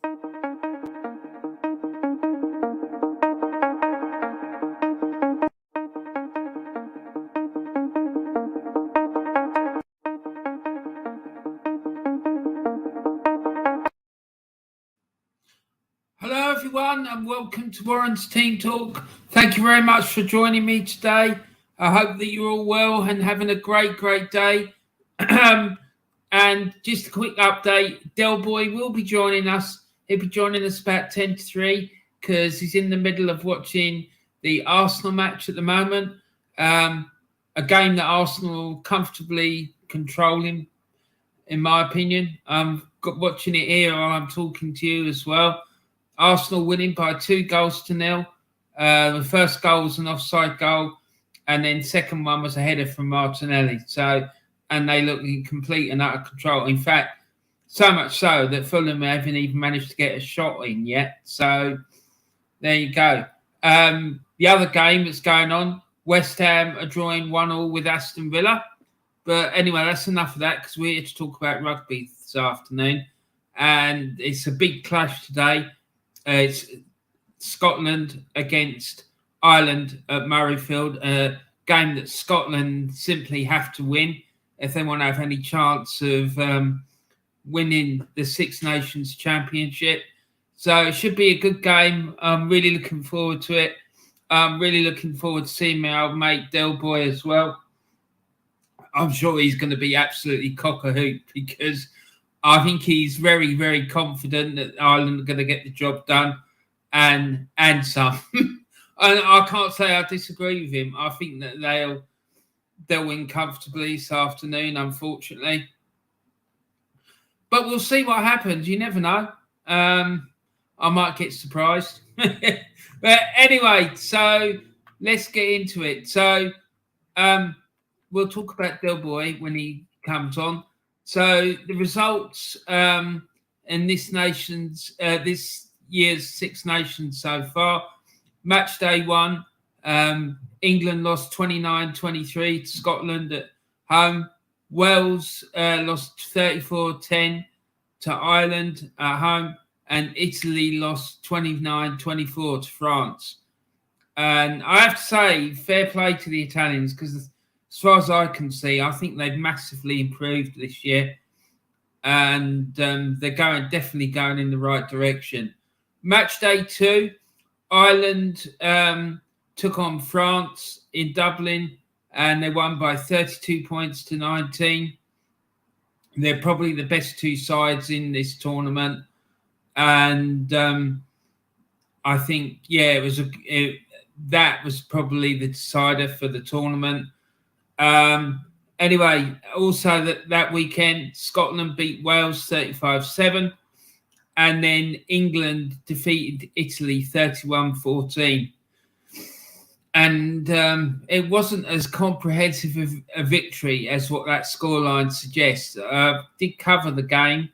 Hello everyone and welcome to Warren's Team Talk. Thank you very much for joining me today. I hope that you're all well and having a great day. And just a quick update, Del Boy will be joining us. He'll be joining us about 10 to 3 because he's in the middle of watching the Arsenal match at the moment. A game that Arsenal comfortably controlling, in my opinion. Watching it here while I'm talking to you as well. Arsenal winning by 2-0. The first goal was an offside goal, and then second one was a header from Martinelli. And they look in complete and utter control. In fact, so much so that Fulham haven't even managed to get a shot in yet. So there you go. The other game that's going on, West Ham are drawing 1-1 with Aston Villa. But anyway, that's enough of that because we're here to talk about rugby this afternoon. And it's a big clash today. It's Scotland against Ireland at Murrayfield, a game that Scotland simply have to win if they want to have any chance of winning the Six Nations Championship. So it should be a good game. I'm really looking forward to it. I'm really looking forward to seeing my old mate Del Boy as well. I'm sure he's going to be absolutely cock-a-hoop because I think he's very, very confident that Ireland are going to get the job done and some. And I can't say I disagree with him. I think that they'll win comfortably this afternoon, unfortunately. But we'll see what happens. You never know. I might get surprised. But anyway, so let's get into it. So we'll talk about Del Boy when he comes on. So the results in this year's Six Nations so far. Match day 1, England lost 29-23 to Scotland at home. Wales lost 34-10 to Ireland at home. And Italy lost 29-24 to France. And I have to say, fair play to the Italians because as far as I can see, I think they've massively improved this year. And they're definitely going in the right direction. Match day 2, Ireland took on France in Dublin and they won by 32 points to 19. They're probably the best two sides in this tournament. And I think, that was probably the decider for the tournament. Anyway, also that weekend, Scotland beat Wales 35-7. And then England defeated Italy 31-14. And it wasn't as comprehensive a victory as what that scoreline suggests. I did cover the game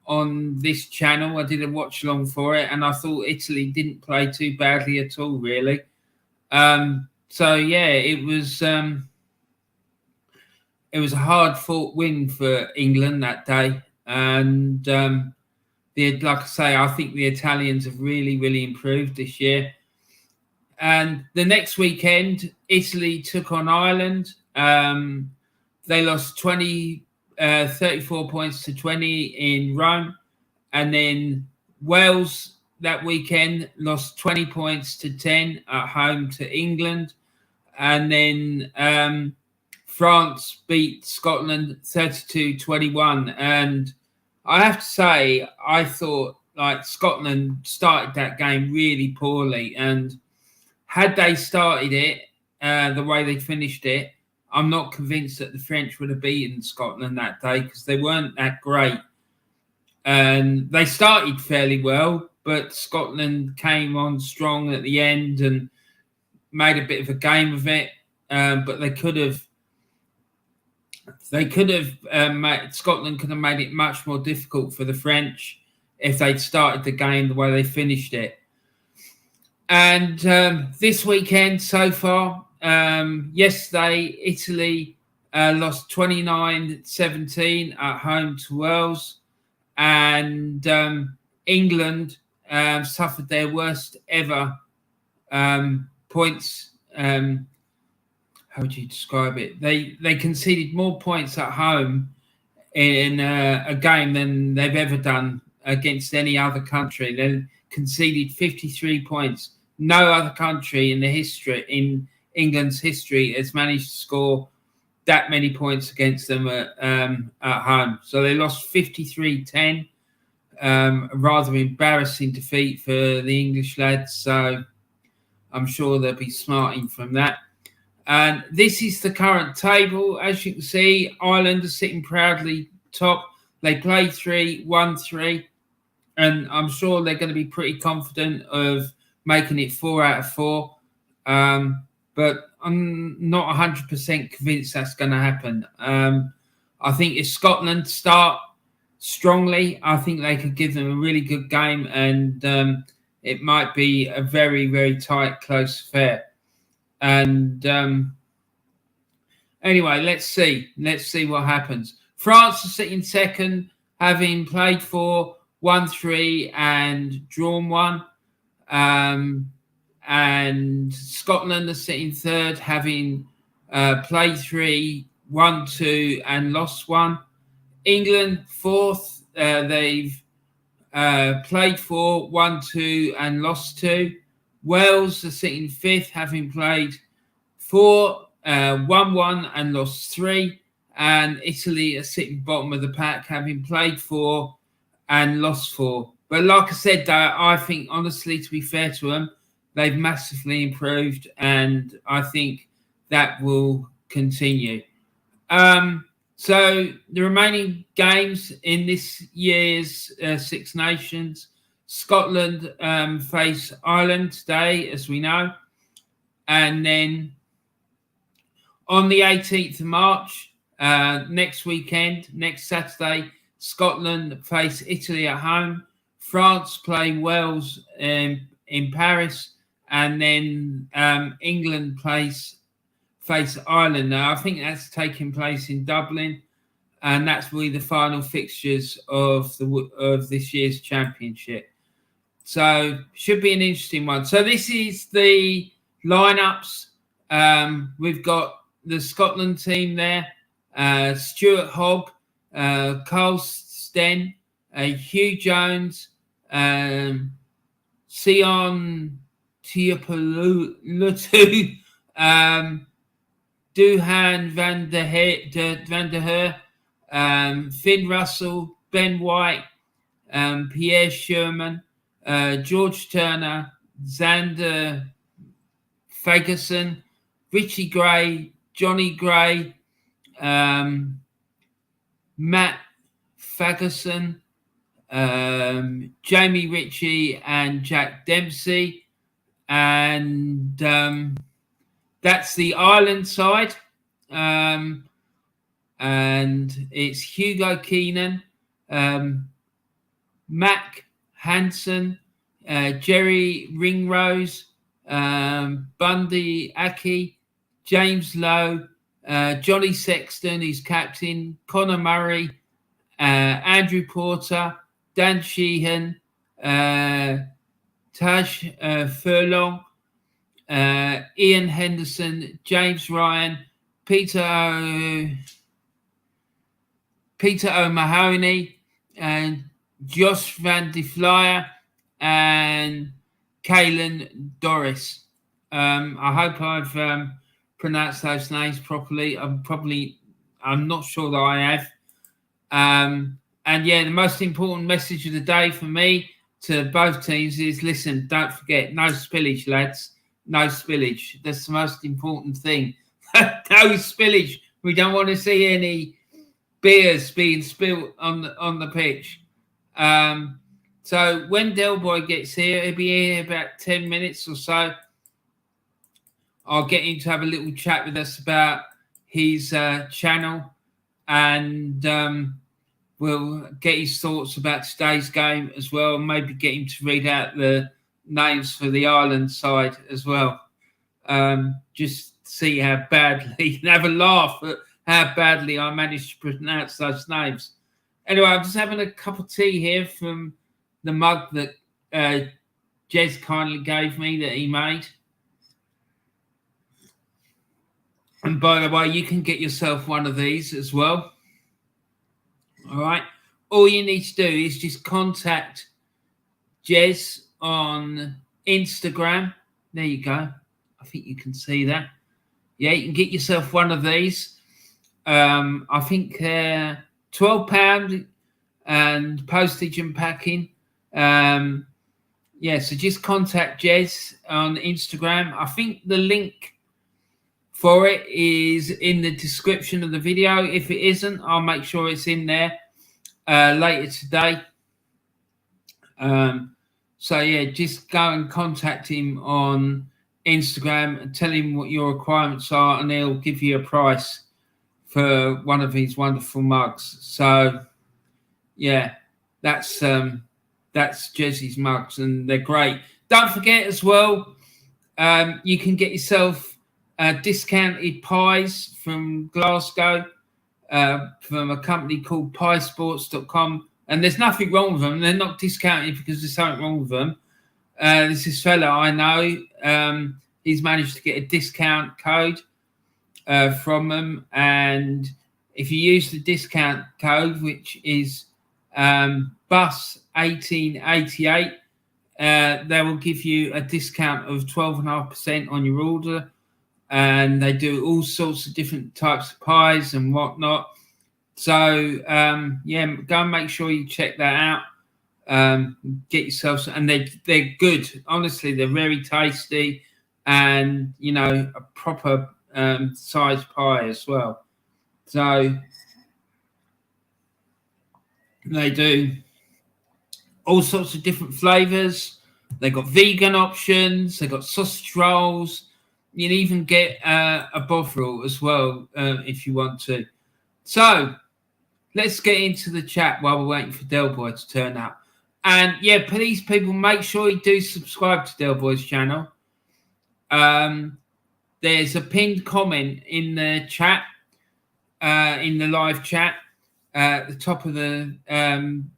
on this channel. I did a watch along for it, and I thought Italy didn't play too badly at all, really. It was a hard-fought win for England that day. And like I say, I think the Italians have really, really improved this year. And the next weekend, Italy took on Ireland. They lost 34 points to 20 in Rome. And then Wales that weekend lost 20 points to 10 at home to England. And then France beat Scotland 32-21. And I have to say, I thought Scotland started that game really poorly. And had they started it the way they finished it, I'm not convinced that the French would have beaten Scotland that day because they weren't that great. And they started fairly well, but Scotland came on strong at the end and made a bit of a game of it. But Scotland could have made it much more difficult for the French if they'd started the game the way they finished it. And this weekend so far, yesterday, Italy lost 29-17 at home to Wales. And England suffered their worst ever points. How would you describe it? They conceded more points at home in a game than they've ever done against any other country. They conceded 53 points. No other country in England's history has managed to score that many points against them at home. So they lost 53-10. A rather embarrassing defeat for the English lads. So I'm sure they'll be smarting from that. And this is the current table. As you can see, Ireland are sitting proudly top. They played 3, won 3. And I'm sure they're going to be pretty confident of making it 4 out of 4. But I'm not 100% convinced that's going to happen. I think if Scotland start strongly, I think they could give them a really good game. And it might be a very, very tight, close affair. And anyway, let's see. Let's see what happens. France are sitting second, having played 4, won 3, and drawn 1. And Scotland are sitting third, having played 3, won 2, and lost 1. England fourth. They've played 4, won 2, and lost 2. Wales are sitting fifth, having played 4, won 1, and lost 3. And Italy are sitting bottom of the pack, having played 4 and lost 4. But like I said, I think, honestly, to be fair to them, they've massively improved, and I think that will continue. So the remaining games in this year's Six Nations, Scotland face Ireland today, as we know. And then on the 18th of March, next weekend, next Saturday, Scotland face Italy at home. France play Wales in Paris. And then England face Ireland. Now, I think that's taking place in Dublin. And that's really the final fixtures of this year's championship. So should be an interesting one. So this is the lineups. We've got the Scotland team there. Stuart Hogg, Carl Sten, Hugh Jones, Sion Tiapolutu, Duhan van der Her, Finn Russell, Ben White, Pierre Sherman, George Turner, Xander Fagerson, Richie Gray, Johnny Gray, Matt Fagerson, Jamie Ritchie, and Jack Dempsey. And that's the Ireland side. And it's Hugo Keenan, Mac Hansen, Jerry Ringrose, Bundy Aki, James Lowe, Johnny Sexton, who's captain, Conor Murray, Andrew Porter, Dan Sheehan, Taj Furlong, Ian Henderson, James Ryan, Peter O'Mahony, and Josh Van de Flyer, and Kalen Doris. I hope I've pronounced those names properly. I'm not sure that I have. And yeah, the most important message of the day for me to both teams is, listen, don't forget, no spillage, lads. No spillage. That's the most important thing. No spillage. We don't want to see any beers being spilled on the pitch. So when Del Boy gets here, he'll be here in about 10 minutes or so. I'll get him to have a little chat with us about his channel, and we'll get his thoughts about today's game as well, and maybe get him to read out the names for the Ireland side as well. Just see how badly, and have a laugh at how badly I managed to pronounce those names. Anyway, I'm just having a cup of tea here from the mug that Jez kindly gave me that he made. And by the way, you can get yourself one of these as well. All right. All you need to do is just contact Jez on Instagram. There you go. I think you can see that. Yeah, you can get yourself one of these. I think they're £12 and postage and packing. Yeah, so just contact Jez on Instagram. I think the link for it is in the description of the video. If it isn't, I'll make sure it's in there later today. So yeah, just go and contact him on Instagram and tell him what your requirements are, and he'll give you a price for one of his wonderful mugs. So yeah, that's Jezzy's mugs, and they're great. Don't forget as well, you can get yourself discounted pies from Glasgow from a company called piesports.com. And there's nothing wrong with them. They're not discounted because there's something wrong with them. There's this fella I know. He's managed to get a discount code from them. And if you use the discount code, which is BUS1888, they will give you a discount of 12.5% on your order. And they do all sorts of different types of pies and whatnot. So, yeah, go and make sure you check that out. Get yourself, and they're good. Honestly, they're very tasty, and you know, a proper size pie as well. So they do all sorts of different flavors. They got vegan options. They got sausage rolls. You can even get a bovril as well if you want to. So let's get into the chat while we're waiting for Del Boy to turn up. And yeah, please, people, make sure you do subscribe to Del Boy's channel. There's a pinned comment in the chat, in the live chat, at the top of the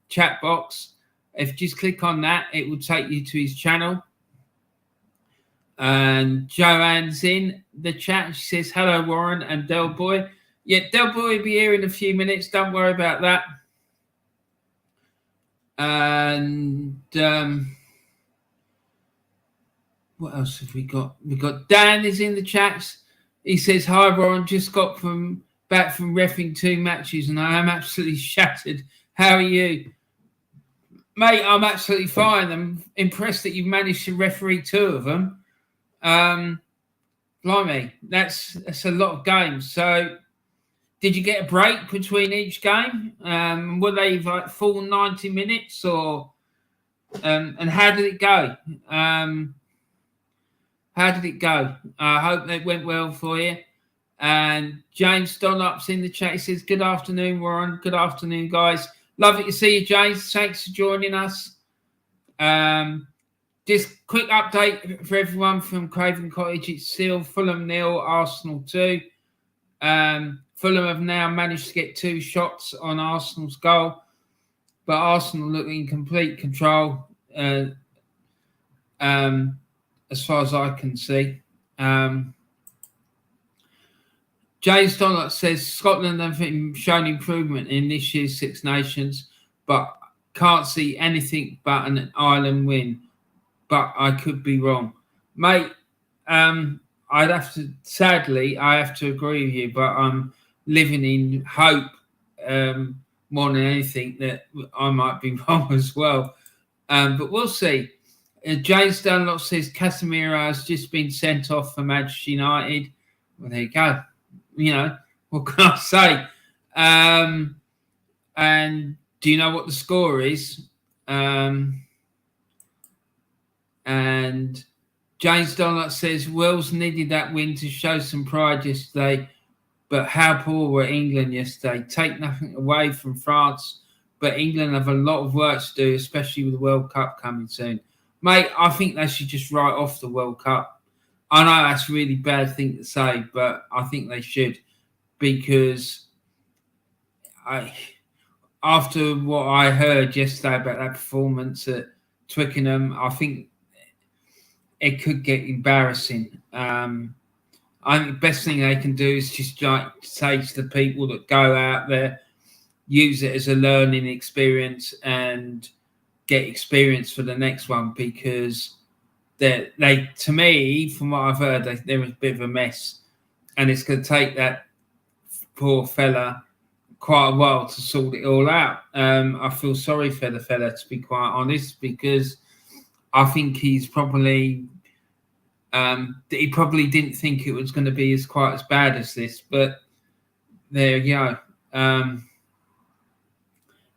chat box. If you just click on that, it will take you to his channel. And Joanne's in the chat. She says, hello, Warren and Del Boy. Yeah, Del Boy will be here in a few minutes. Don't worry about that. And what else have we got? We got Dan is in the chats. He says, hi, Warren. Just got back from reffing 2 matches and I am absolutely shattered. How are you? Mate, I'm absolutely fine. I'm impressed that you've managed to referee 2 of them. Blimey, that's a lot of games. So did you get a break between each game? Were they like full 90 minutes or and how did it go? How did it go? I hope that went well for you. And James Donup's in the chat. He says, good afternoon, Warren. Good afternoon, guys. Lovely to see you, James. Thanks for joining us. Just quick update for everyone from Craven Cottage. It's still Fulham 0, Arsenal 2. Fulham have now managed to get 2 shots on Arsenal's goal, but Arsenal look in complete control as far as I can see. James Donald says Scotland have shown improvement in this year's Six Nations, but can't see anything but an Ireland win. But I could be wrong. Mate, sadly, I have to agree with you, but I'm living in hope more than anything that I might be wrong as well. But we'll see. James Dunlop says Casemiro has just been sent off for Manchester United. Well, there you go. You know, what can I say? And do you know what the score is? And James Donut says Wales needed that win to show some pride yesterday, but how poor were England yesterday? Take nothing away from France, but England have a lot of work to do, especially with the World Cup coming soon. Mate, I think they should just write off the World Cup. I know that's a really bad thing to say, but I think they should, because I after what I heard yesterday about that performance at Twickenham, I think it could get embarrassing. I think the best thing they can do is just like say to the people that go out there, use it as a learning experience and get experience for the next one, because they to me, from what I've heard, they're a bit of a mess, and it's going to take that poor fella quite a while to sort it all out. I feel sorry for the fella, to be quite honest, because I think he's probably he probably didn't think it was going to be quite as bad as this, but there you go.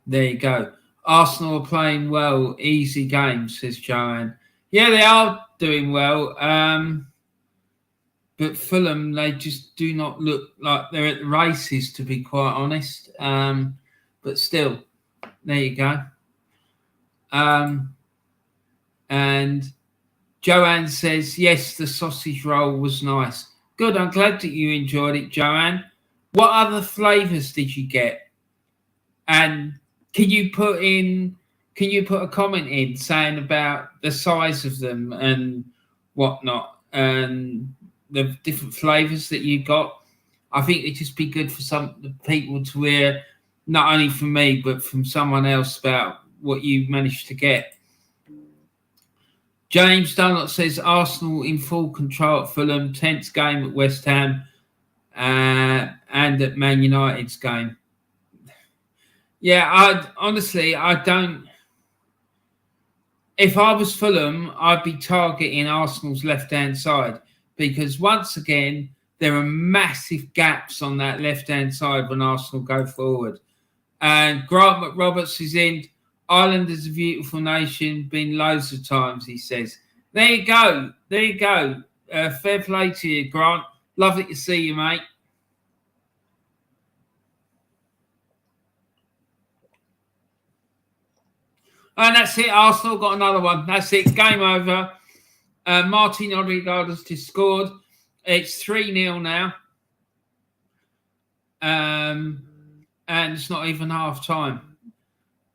There you go. Arsenal are playing well. Easy game, says Joanne. Yeah, they are doing well. But Fulham, they just do not look like they're at the races, to be quite honest. But still, there you go. And Joanne says, yes, the sausage roll was nice. Good, I'm glad that you enjoyed it, Joanne. What other flavours did you get? And can you put a comment in saying about the size of them and whatnot and the different flavours that you got? I think it'd just be good for some people to hear, not only from me, but from someone else, about what you managed to get. James Dunlop says Arsenal in full control at Fulham, tense game at West Ham, and at Man United's game. Yeah, I don't. If I was Fulham, I'd be targeting Arsenal's left-hand side, because once again, there are massive gaps on that left-hand side when Arsenal go forward. And Grant McRoberts is in. Ireland is a beautiful nation, been loads of times, he says. There you go. There you go. Fair play to you, Grant. Lovely to see you, mate. And that's it. Arsenal got another one. That's it. Game over. Martin Odegaard has just scored. It's 3-0 now. And it's not even half time.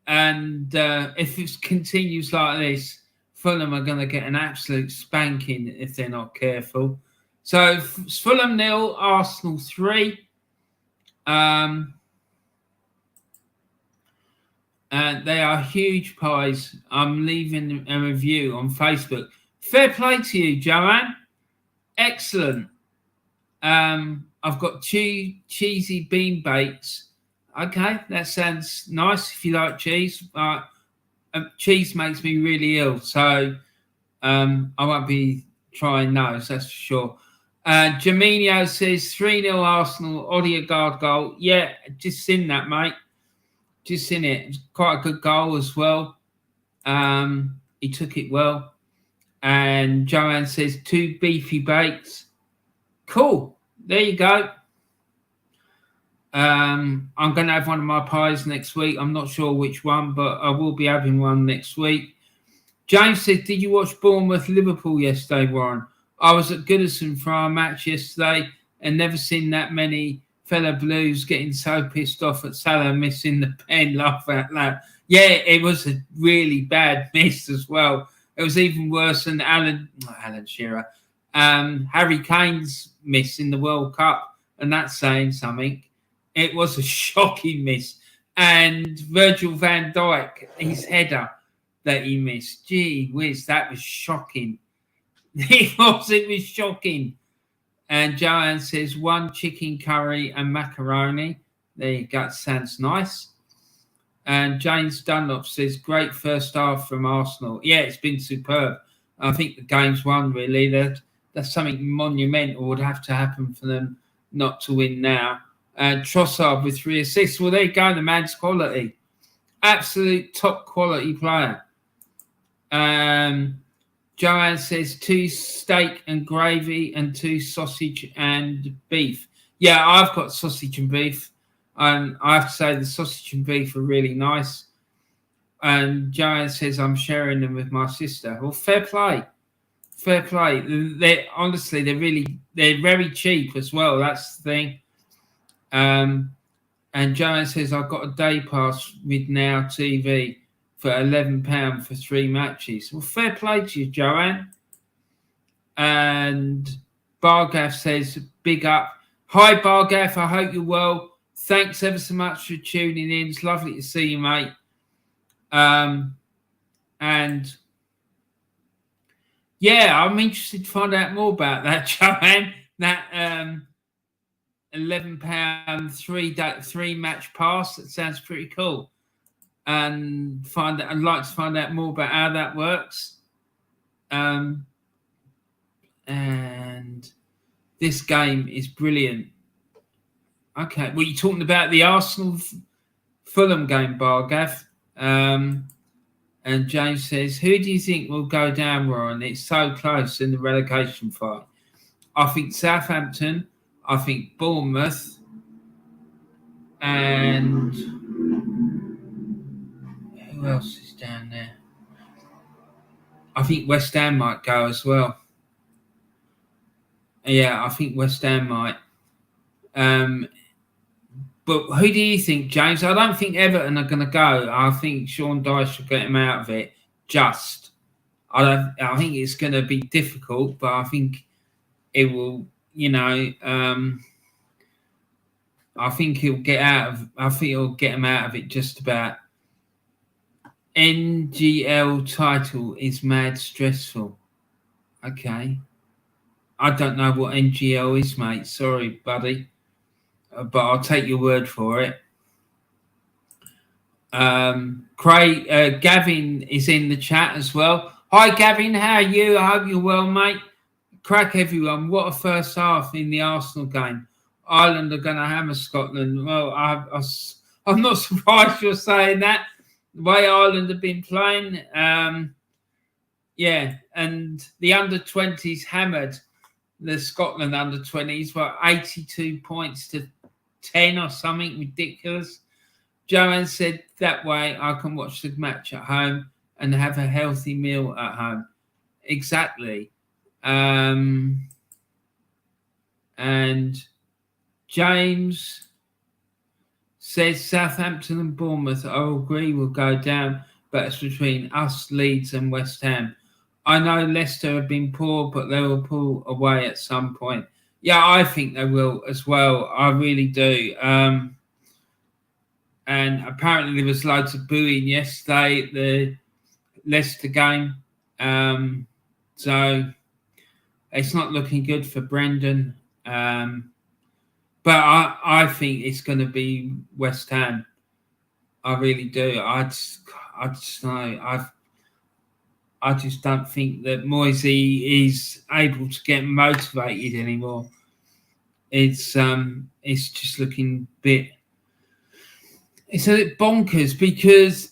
And if it continues like this, Fulham are going to get an absolute spanking if they're not careful. So Fulham 0, Arsenal 3. And they are huge pies. I'm leaving a review on Facebook. Fair play to you, Joanne. Excellent. I've got 2 cheesy bean bakes. Okay, that sounds nice if you like cheese. Cheese makes me really ill, so I won't be trying those, that's for sure. Jaminio says 3-0 Arsenal, Odegaard goal. Yeah, just seen that, mate. Just seen it. It's quite a good goal as well. He took it well. And Joanne says 2 beefy bakes. Cool. There you go. I'm going to have one of my pies next week. I'm not sure which one, but I will be having one next week. James said, did you watch Bournemouth-Liverpool yesterday, Warren? I was at Goodison for our match yesterday and never seen that many fellow Blues getting so pissed off at Salah missing the pen. Laugh out loud. Yeah, it was a really bad miss as well. It was even worse than Alan Shearer. Harry Kane's miss in the World Cup, and that's saying something. It was a shocking miss. And Virgil van Dijk, his header that he missed. Gee whiz, that was shocking. It was shocking. And Joanne says 1 chicken curry and macaroni. There you go, sounds nice. And James Dunlop says, great first half from Arsenal. Yeah, it's been superb. I think the game's won, really. That's something monumental would have to happen for them not to win now. And Trossard with 3 assists. Well, there you go. The man's quality. Absolute top quality player. Joanne says 2 steak and gravy and 2 sausage and beef. Yeah, I've got sausage and beef. I have to say the sausage and beef are really nice. And Joanne says I'm sharing them with my sister. Well, fair play. Fair play. They're very cheap as well. That's the thing. And Joanne says, I've got a day pass with Now TV for £11 for 3 matches. Well, fair play to you, Joanne. And Bargaff says, big up. Hi, Bargaff. I hope you're well. Thanks ever so much for tuning in. It's lovely to see you, mate. And yeah, I'm interested to find out more about that, Joanne. That £11 3 match pass. That sounds pretty cool. And I'd like to find out more about how that works. And this game is brilliant. Okay, well, you're talking about the Arsenal Fulham game, Bargav. And James says, who do you think will go down, Warren? It's so close in the relegation fight. I think Southampton, I think Bournemouth, and who else is down there? I think West Ham might go as well. Yeah, I think West Ham might. But who do you think, James? I don't think Everton are going to go. I think Sean Dyche should get him out of it. I think it's going to be difficult, but I think it will. I think he'll get out of. I think he'll get him out of it just about. NGL title is mad stressful. Okay. I don't know what NGL is, mate. Sorry, buddy. But I'll take your word for it. Craig, Gavin is in the chat as well. Hi, Gavin. How are you? I hope you're well, mate. Crack, everyone. What a first half in the Arsenal game. Ireland are going to hammer Scotland. Well, I'm not surprised you're saying that. The way Ireland have been playing. Yeah, and the under-20s hammered the Scotland under-20s, were 82 points to 10 or something ridiculous. Joanne said, that way I can watch the match at home and have a healthy meal at home. Exactly. And James says Southampton and Bournemouth, I agree, will go down, but it's between us, Leeds and West Ham. I know Leicester have been poor, but they will pull away at some point. Yeah, I think they will as well. I really do. And apparently there was loads of booing yesterday at the Leicester game. So it's not looking good for Brendan. But I think it's going to be West Ham. I really do. I just know. I just don't think that Moisey is able to get motivated anymore. It's just looking a bit bonkers because,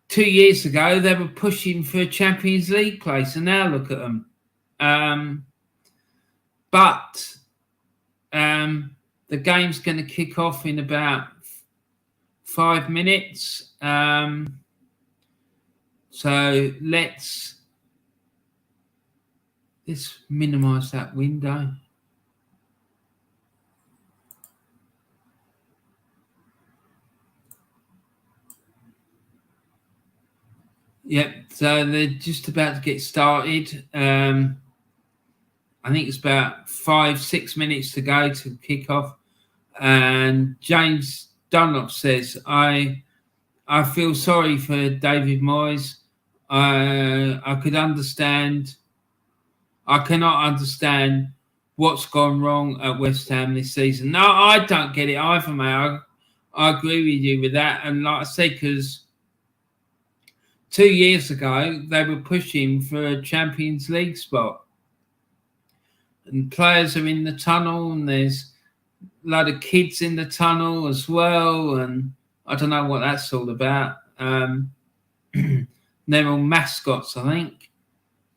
2 years ago they were pushing for a Champions League place, and now look at them. But the game's going to kick off in about 5 minutes. So let's minimize that window. Yep, so they're just about to get started. I think it's about 5-6 minutes to go to kick off. And James Dunlop says, I feel sorry for David Moyes. I cannot understand what's gone wrong at West Ham this season. No, I don't get it either, mate. I agree with you with that. And like I said, because 2 years ago, they were pushing for a Champions League spot. And players are in the tunnel, and there's a lot of kids in the tunnel as well. And I don't know what that's all about. They're all mascots, I think.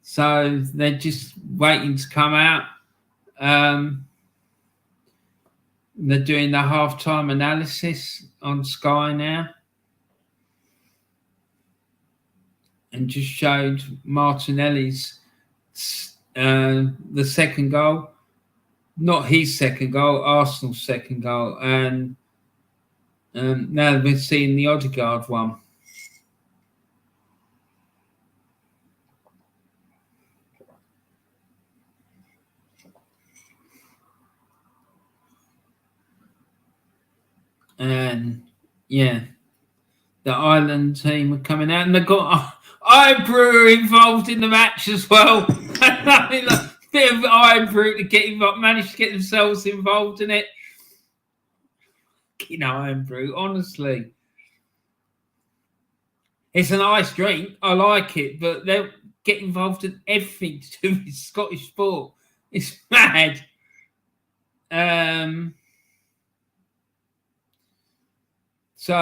So they're just waiting to come out. They're doing the halftime analysis on Sky now. And just showed Martinelli's the second goal. not his second goal, Arsenal's second goal, and now we're seeing the Odegaard one. And yeah, the Ireland team are coming out, and they've got Irn-Bru involved in the match as well. I mean, a bit of Irn-Bru to get involved, managed to get themselves involved in it. You know, Irn-Bru, honestly, it's a nice drink. I like it, but they'll get involved in everything to do with Scottish sport. It's mad. So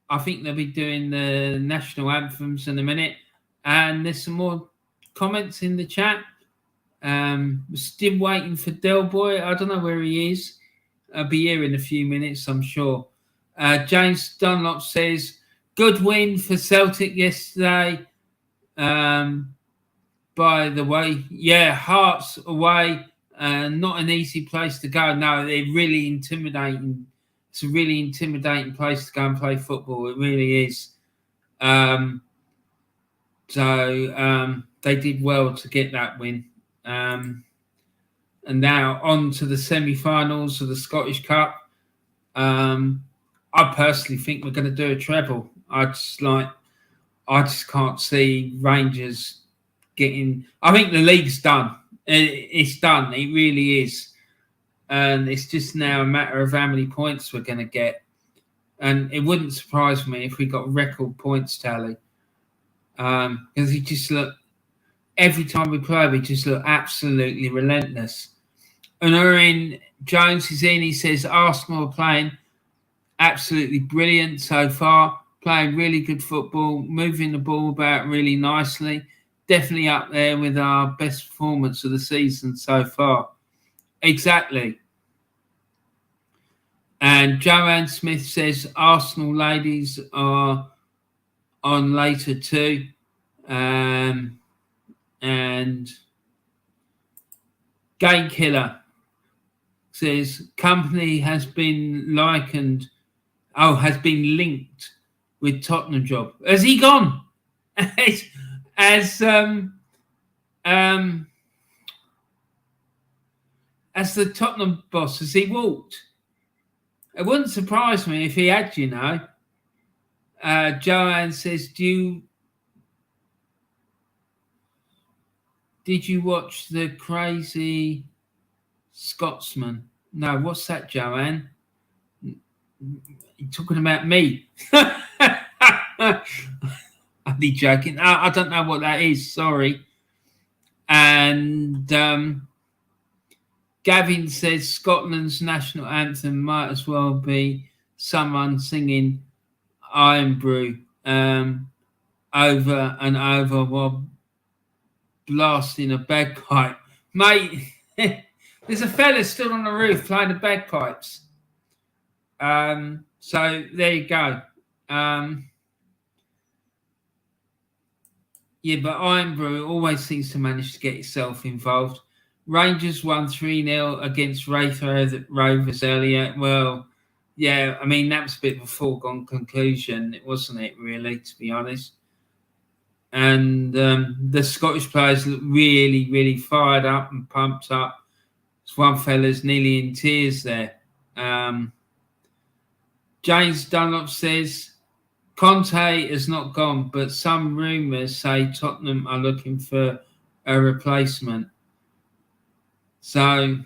I think they'll be doing the national anthems in a minute. And there's some more comments in the chat. We're still waiting for Del Boy. I don't know where he is. I'll be here in a few minutes, I'm sure. James Dunlop says, good win for Celtic yesterday. By the way, yeah, Hearts away. Not an easy place to go. No, they're really intimidating. It's a really intimidating place to go and play football. It really is. So they did well to get that win. And now on to the semi-finals of the Scottish Cup. I personally think we're going to do a treble. I just can't see Rangers getting. I think the league's done. It's done. It really is. And it's just now a matter of how many points we're going to get. And it wouldn't surprise me if we got a record points tally. Because we just look, every time we play, we just look absolutely relentless. And Urin Jones is in. He says Arsenal are playing absolutely brilliant so far. Playing really good football, moving the ball about really nicely. Definitely up there with our best performance of the season so far. Exactly. And Joanne Smith says Arsenal ladies are on later too. And Game Killer says company has been has been linked with Tottenham job. Has he gone? As the Tottenham boss, has he walked? It wouldn't surprise me if he had, you know. Joanne says, did you watch the Crazy Scotsman? No, what's that, Joanne? You're talking about me. I'd be joking. I don't know what that is. Sorry. And Gavin says Scotland's national anthem might as well be someone singing Irn-Bru over and over while blasting a bagpipe. Mate, there's a fella stood on the roof playing the bagpipes. So there you go. Yeah, but Irn-Bru always seems to manage to get itself involved. Rangers won 3-0 against Murrayfield Rovers earlier. Well, yeah, I mean, that was a bit of a foregone conclusion, wasn't it, really, to be honest? And the Scottish players look really, really fired up and pumped up. There's one fella's nearly in tears there. James Dunlop says, Conte has not gone, but some rumours say Tottenham are looking for a replacement. So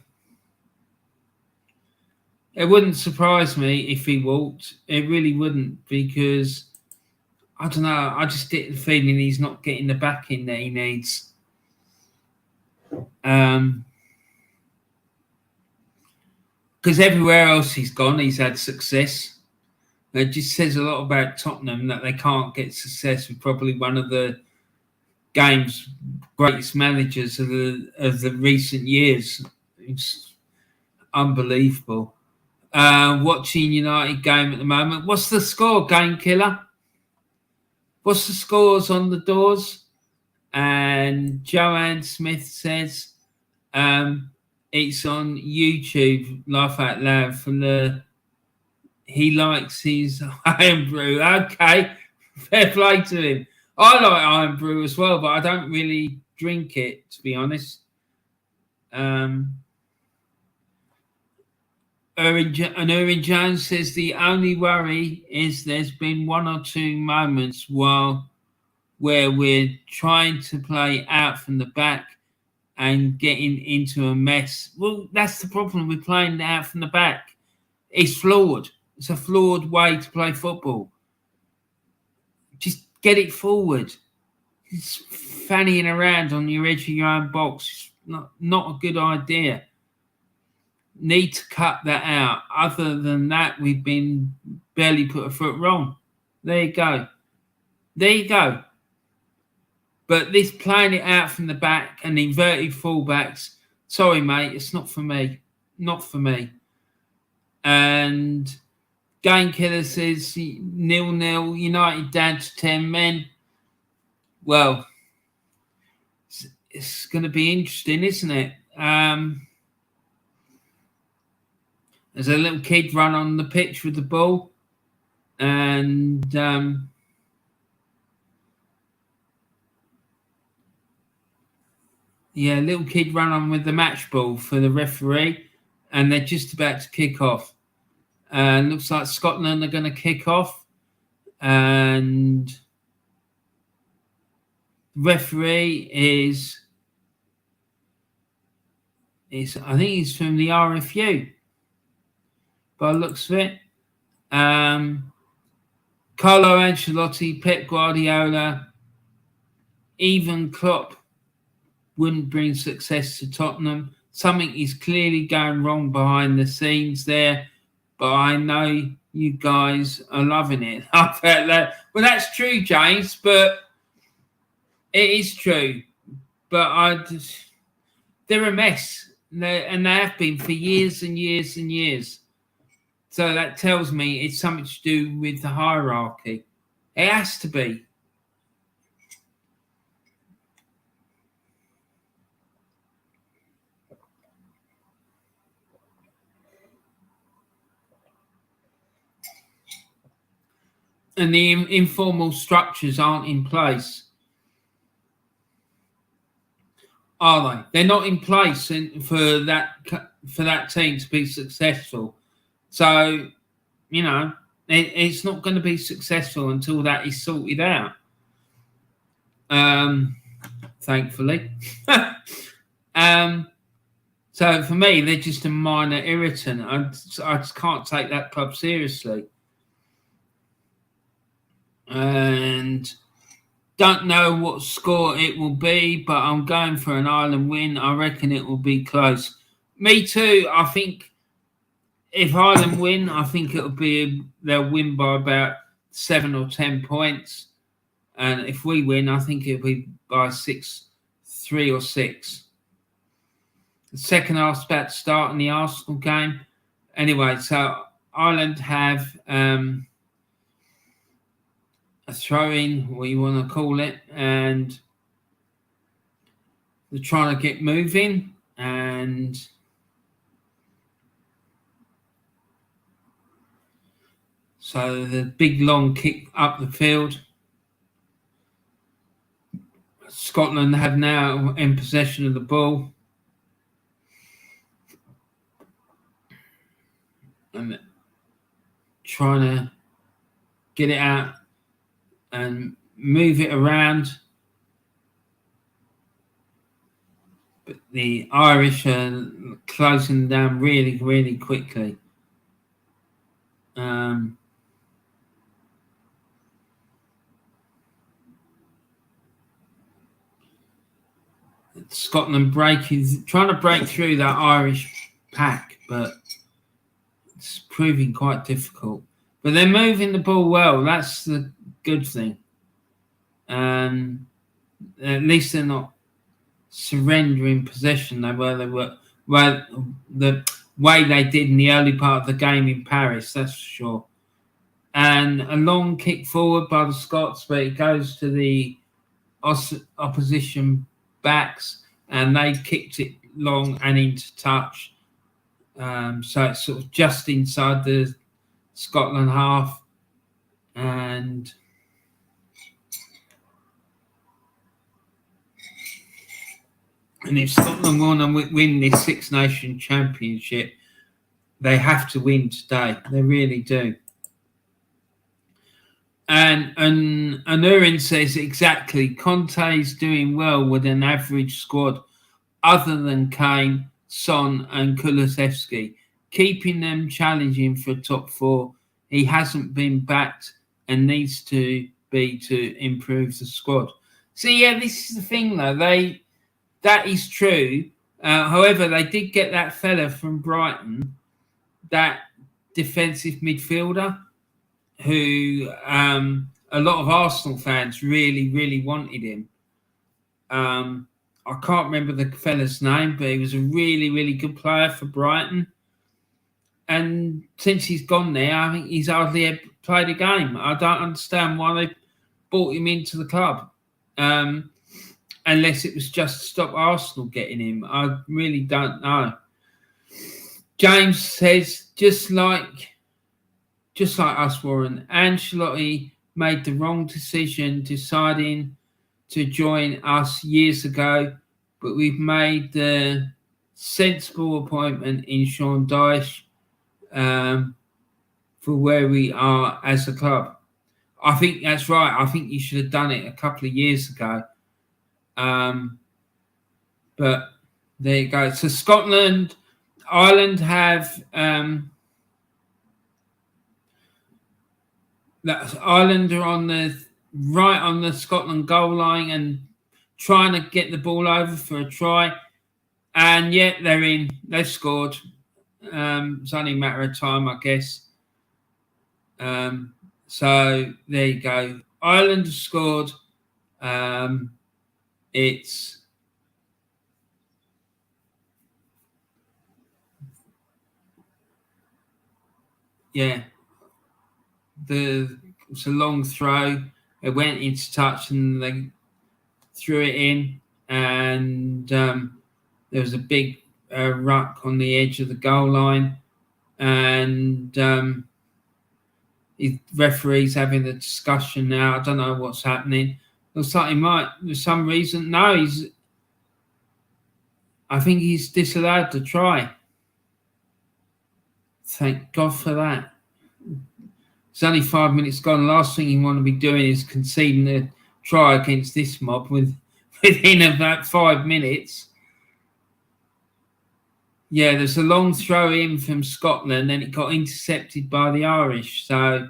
it wouldn't surprise me if he walked. It really wouldn't, because I don't know. I just get the feeling he's not getting the backing that he needs. Because everywhere else he's gone, he's had success. It just says a lot about Tottenham that they can't get success with probably one of the game's greatest managers of the recent years. It's unbelievable. Watching United game at the moment. What's the score, Game Killer? What's the scores on the doors? And Joanne Smith says It's on YouTube, Laugh Out Loud, from the he likes his iron brew. Okay, fair play to him. I like iron brew as well, but I don't really drink it, to be honest. Erwin Jones says the only worry is there's been 1 or 2 moments where we're trying to play out from the back and getting into a mess. Well, that's the problem with playing out from the back. It's flawed. It's a flawed way to play football. Just get it forward. It's fannying around on your edge of your own box. It's not a good idea. Need to cut that out. Other than that, we've been barely put a foot wrong. There you go. But this playing it out from the back and inverted fullbacks, sorry, mate, it's not for me. Not for me. And Game Killer says 0-0, United down to 10 men. Well, it's going to be interesting, isn't it? There's a little kid run on the pitch with the ball. And little kid run on with the match ball for the referee. And they're just about to kick off. And looks like Scotland are going to kick off. And the referee is I think he's from the RFU. By the looks of it. Carlo Ancelotti, Pep Guardiola, even Klopp wouldn't bring success to Tottenham. Something is clearly going wrong behind the scenes there, but I know you guys are loving it. I felt that. Well, that's true, James, but it is true. But they're a mess, and they have been for years and years and years. So that tells me it's something to do with the hierarchy. It has to be. And the informal structures aren't in place. Are they? They're not in place for that team to be successful. So, it's not going to be successful until that is sorted out. Thankfully. So for me, they're just a minor irritant. I just can't take that club seriously. And don't know what score it will be, but I'm going for an Ireland win. I reckon it will be close. Me too. I think if Ireland win, I think they'll win by about 7 or 10 points. And if we win, I think it'll be by 3 or 6. The second half's about to start in the Arsenal game. Anyway, so Ireland have a throw-in, what you want to call it, and they're trying to get moving, and so the big long kick up the field. Scotland have now in possession of the ball. And trying to get it out and move it around. But the Irish are closing down really, really quickly. Scotland trying to break through that Irish pack, but it's proving quite difficult. But they're moving the ball well. That's the good thing. At least they're not surrendering possession the way they did in the early part of the game in Paris, that's for sure. And a long kick forward by the Scots, but it goes to the opposition backs, and they kicked it long and into touch. So it's sort of just inside the Scotland half. And if Scotland want to win this Six Nations Championship, they have to win today. They really do. And Urin says exactly, Conte's doing well with an average squad other than Kane, Son and Kulusevski, keeping them challenging for top four. He hasn't been backed and needs to be to improve the squad. So yeah, this is the thing though. That is true. However, they did get that fella from Brighton, that defensive midfielder, who a lot of Arsenal fans really, really wanted him. I can't remember the fella's name, but he was a really, really good player for Brighton. And since he's gone there, I think he's hardly ever played a game. I don't understand why they brought him into the club, unless it was just to stop Arsenal getting him. I really don't know. James says, just like us, Warren, Ancelotti made the wrong decision deciding to join us years ago, but we've made the sensible appointment in Sean Dyche for where we are as a club. I think that's right. I think you should have done it a couple of years ago. But there you go. So Scotland, Ireland have Ireland are on the Scotland goal line and trying to get the ball over for a try, and yet they're in. They've scored. It's only a matter of time, I guess. So there you go. Ireland have scored. It's it's a long throw. It went into touch and they threw it in, and there was a big ruck on the edge of the goal line, and the referee's having a discussion now. I don't know what's happening. Looks like he might, for some reason. No, I think he's disallowed to try. Thank God for that. It's only 5 minutes gone. The last thing you want to be doing is conceding a try against this mob within about 5 minutes. Yeah, there's a long throw in from Scotland, and it got intercepted by the Irish. So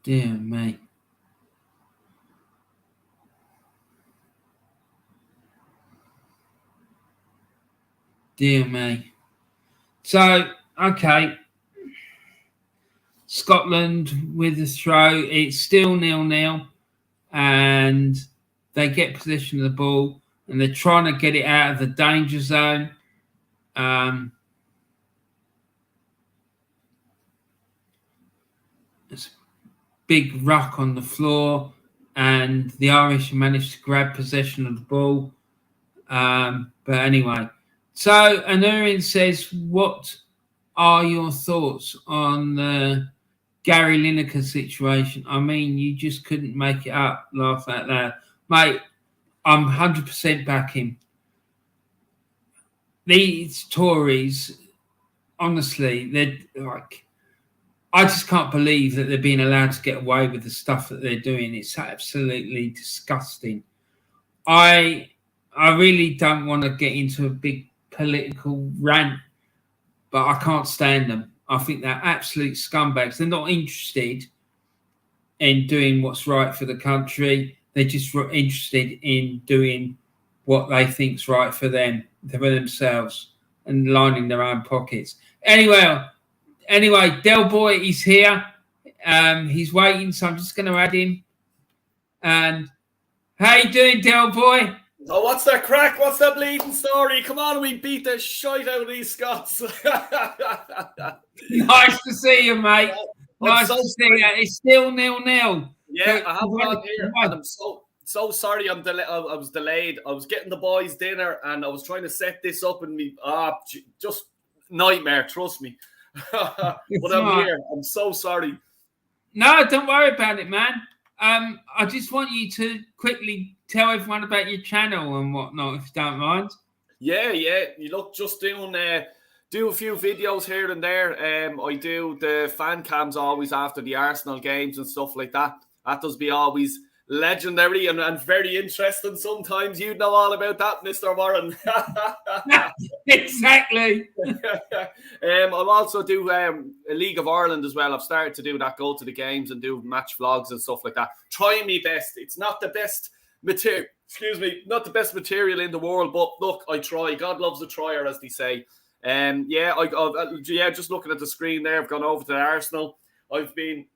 dear me. Dear me. So, okay. Scotland with the throw. It's still 0-0. And they get possession of the ball. And they're trying to get it out of the danger zone. There's a big ruck on the floor. And the Irish managed to grab possession of the ball. But anyway. So, Anurin says, what are your thoughts on the Gary Lineker situation? I mean, you just couldn't make it up, laugh out loud. Mate, I'm 100% back him. These Tories, honestly, they're like, I just can't believe that they're being allowed to get away with the stuff that they're doing. It's absolutely disgusting. I really don't want to get into a big political rant, but I can't stand them. I think they're absolute scumbags. They're not interested in doing what's right for the country. They're just interested in doing what they think's right for them, for themselves, and lining their own pockets. Anyway, Del Boy is here. He's waiting, so I'm just going to add him. And how you doing, Del Boy? Oh, what's that crack? What's that bleeding story? Come on, we beat the shite out of these Scots. Nice to see you, mate. Nice to see you. It's still 0-0. Yeah, I have it on here, and I'm so sorry. I was delayed. I was getting the boys dinner, and I was trying to set this up, and just nightmare. Trust me. But I'm here. I'm so sorry. No, don't worry about it, man. I just want you to quickly tell everyone about your channel and whatnot, if you don't mind. Yeah. You look, just doing do a few videos here and there. I do the fan cams always after the Arsenal games and stuff like that. That does be always legendary and very interesting. Sometimes you know all about that, Mr. Warren. Exactly. I'll also do a League of Ireland as well. I've started to do that, go to the games and do match vlogs and stuff like that. Trying my best. It's not the best material. Excuse me, not the best material in the world, but look, I try. God loves a trier, as they say. Just looking at the screen there, I've gone over to Arsenal. I've been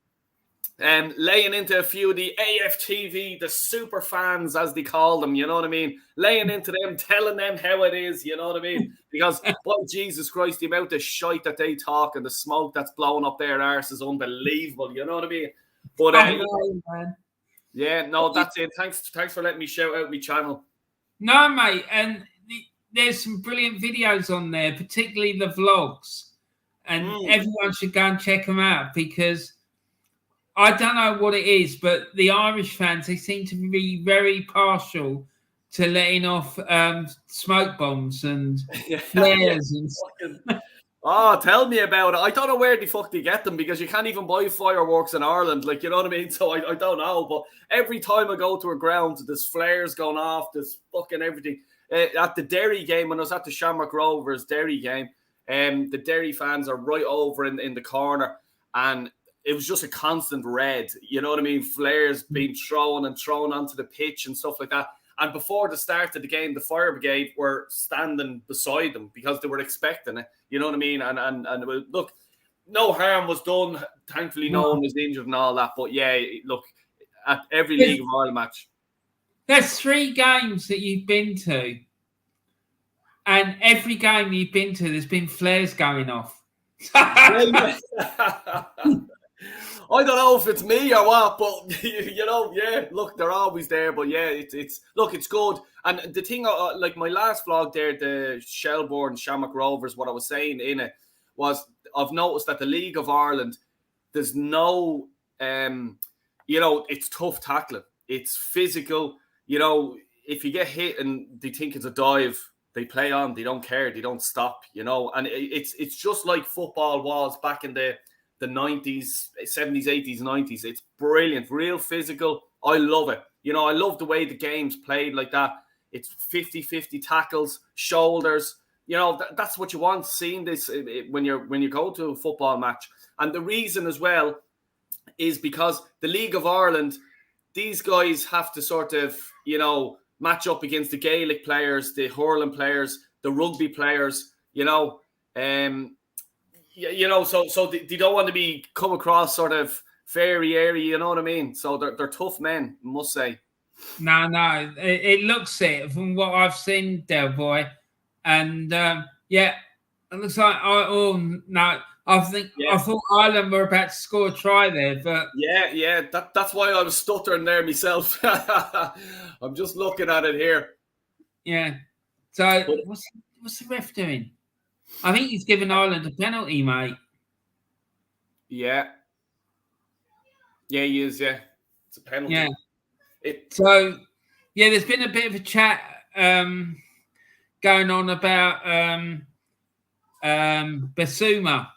laying into a few of the AFTV, the super fans, as they call them, you know what I mean? Laying into them, telling them how it is, you know what I mean? Because, boy, Jesus Christ, the amount of shite that they talk and the smoke that's blowing up their arse is unbelievable, you know what I mean? But, man. Yeah, no, that's it. Thanks for letting me shout out my channel. No, mate, and there's some brilliant videos on there, particularly the vlogs, and everyone should go and check them out, because I don't know what it is, but the Irish fans, they seem to be very partial to letting off smoke bombs and flares. And oh, tell me about it. I don't know where the fuck they get them, because you can't even buy fireworks in Ireland. Like, you know what I mean? So I don't know. But every time I go to a ground, there's flares going off. There's fucking everything. At the Derry game, when I was at the Shamrock Rovers Derry game, the Derry fans are right over in the corner. And it was just a constant red. You know what I mean? Flares being thrown onto the pitch and stuff like that. And before the start of the game, the fire brigade were standing beside them because they were expecting it. You know what I mean? And look, no harm was done. Thankfully, no one was injured and all that. But yeah, look, at every League of Ireland match. There's 3 games that you've been to. And every game you've been to, there's been flares going off. I don't know if it's me or what, but you know, yeah. Look, they're always there, but yeah, it's good. And the thing, like my last vlog there, the Shelbourne Shamrock Rovers, what I was saying in it was, I've noticed that the League of Ireland, there's no, it's tough tackling. It's physical. You know, if you get hit and they think it's a dive, they play on. They don't care. They don't stop. You know, and it's just like football was back in the 90s, 70s, 80s, 90s. It's brilliant, real physical. I love it. You know, I love the way the game's played like that. It's 50-50 tackles, shoulders. You know, that's what you want, seeing this when you go to a football match. And the reason as well is because the League of Ireland, these guys have to sort of, you know, match up against the Gaelic players, the hurling players, the rugby players, you know. So they don't want to be come across sort of fairy airy, you know what I mean? So they're tough men, I must say. No, it looks it from what I've seen, Del Boy, and it looks like I thought Ireland were about to score a try there, but that's why I was stuttering there myself. I'm just looking at it here. Yeah. So what's the ref doing? I think he's given Ireland a penalty, mate. Yeah. Yeah, he is, yeah. It's a penalty. Yeah. There's been a bit of a chat going on about Basuma.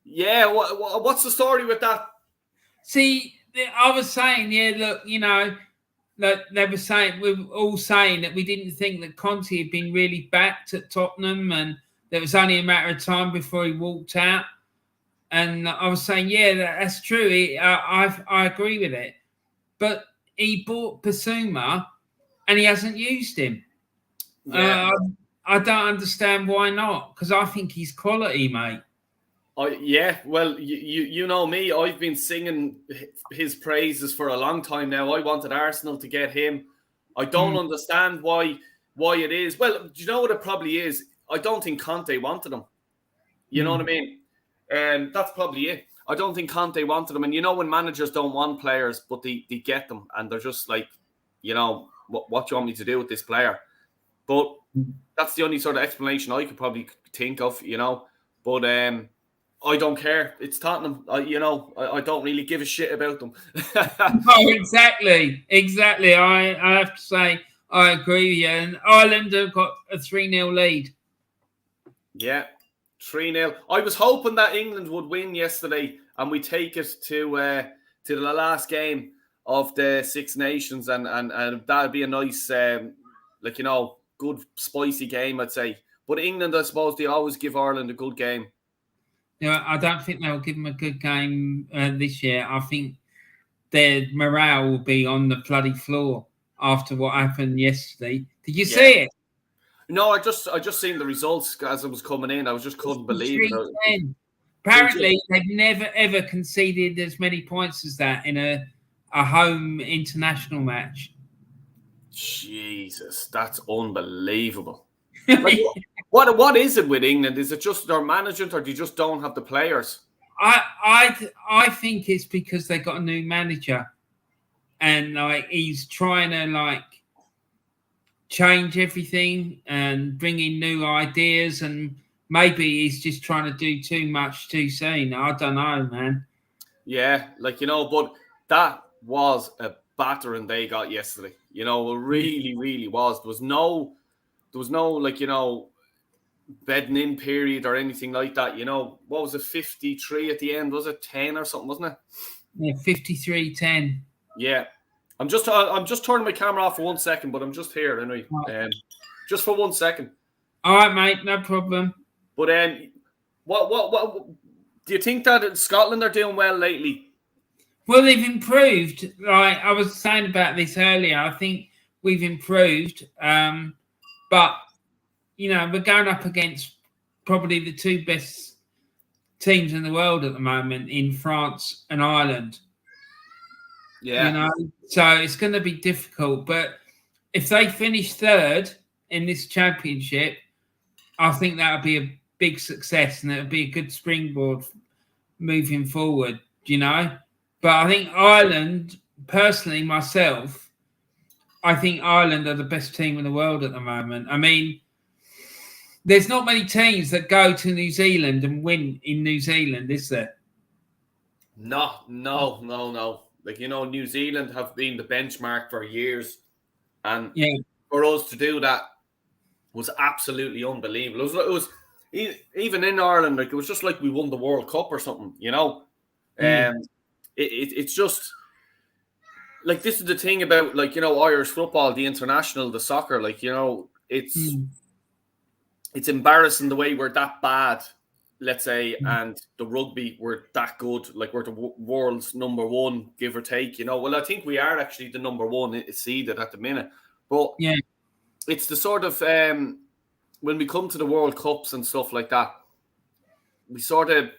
Yeah, what's the story with that? See, I was saying, look, you know, that they were saying, we were all saying that we didn't think that Conte had been really backed at Tottenham, and there was only a matter of time before he walked out. And I was saying, that's true. I agree with it. But he bought Basuma and he hasn't used him. Yeah. I don't understand why not, because I think he's quality, mate. Well, you know me. I've been singing his praises for a long time now. I wanted Arsenal to get him. I don't understand why it is. Well, do you know what it probably is? I don't think Conte wanted him. You know what I mean? And that's probably it. I don't think Conte wanted them. And you know when managers don't want players, but they get them, and they're just like, you know, what do you want me to do with this player? But that's the only sort of explanation I could probably think of, you know. But I don't care. It's Tottenham. I don't really give a shit about them. Oh, exactly. I have to say, I agree with you. And Ireland have got a 3-0 lead. Yeah, 3-0. I was hoping that England would win yesterday and we take it to the last game of the Six Nations, and that'd be a nice, good spicy game, I'd say. But England, I suppose, they always give Ireland a good game. Yeah, I don't think they'll give them a good game this year. I think their morale will be on the bloody floor after what happened yesterday. Did you see it? No, I just seen the results as it was coming in. I just couldn't believe it. Apparently, they've never ever conceded as many points as that in a home international match. Jesus, that's unbelievable. Like, what is it with England? Is it just their management, or do you just don't have the players? I think it's because they got a new manager, and like he's trying to like change everything and bring in new ideas, and maybe he's just trying to do too much too soon. I don't know, man. Yeah, but that was a battering they got yesterday. You know, it really, really was. There was no bedding in period or anything like that. You know, what was it, 53 at the end? Was it 10 or something, wasn't it? Yeah, 53-10. Yeah. I'm just turning my camera off for 1 second, but I'm just here anyway. Just for 1 second. All right, mate, no problem. But what do you think that Scotland are doing well lately? Well, they've improved. Like I was saying about this earlier, I think we've improved. But you know, we're going up against probably the two best teams in the world at the moment in France and Ireland. Yeah. You know, so it's going to be difficult. But if they finish third in this championship, I think that would be a big success, and it would be a good springboard moving forward, you know. But I think Ireland, personally, myself, I think Ireland are the best team in the world at the moment. I mean, there's not many teams that go to New Zealand and win in New Zealand, is there? No. Like, you know, New Zealand have been the benchmark for years. And for us to do that was absolutely unbelievable. It was even in Ireland, like it was just like we won the World Cup or something, you know. It's just like, this is the thing about, like, you know, Irish football, the international, the soccer, like, you know, it's embarrassing the way we're that bad, let's say, and the rugby we're that good, like we're the world's number one, give or take, you know. Well, I think we are actually the number one seeded at the minute, but it's the sort of when we come to the World Cups and stuff like that, we sort of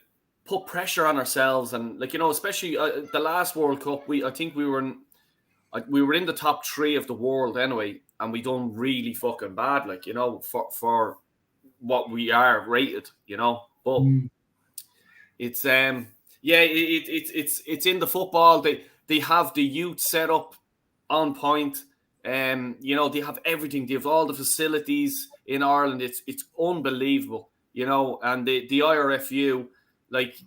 put pressure on ourselves, and like, you know, especially the last World Cup, I think we were in the top 3 of the world anyway, and we done really fucking bad, like, you know, for what we are rated, you know. But it's it's in the football. They have the youth set up on point. You know, they have everything. They have all the facilities in Ireland. It's unbelievable, you know. And the IRFU, like,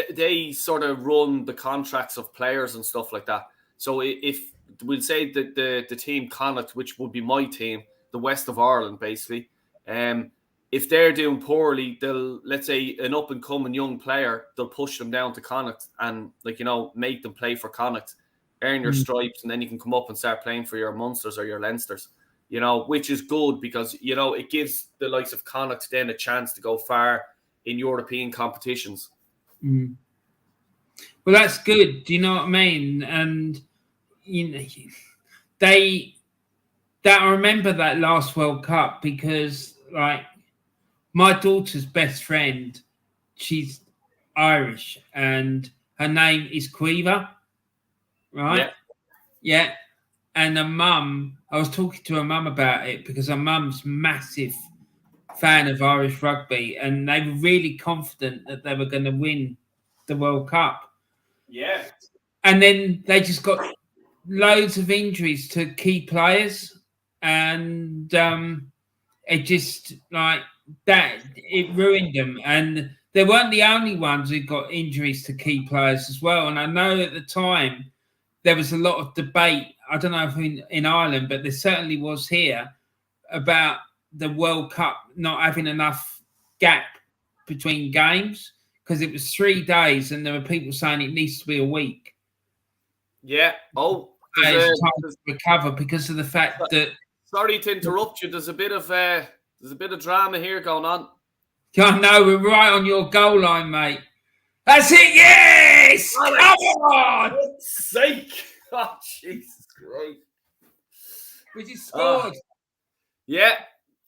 they sort of run the contracts of players and stuff like that. So if we'll say that the team Connacht, which would be my team, the West of Ireland, basically, if they're doing poorly, they'll, let's say, an up-and-coming young player, they'll push them down to Connacht and, like, you know, make them play for Connacht, earn your stripes, and then you can come up and start playing for your Munsters or your Leinsters, you know, which is good because, you know, it gives the likes of Connacht then a chance to go far in European competitions. Well, that's good. Do you know what I mean? And, you know, I remember that last World Cup because, like, my daughter's best friend, she's Irish, and her name is Quiver, right? Yeah. And her mum, I was talking to her mum about it because her mum's massive fan of Irish rugby, and they were really confident that they were going to win the World Cup. Yeah. And then they just got loads of injuries to key players, and it just like that, it ruined them. And they weren't the only ones who got injuries to key players as well. And I know at the time there was a lot of debate. I don't know if in Ireland, but there certainly was here about the World Cup not having enough gap between games, because it was 3 days and there were people saying it needs to be a week. Yeah. Oh, Time to recover because of the fact that. Sorry to interrupt you. There's a bit of drama here going on. I know, we're right on your goal line, mate. That's it. Yes, come on! For God's sake! Oh, Jesus Christ! We just scored. Yeah,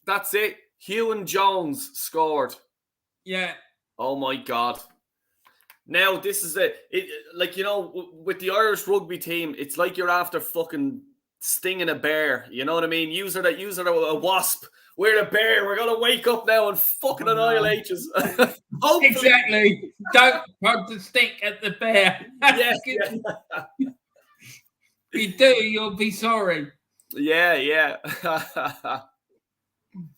that's it. Hugh Jones scored. Yeah. Oh my God. Now this is like, you know, with the Irish rugby team, it's like you're after fucking stinging a bear. You know what I mean? Use her a wasp. We're a bear. We're gonna wake up now and fucking annihilate us. Exactly. Don't point the stick at the bear. Yeah. If you do, you'll be sorry. Yeah.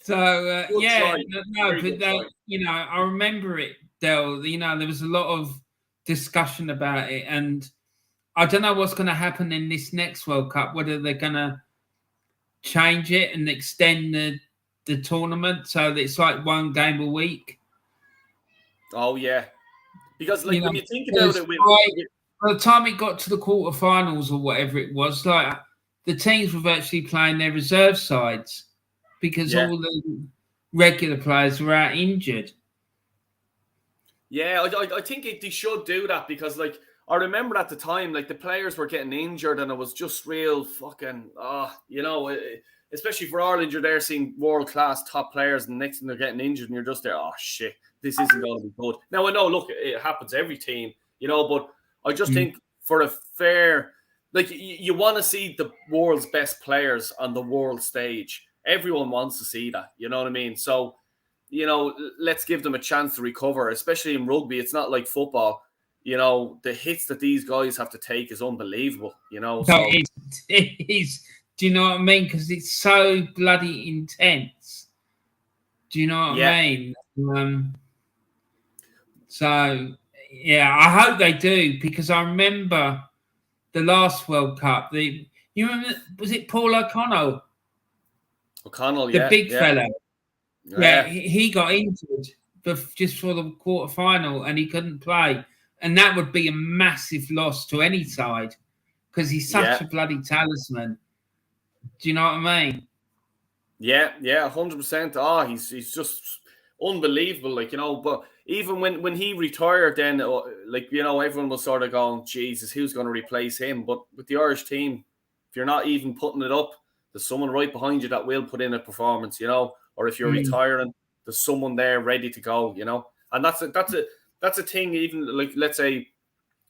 So you know, I remember it, Del. You know, there was a lot of discussion about it, and I don't know what's going to happen in this next World Cup. Whether they're going to change it and extend the tournament so that it's like 1 game a week. Oh yeah, because like, when you think about it, by the time it got to the quarterfinals or whatever it was, like the teams were virtually playing their reserve sides because all the regular players were out injured. Yeah, I think they should do that, because like I remember at the time, like the players were getting injured and it was just real fucking you know, especially for Ireland, you're there seeing world class top players, and next thing they're getting injured, and you're just there, oh shit, this isn't going to be good. Now I know, look, it happens every team, you know, but I just think for a fair, like you want to see the world's best players on the world stage. Everyone wants to see that, you know what I mean? So, you know, let's give them a chance to recover, especially in rugby. It's not like football. You know, the hits that these guys have to take is unbelievable, you know. So it is. Do you know what I mean? Because it's so bloody intense. Do you know what I mean? So, yeah, I hope they do, because I remember the last World Cup. You remember, was it Paul O'Connell? The big fella. Yeah, he got injured just for the quarterfinal and he couldn't play. And that would be a massive loss to any side, because he's such a bloody talisman. Do you know what I mean? Yeah, 100%. Oh, he's just unbelievable, like, you know. But even when he retired, then, like, you know, everyone was sort of going, Jesus, who's going to replace him? But with the Irish team, if you're not even putting it up, there's someone right behind you that will put in a performance, you know. Or if you're retiring, there's someone there ready to go, you know. And that's a thing. Even like, let's say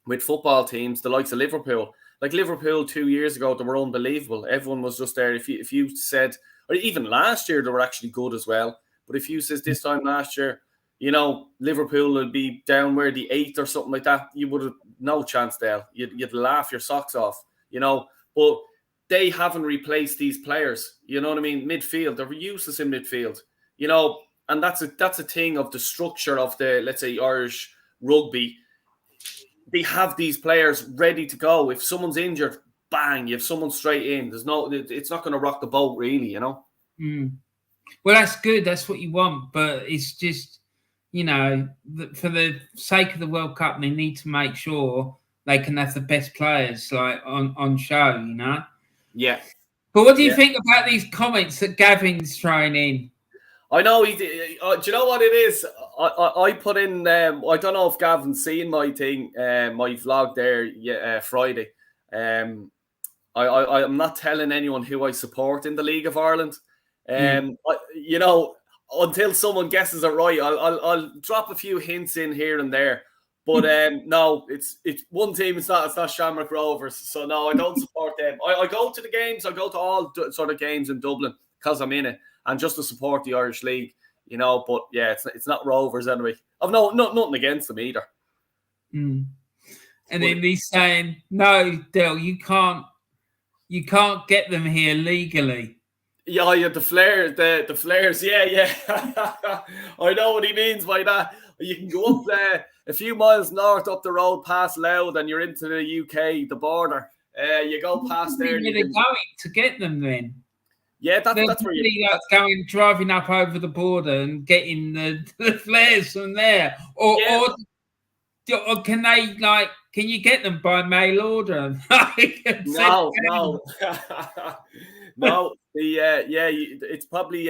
with football teams, the likes of Liverpool. Like Liverpool 2 years ago, they were unbelievable. Everyone was just there. If you said, or even last year, they were actually good as well. But if you says this time last year, you know, Liverpool will be down where the 8th or something like that, you would have no chance there. You'd laugh your socks off, you know. But they haven't replaced these players. You know what I mean? Midfield, they're useless in midfield, you know. And that's a thing of the structure of the, let's say, Irish rugby. They have these players ready to go. If someone's injured, bang, you have someone straight in. It's not going to rock the boat, really, you know. Well, that's good. That's what you want. But it's just, you know, for the sake of the World Cup, they need to make sure they can have the best players like on show, you know. Yeah. But what do you think about these comments that Gavin's throwing in? I know do you know what it is? I put in. I don't know if Gavin's seen my thing, my vlog there. Friday. I'm not telling anyone who I support in the League of Ireland. You know, until someone guesses it right, I'll drop a few hints in here and there. But no, it's one team. It's not Shamrock Rovers. So no, I don't support them. I go to the games. I go to all sort of games in Dublin because I'm in it, and just to support the Irish League, you know. But yeah, it's not Rovers anyway. I've nothing against them either. Mm. And then he's saying, "No, Del, you can't get them here legally." Yeah, the flares, the flares. Yeah. I know what he means by that. You can go up a few miles north up the road past Louth, and you're into the UK, the border. You go past there. Where they're going to get them then? Yeah, They're that's where you. Like driving up over the border and getting the flares from there, or can they can you get them by mail order? No. No. It's probably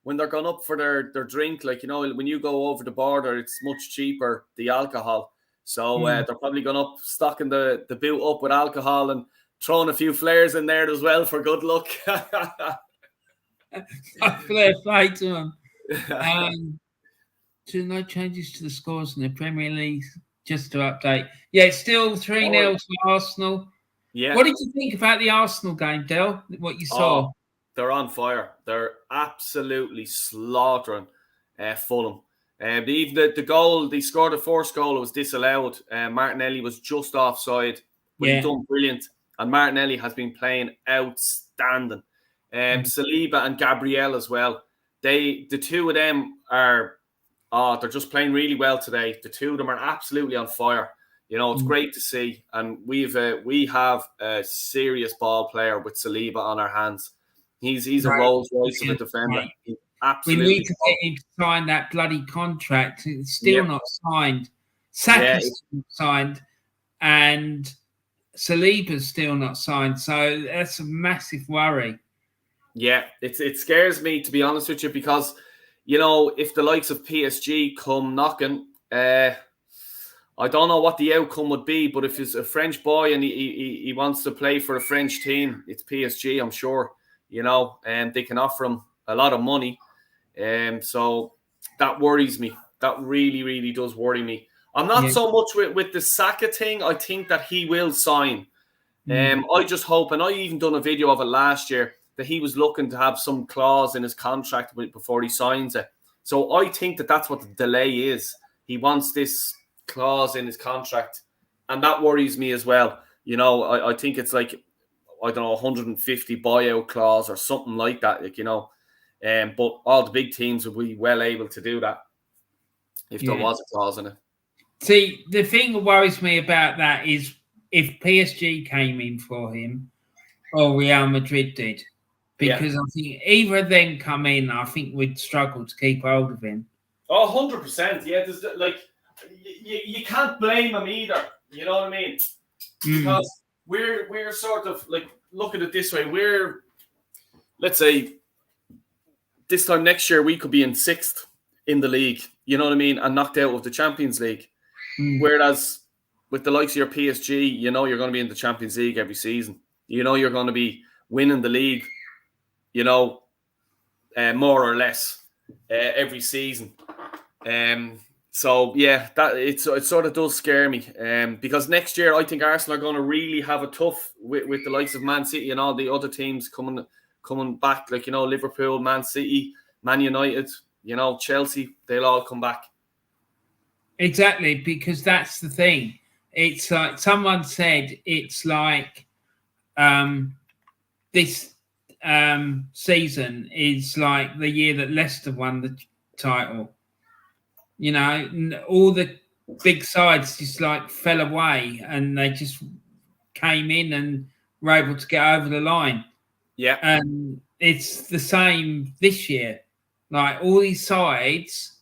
when they're gone up for their drink, like, you know, when you go over the border, it's much cheaper, the alcohol. So they're probably gone up, stocking the boot up with alcohol and throwing a few flares in there as well for good luck. Fair play to them. So no changes to the scores in the Premier League. Just to update, it's still 3-0 to Arsenal. Yeah. What did you think about the Arsenal game, Del? What you saw? They're on fire. They're absolutely slaughtering Fulham. Even the goal, they scored the first goal, it was disallowed. Martinelli was just offside, but he done brilliant. And Martinelli has been playing outstanding. Saliba and Gabriel as well. The two of them are, they're just playing really well today. The two of them are absolutely on fire. You know, it's great to see. And we have a serious ball player with Saliba on our hands. He's a Rolls Royce of a defender. We need to get him to sign that bloody contract. It's still not signed. Saka's not signed, and Saliba's still not signed. So that's a massive worry. Yeah, it scares me, to be honest with you, because, you know, if the likes of PSG come knocking, I don't know what the outcome would be, but if he's a French boy and he wants to play for a French team, it's PSG, I'm sure, you know, and they can offer him a lot of money. So that worries me. That really, really does worry me. I'm not so much with the Saka thing. I think that he will sign. I just hope, and I even done a video of it last year, that he was looking to have some clause in his contract before he signs it. So I think that that's what the delay is. He wants this clause in his contract, and that worries me as well. You know, I think it's like, I don't know, 150 buyout clause or something like that, like, you know. But all the big teams would be well able to do that if there was a clause in it. See, the thing that worries me about that is if PSG came in for him or Real Madrid did, because I think either of them come in, I think we'd struggle to keep hold of him. Oh, 100%. Yeah, there's like, you can't blame him either. You know what I mean? Because we're sort of like, look at it this way. Let's say, this time next year, we could be in 6th in the league, you know what I mean, and knocked out of the Champions League. Whereas with the likes of your PSG, you know you're going to be in the Champions League every season. You know you're going to be winning the league, you know, more or less every season. So, yeah, that it sort of does scare me. Because next year, I think Arsenal are going to really have a tough with the likes of Man City and all the other teams coming back, like, you know, Liverpool, Man City, Man United, you know, Chelsea, they'll all come back. Exactly, because that's the thing. It's like someone said, it's like this season is like the year that Leicester won the title. You know, all the big sides just like fell away and they just came in and were able to get over the line. Yeah. And it's the same this year. Like all these sides,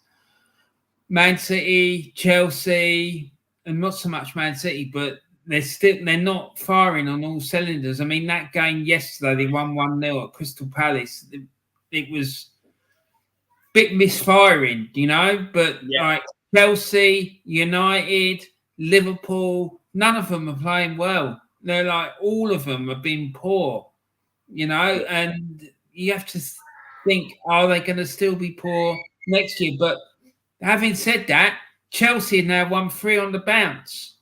Man City, Chelsea, and not so much Man City, but they're not firing on all cylinders. I mean, that game yesterday, they won 1-0 at Crystal Palace. It was a bit misfiring, you know, but like Chelsea, United, Liverpool, none of them are playing well. They're like, all of them have been poor, you know, and you have to think, are they going to still be poor next year? But having said that, Chelsea now won 3 on the bounce.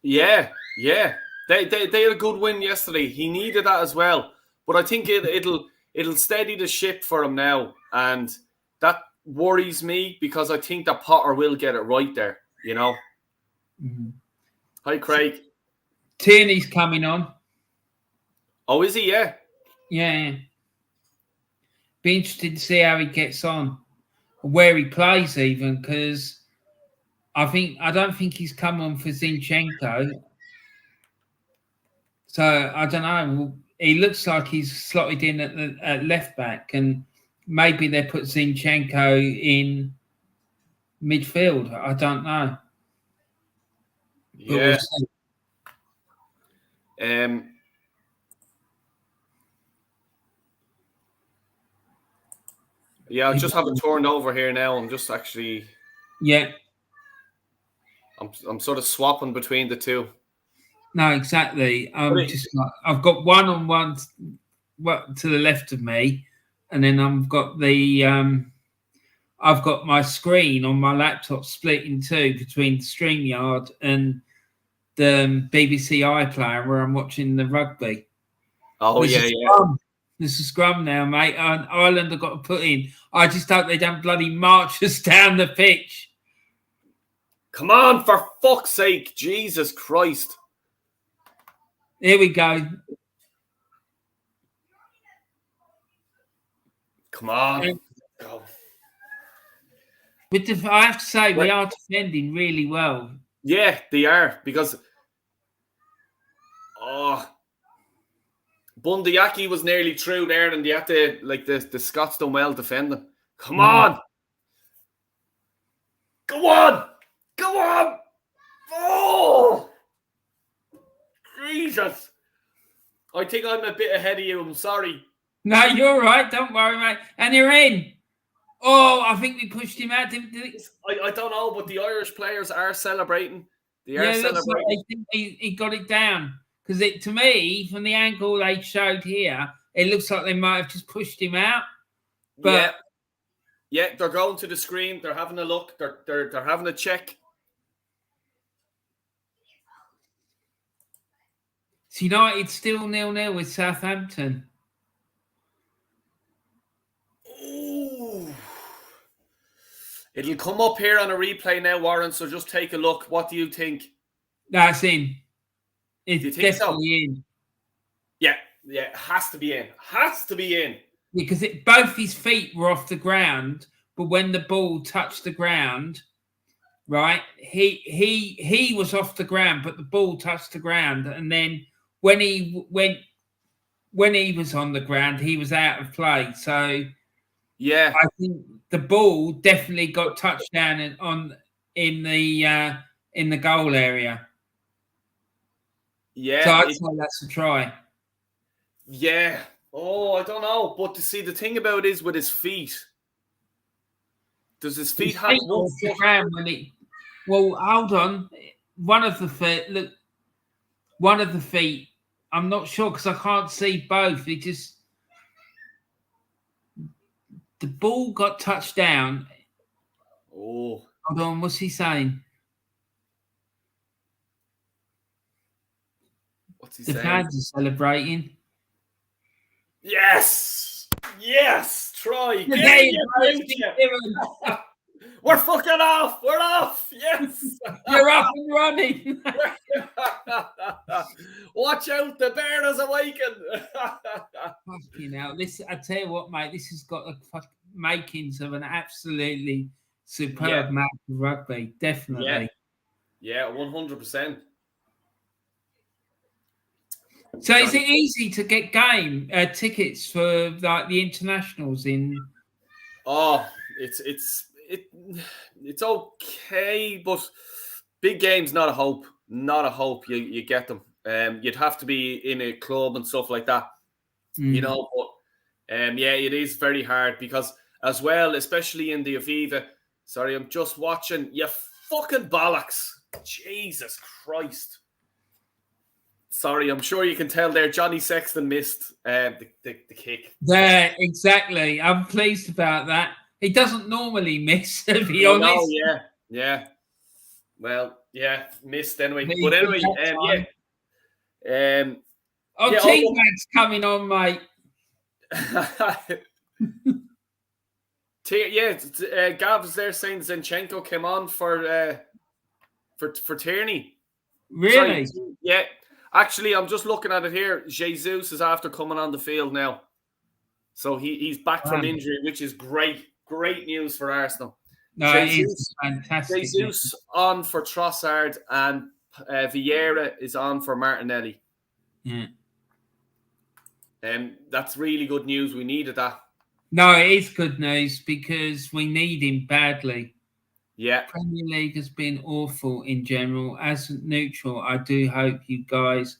Yeah. They had a good win yesterday. He needed that as well. But I think it'll steady the ship for him now. And that worries me because I think that Potter will get it right there, you know. Mm-hmm. Hi, Craig. Tierney's coming on. Oh, is he? Yeah. Yeah. Be interested to see how he gets on, where he plays even, because I don't think he's come on for Zinchenko. So I don't know. He looks like he's slotted in at left back, and maybe they put Zinchenko in midfield. I don't know. But Yeah. we'll see. Yeah, I just have it turned over here now. I'm just actually. Yeah. I'm sort of swapping between the two. No, exactly. I've got one to the left of me, and then I've got my screen on my laptop split in two between StreamYard and the BBC iPlayer where I'm watching the rugby. Oh, There's a scrum now, mate. And Ireland have got to put in. I just hope they don't bloody march us down the pitch. Come on, for fuck's sake. Jesus Christ. Here we go. Come on. Go. I have to say, we are defending really well. Yeah, they are, because Bundyaki was nearly through there, and they had to, like, the Scots done well defending. Come on! Go on! Go on! Oh! Jesus! I think I'm a bit ahead of you. I'm sorry. No, you're right. Don't worry, mate. And you're in. Oh, I think we pushed him out. I don't know, but the Irish players are celebrating. They are celebrating. Like I think he got it down. Because to me, from the angle they showed here, it looks like they might have just pushed him out. But yeah, they're going to the screen. They're having a look. They're having a check. It's United still 0-0 with Southampton. Ooh. It'll come up here on a replay now, Warren, so just take a look. What do you think? That's in. It's definitely in. Yeah, it has to be in. Has to be in. Because both his feet were off the ground, but when the ball touched the ground, right, he was off the ground, but the ball touched the ground, and then when he was on the ground, he was out of play. So yeah, I think the ball definitely got touched down in the goal area. Yeah, so I'd say that's a try. Yeah. Oh, I don't know. But to see, the thing about it is with his feet. Does his feet have one foot? Well, hold on. One of the feet. I'm not sure because I can't see both. The ball got touched down. Oh. Hold on. What's he saying? What's he saying? The fans are celebrating. Yes. Yes. Try. We're fucking off. We're off. Yes. You're up and running. Watch out. The bear has awakened. Fucking hell. I tell you what, mate, this has got the makings of an absolutely superb match of rugby. Definitely. Yeah, 100%. So is it easy to get game tickets for like the internationals in? Oh, it's okay, but big games not a hope. Not a hope. You get them. You'd have to be in a club and stuff like that. You know, but it is very hard because as well, especially in the Aviva. Sorry, I'm just watching. You fucking bollocks! Jesus Christ! Sorry, I'm sure you can tell there. Johnny Sexton missed the kick. Yeah, exactly. I'm pleased about that. He doesn't normally miss, to be honest. No, yeah. Well, missed anyway. But anyway, T-Mag's coming on, mate. Gav's there saying Zinchenko came on for for Tierney. Really? Sorry, yeah. Actually, I'm just looking at it here. Jesus is after coming on the field now. So he's back from injury, which is great. Great news for Arsenal. No, it's fantastic. Jesus on for Trossard, and Vieira is on for Martinelli. Yeah. That's really good news. We needed that. No, it is good news because we need him badly. Yeah. Premier League has been awful in general. As neutral, I do hope you guys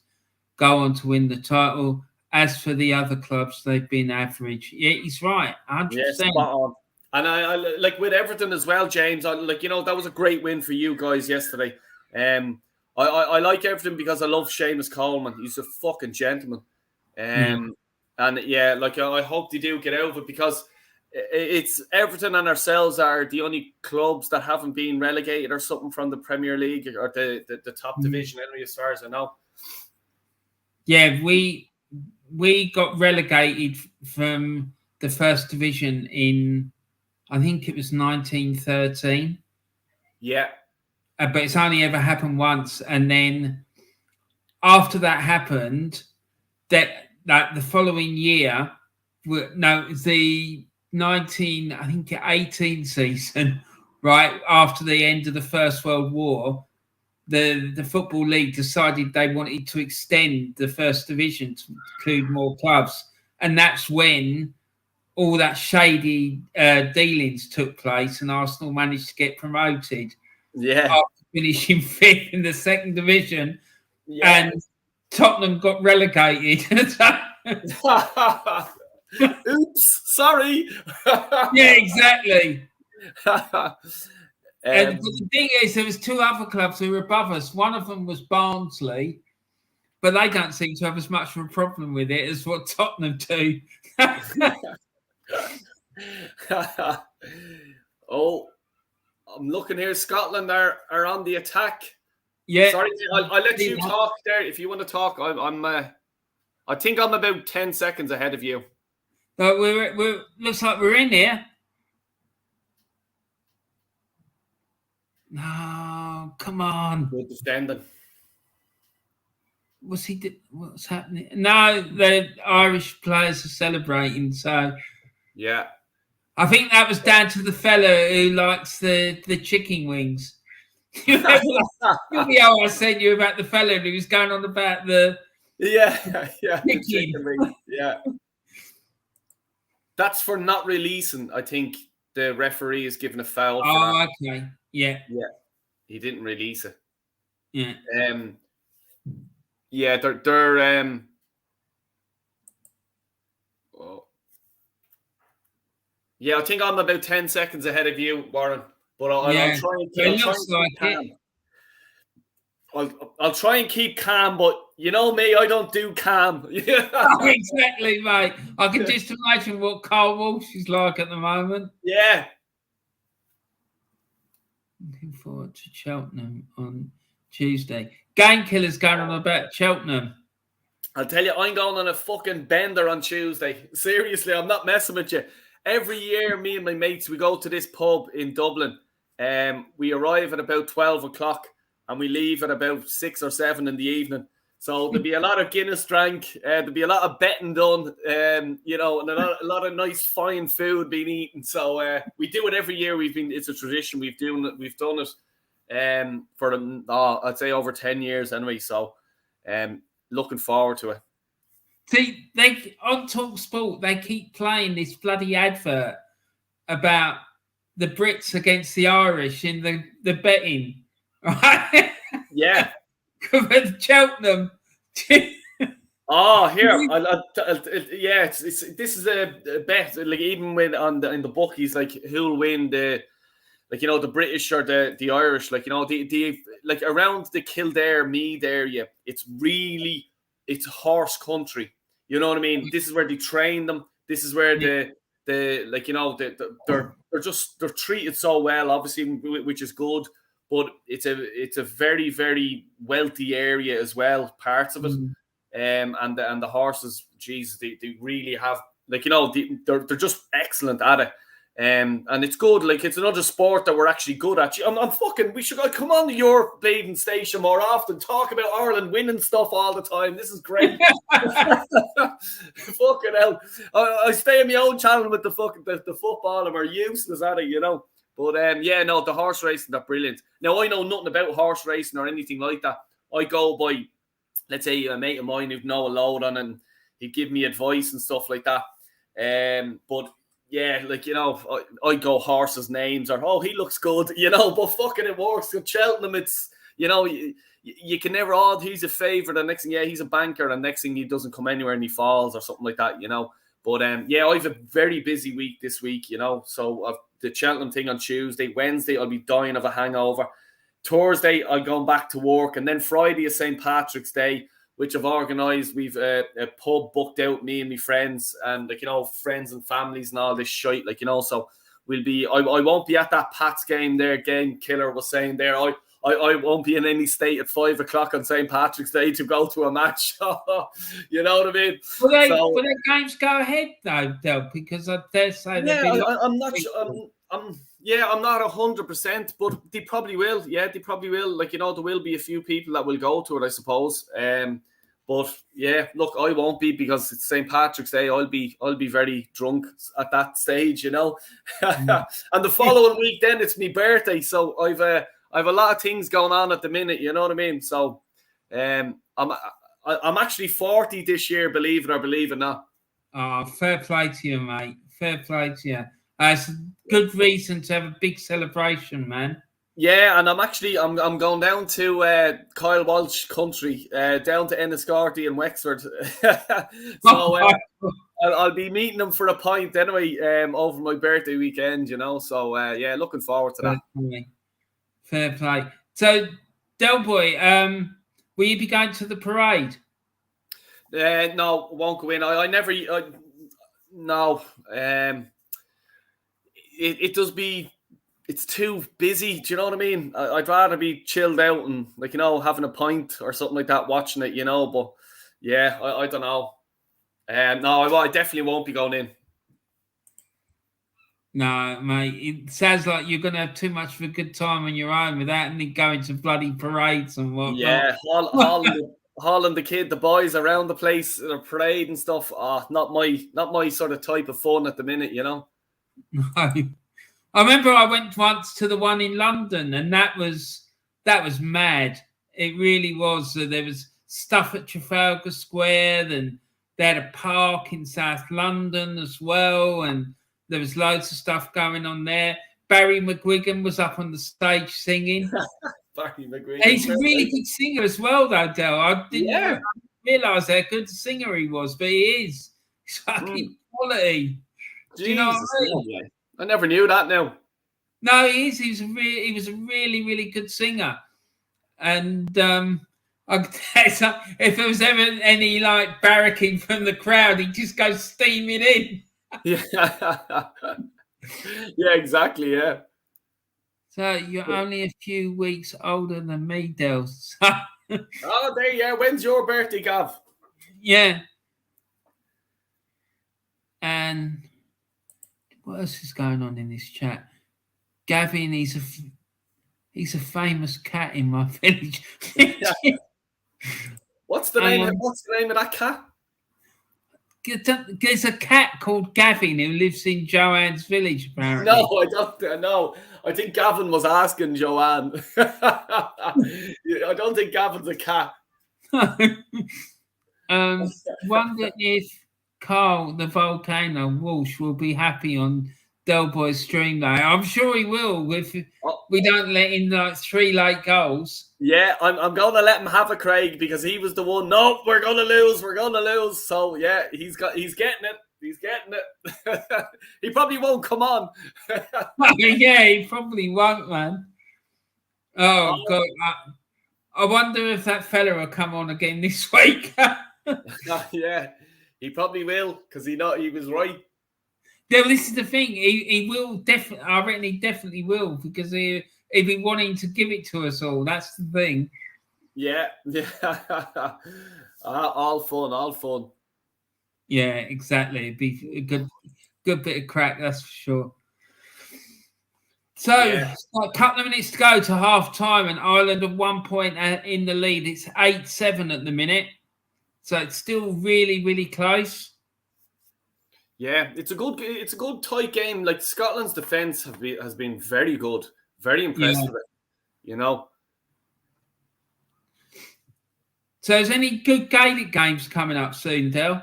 go on to win the title. As for the other clubs, they've been average. Yeah, he's right, 100%. Yes, spot on. And I like with Everton as well, James. That was a great win for you guys yesterday. I like Everton because I love Seamus Coleman. He's a fucking gentleman. And yeah, like I hope they do get out of it because it's Everton and ourselves are the only clubs that haven't been relegated or something from the Premier League or the top division anyway, as far as I know. Yeah, we got relegated from the first division in, I think it was 1913. Yeah. But it's only ever happened once. And then after that happened, the following year, the 18 season, right after the end of the First World War, the Football League decided they wanted to extend the first division to include more clubs. And that's when all that shady dealings took place and Arsenal managed to get promoted. Yeah. After finishing fifth in the second division. Yeah. And Tottenham got relegated. Oops, sorry. Yeah, exactly. And the thing is, there was two other clubs who were above us. One of them was Barnsley, but they don't seem to have as much of a problem with it as what Tottenham do. Oh, I'm looking here. Scotland are on the attack. Yeah. Sorry, I'll let you talk there. If you want to talk, I think I'm about 10 seconds ahead of you. But we're looks like we're in here. No, come on. Good defending. What's happening? No, the Irish players are celebrating. So yeah, I think that was down to the fella who likes the chicken wings. You know the video I sent you about the fella who was going on about the chicken wings. Yeah. That's for not releasing. I think the referee is given a foul. Oh, okay. Yeah. Yeah. He didn't release it. Yeah. Yeah, they're yeah, I think I'm about 10 seconds ahead of you, Warren. But I'll try and keep calm. I'll try and keep calm, but you know me, I don't do calm. Oh, exactly, mate. I can just imagine what Carl Walsh is like at the moment. Yeah. Looking forward to Cheltenham on Tuesday. Game Killer's going on about Cheltenham. I'll tell you, I'm going on a fucking bender on Tuesday. Seriously, I'm not messing with you. Every year, me and my mates, we go to this pub in Dublin. We arrive at about 12 o'clock. And we leave at about 6 or 7 in the evening. So there'll be a lot of Guinness drank. There'll be a lot of betting done, and a lot of nice, fine food being eaten. So we do it every year. It's a tradition. We've done it for I'd say over 10 years anyway. So looking forward to it. See, on Talk Sport, they keep playing this bloody advert about the Brits against the Irish in the betting. Right? Yeah. Cheltenham. Oh, here. This is a bet. Like even when in the bookies, like who'll win the British or the Irish, the like around the Kildare, Meath area. It's horse country. You know what I mean? This is where they train them. This is where they're treated so well, obviously, which is good. But it's a very, very wealthy area as well, parts of it. And the horses, geez, they really have, they're just excellent at it. And it's good. Like, it's another sport that we're actually good at. I'm fucking. We should come on to your bleeding station more often. Talk about Ireland winning stuff all the time. This is great. Fucking hell. I stay on my own channel with the football, and we're useless at it, But the horse racing, they're brilliant. Now, I know nothing about horse racing or anything like that. I go by, let's say, a mate of mine who'd know a load on, and he'd give me advice and stuff like that. But yeah, like, I go horses' names, or he looks good, but fucking it works. With Cheltenham, it's, you can never, he's a favourite, and next thing, he's a banker, and next thing he doesn't come anywhere and he falls or something like that, But I have a very busy week this week, so I've the Cheltenham thing on Tuesday. Wednesday, I'll be dying of a hangover. Thursday, I'm going back to work, and then Friday is St. Patrick's Day, which I've organised. We've a pub booked out, me and my friends, and friends and families and all this shite, so we'll be. I won't be at that Pats game there. Game Killer was saying there. I won't be in any state at 5 o'clock on St. Patrick's Day to go to a match. You know what I mean? Will the games go ahead though, Del? Because I dare say I'm not sure. I'm not 100%, but they probably will. Yeah, they probably will. There will be a few people that will go to it, I suppose. But yeah, look, I won't be, because it's St. Patrick's Day. I'll be very drunk at that stage, And the following week, then it's my birthday, so I've a lot of things going on at the minute. You know what I mean? So, I'm actually 40 this year, believe it or not. Oh, fair play to you, mate. Fair play to you. It's a good reason to have a big celebration, man. Yeah, and I'm going down to Kyle Walsh country, down to Enniscorthy and Wexford. So I'll be meeting him for a pint anyway, over my birthday weekend, So looking forward to that. Fair play. So, Del Boy, will you be going to the parade? No, won't go in. I never. No. It does be. It's too busy. Do you know what I mean? I'd rather be chilled out and having a pint or something like that, watching it. But yeah, I don't know. No, I definitely won't be going in. No, mate. It sounds like you're going to have too much of a good time on your own without any going to bloody parades and whatnot. Yeah, Holland, the kid, the boys around the place, the parade and stuff. Not my sort of type of fun at the minute, No. I remember I went once to the one in London, and that was mad. It really was. There was stuff at Trafalgar Square, and they had a park in South London as well, and there was loads of stuff going on there. Barry McGuigan was up on the stage singing. Barry McGuigan. He's a really good singer as well, though, Del. I didn't realise how good a singer he was, but he is. He's fucking quality. Jesus, do you know what I mean? I never knew that now. No, he is. He was a really, really good singer. And if there was ever any barracking from the crowd, he'd just go steaming in. Yeah. Yeah, exactly, yeah. So you're only a few weeks older than me, Del. When's your birthday, Gav? Yeah. And what else is going on in this chat? Gavin, he's a famous cat in my village. What's the name of that cat? There's a cat called Gavin who lives in Joanne's village, apparently. No, I don't know. I think Gavin was asking Joanne. I don't think Gavin's a cat. Wonder if Carl, the volcano Walsh, will be happy on Del Boy's stream day. I'm sure he will if we don't let in 3 late goals. Yeah, I'm going to let him have it, Craig, because he was the one. No, we're going to lose. So yeah, he's getting it. He probably won't come on. Yeah, he probably won't, man. Oh God, I wonder if that fella will come on again this week. Yeah, he probably will, because he was right. Yeah, well, this is the thing. He will definitely. I reckon he definitely will, because he'll be wanting to give it to us all. That's the thing. Yeah. All fun. Yeah, exactly. It'd be a good bit of crack, that's for sure. So, a couple of minutes to go to half time, and Ireland are 1 point in the lead. It's 8-7 at the minute. So it's still really, really close. Yeah, it's a good tight game. Like Scotland's defense has been very good, very impressed with it. So is any good Gaelic games coming up soon, Del?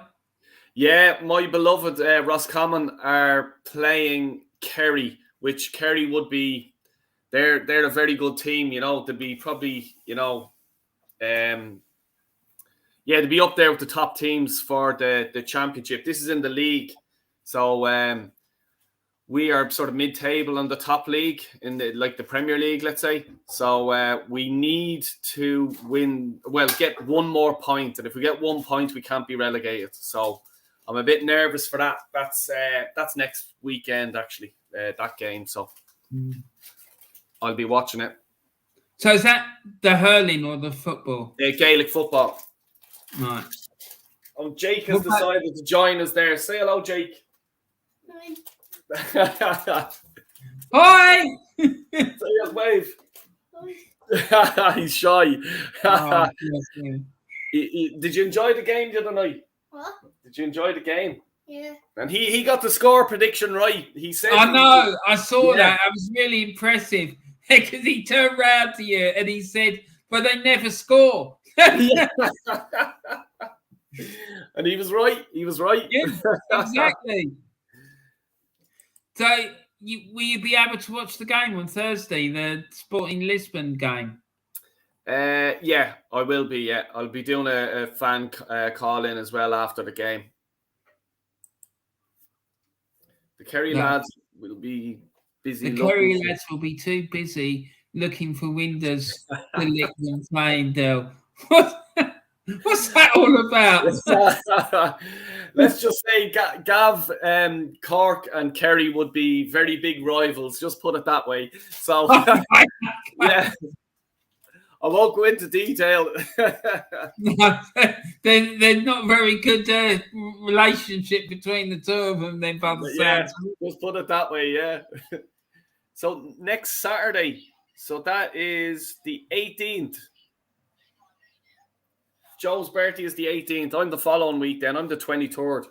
Yeah, my beloved Roscommon are playing Kerry, which Kerry would be. They're a very good team. They'd be probably they'd be up there with the top teams for the championship. This is in the league, so we are sort of mid-table on the top league in the Premier League, let's say. So we need to get one more point, and if we get 1 point, we can't be relegated. So I'm a bit nervous for that. That's next weekend, actually, that game. So I'll be watching it. So is that the hurling or the football? Gaelic football. Right. Oh, Jake has decided to join us there. Say hello, Jake. Hi. Say yes, wave. He's shy. Oh, Did you enjoy the game the other night? What? Did you enjoy the game? Yeah. And he got the score prediction right. He said. I know. I saw that. It was really impressive because he turned round to you and he said, "But they never score." And he was right. He was right. Yeah, exactly. So, will you be able to watch the game on Thursday, the Sporting Lisbon game? Yeah, I will be. Yeah, I'll be doing a fan call in as well after the game. The Kerry lads will be busy. The Kerry lads will be too busy looking for windows to lick them playing, Del. What's that all about? Let's just say Gav, Cork and Kerry would be very big rivals. Just put it that way. So, yeah. I won't go into detail. No, they're not very good relationship between the two of them. Then, by the sounds. Just put it that way. Yeah. So next Saturday. So that is the 18th. Joe's birthday is the 18th. I'm the following week. Then I'm the 23rd.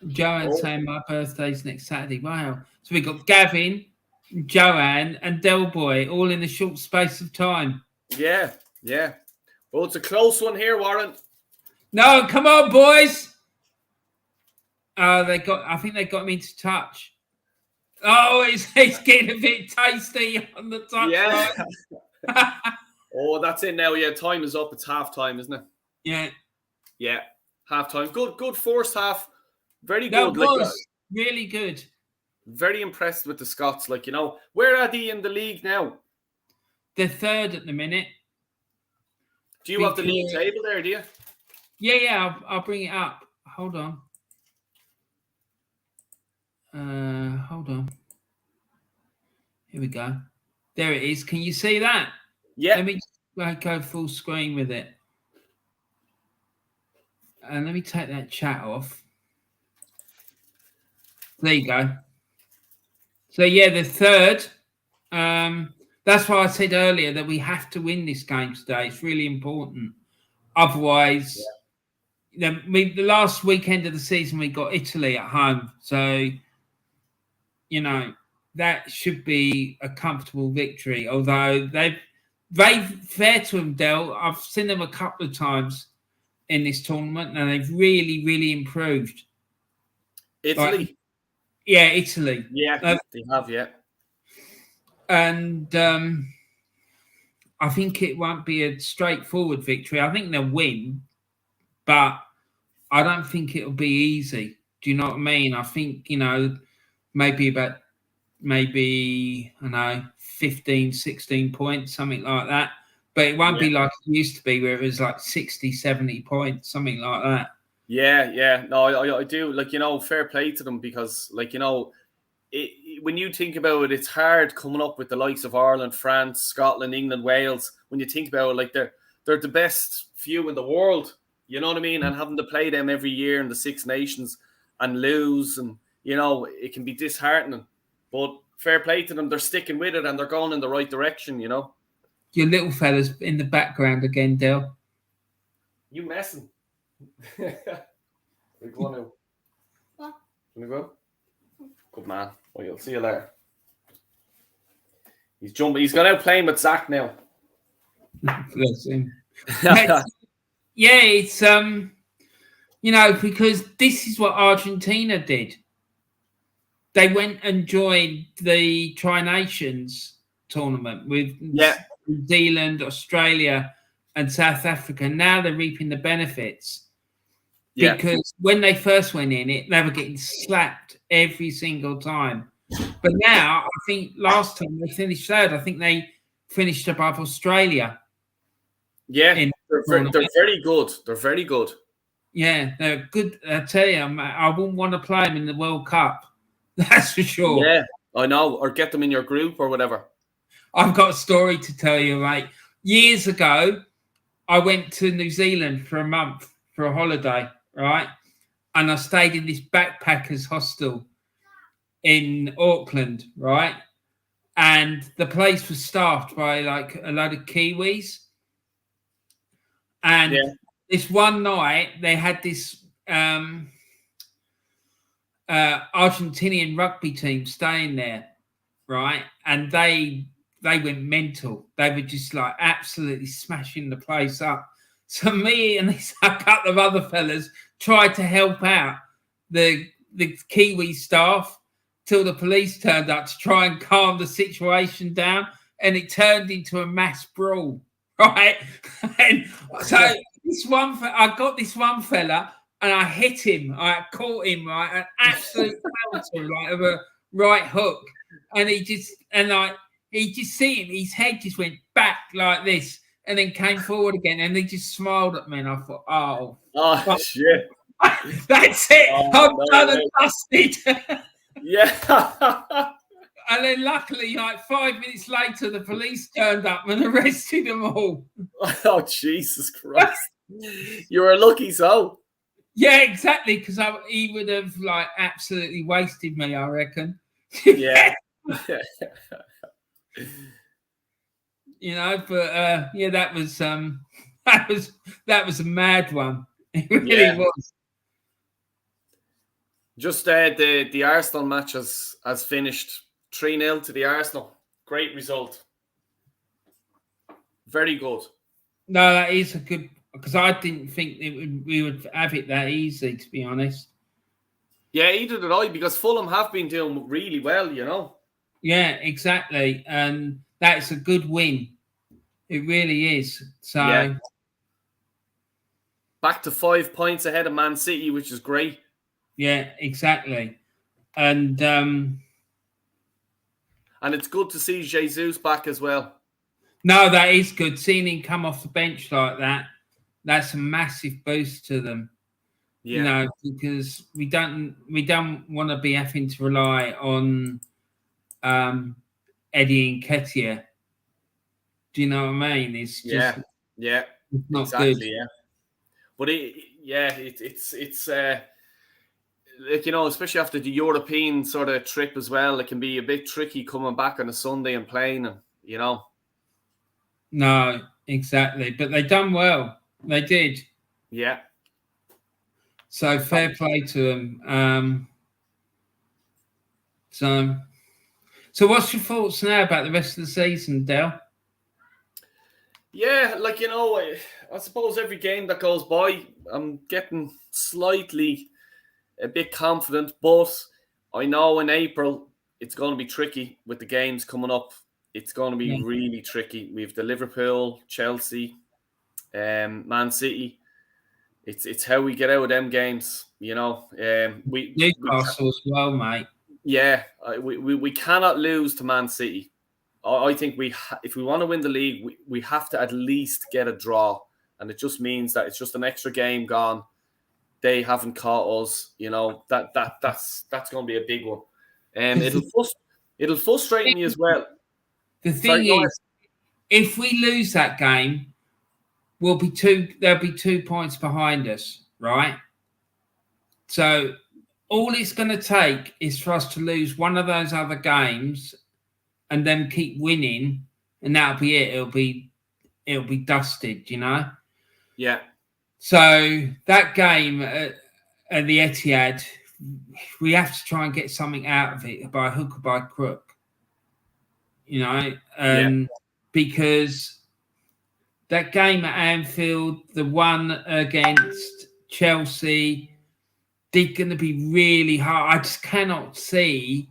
Joanne's saying my birthday's next Saturday. Wow. So we got Gavin, Joanne, and Del Boy all in a short space of time. Yeah. Well, it's a close one here, Warren. No, come on, boys. I think they got me into touch. Oh, it's getting a bit tasty on the touch. Yeah. Oh, that's it now. Yeah, time is up. It's half time, isn't it? Yeah. Half time. Good first half. Very good. That was really good. Very impressed with the Scots. Where are they in the league now? They're third at the minute. Do you have the league table there, do you? Yeah, I'll bring it up. Hold on. Hold on. Here we go. There it is. Can you see that? Yeah. Let me go full screen with it. And let me take that chat off. There you go. So, yeah, the third. That's why I said earlier that we have to win this game today. It's really important. Otherwise, the last weekend of the season, we got Italy at home. So, that should be a comfortable victory. Although they've fair to them, Del. I've seen them a couple of times in this tournament, and they've really, really improved. Italy? Italy. Yeah, they have, yeah. And I think it won't be a straightforward victory. I think they'll win, but I don't think it'll be easy. Do you know what I mean? I think, maybe, 15, 16 points, something like that. But it won't be like it used to be where it was like 60, 70 points, something like that. Yeah. No, I do. Fair play to them because, when you think about it, it's hard coming up with the likes of Ireland, France, Scotland, England, Wales. When you think about it, they're the best few in the world. You know what I mean? And having to play them every year in the Six Nations and lose, and it can be disheartening. But fair play to them. They're sticking with it and they're going in the right direction, you know. Your little fella's in the background again, Del. You messing. We're going to. What? Can we go? Good man. Well, you'll see you later. He's jumping. He's gone out playing with Zach now. Bless him. Yeah, it's because this is what Argentina did. They went and joined the Tri-Nations tournament with New Zealand, Australia, and South Africa. Now they're reaping the benefits. Yeah. Because when they first went in it, they were getting slapped every single time. But now, I think last time they finished third. I think they finished above Australia. Yeah, they're very good. They're very good. Yeah, they're good. I tell you, I wouldn't want to play them in the World Cup. That's for sure. Yeah, I know. Or get them in your group or whatever. I've got a story to tell you, mate. Years ago, I went to New Zealand for a month for a holiday, right? And I stayed in this backpackers hostel in Auckland, right? And the place was staffed by like a load of Kiwis. And this one night, they had this Argentinian rugby team staying there, right? And they went mental. They were just like absolutely smashing the place up. So me and a couple of other fellas tried to help out the Kiwi staff till the police turned up to try and calm the situation down, and it turned into a mass brawl, right? And so I got this one fella, and I hit him. I caught him, right, an absolute pelter, like of a right hook, and he just see him. His head just went back like this, and then came forward again, and he just smiled at me, and I thought, oh shit, that's it. I'm done and dusted. Yeah. And then luckily, like 5 minutes later, the police turned up and arrested them all. Oh, Jesus Christ. You were a lucky soul. Yeah, exactly, because he would have like absolutely wasted me, I reckon. Yeah. But yeah, that was a mad one. It really was. Just the Arsenal match has finished 3-0 to the Arsenal. Great result. Very good. No, that is a good, because I didn't think we would have it that easy, to be honest. Yeah, either did I, because Fulham have been doing really well, you know. Yeah, exactly. And that's a good win. It really is. So back to 5 points ahead of Man City, which is great. Yeah, exactly. And it's good to see Jesus back as well. No, that is good. Seeing him come off the bench like that, that's a massive boost to them. Yeah. Because we don't want to be having to rely on Eddie Nketiah. Do you know what I mean? It's just it's not exactly good. Yeah. But it's like, especially after the European sort of trip as well, it can be a bit tricky coming back on a Sunday and playing, and No, exactly. But they done well. They did. Yeah. So fair play to them. So what's your thoughts now about the rest of the season, Del? Yeah, like, I suppose every game that goes by, I'm getting slightly a bit confident, but I know in April it's going to be tricky with the games coming up. It's going to be really tricky. We have the Liverpool, Chelsea, Man City. It's how we get out of them games, Newcastle as well, mate. Yeah, we cannot lose to Man City. I think if we want to win the league, we have to at least get a draw, and it just means that it's just an extra game gone. They haven't caught us, That's going to be a big one, and it'll frustrate me as well. The thing is, if we lose that game, there'll be 2 points behind us, right? So all it's going to take is for us to lose one of those other games, and then keep winning, and that'll be it. It'll be dusted, you know. Yeah. So that game at the Etihad, we have to try and get something out of it by hook or by crook, you know, because that game at Anfield, the one against Chelsea, they're going to be really hard. I just cannot see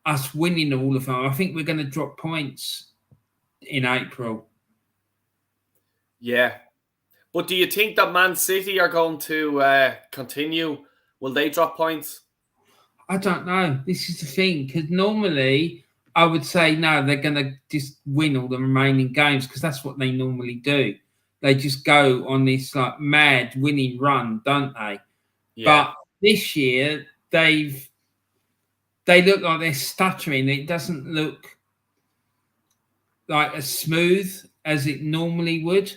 us winning all of them. I think we're going to drop points in April. Yeah. But do you think that Man City are going to continue? Will they drop points? I don't know. This is the thing, because normally I would say no, they're going to just win all the remaining games because that's what they normally do. They just go on this like mad winning run, don't they? Yeah. But this year they look like they're stuttering. It doesn't look like as smooth as it normally would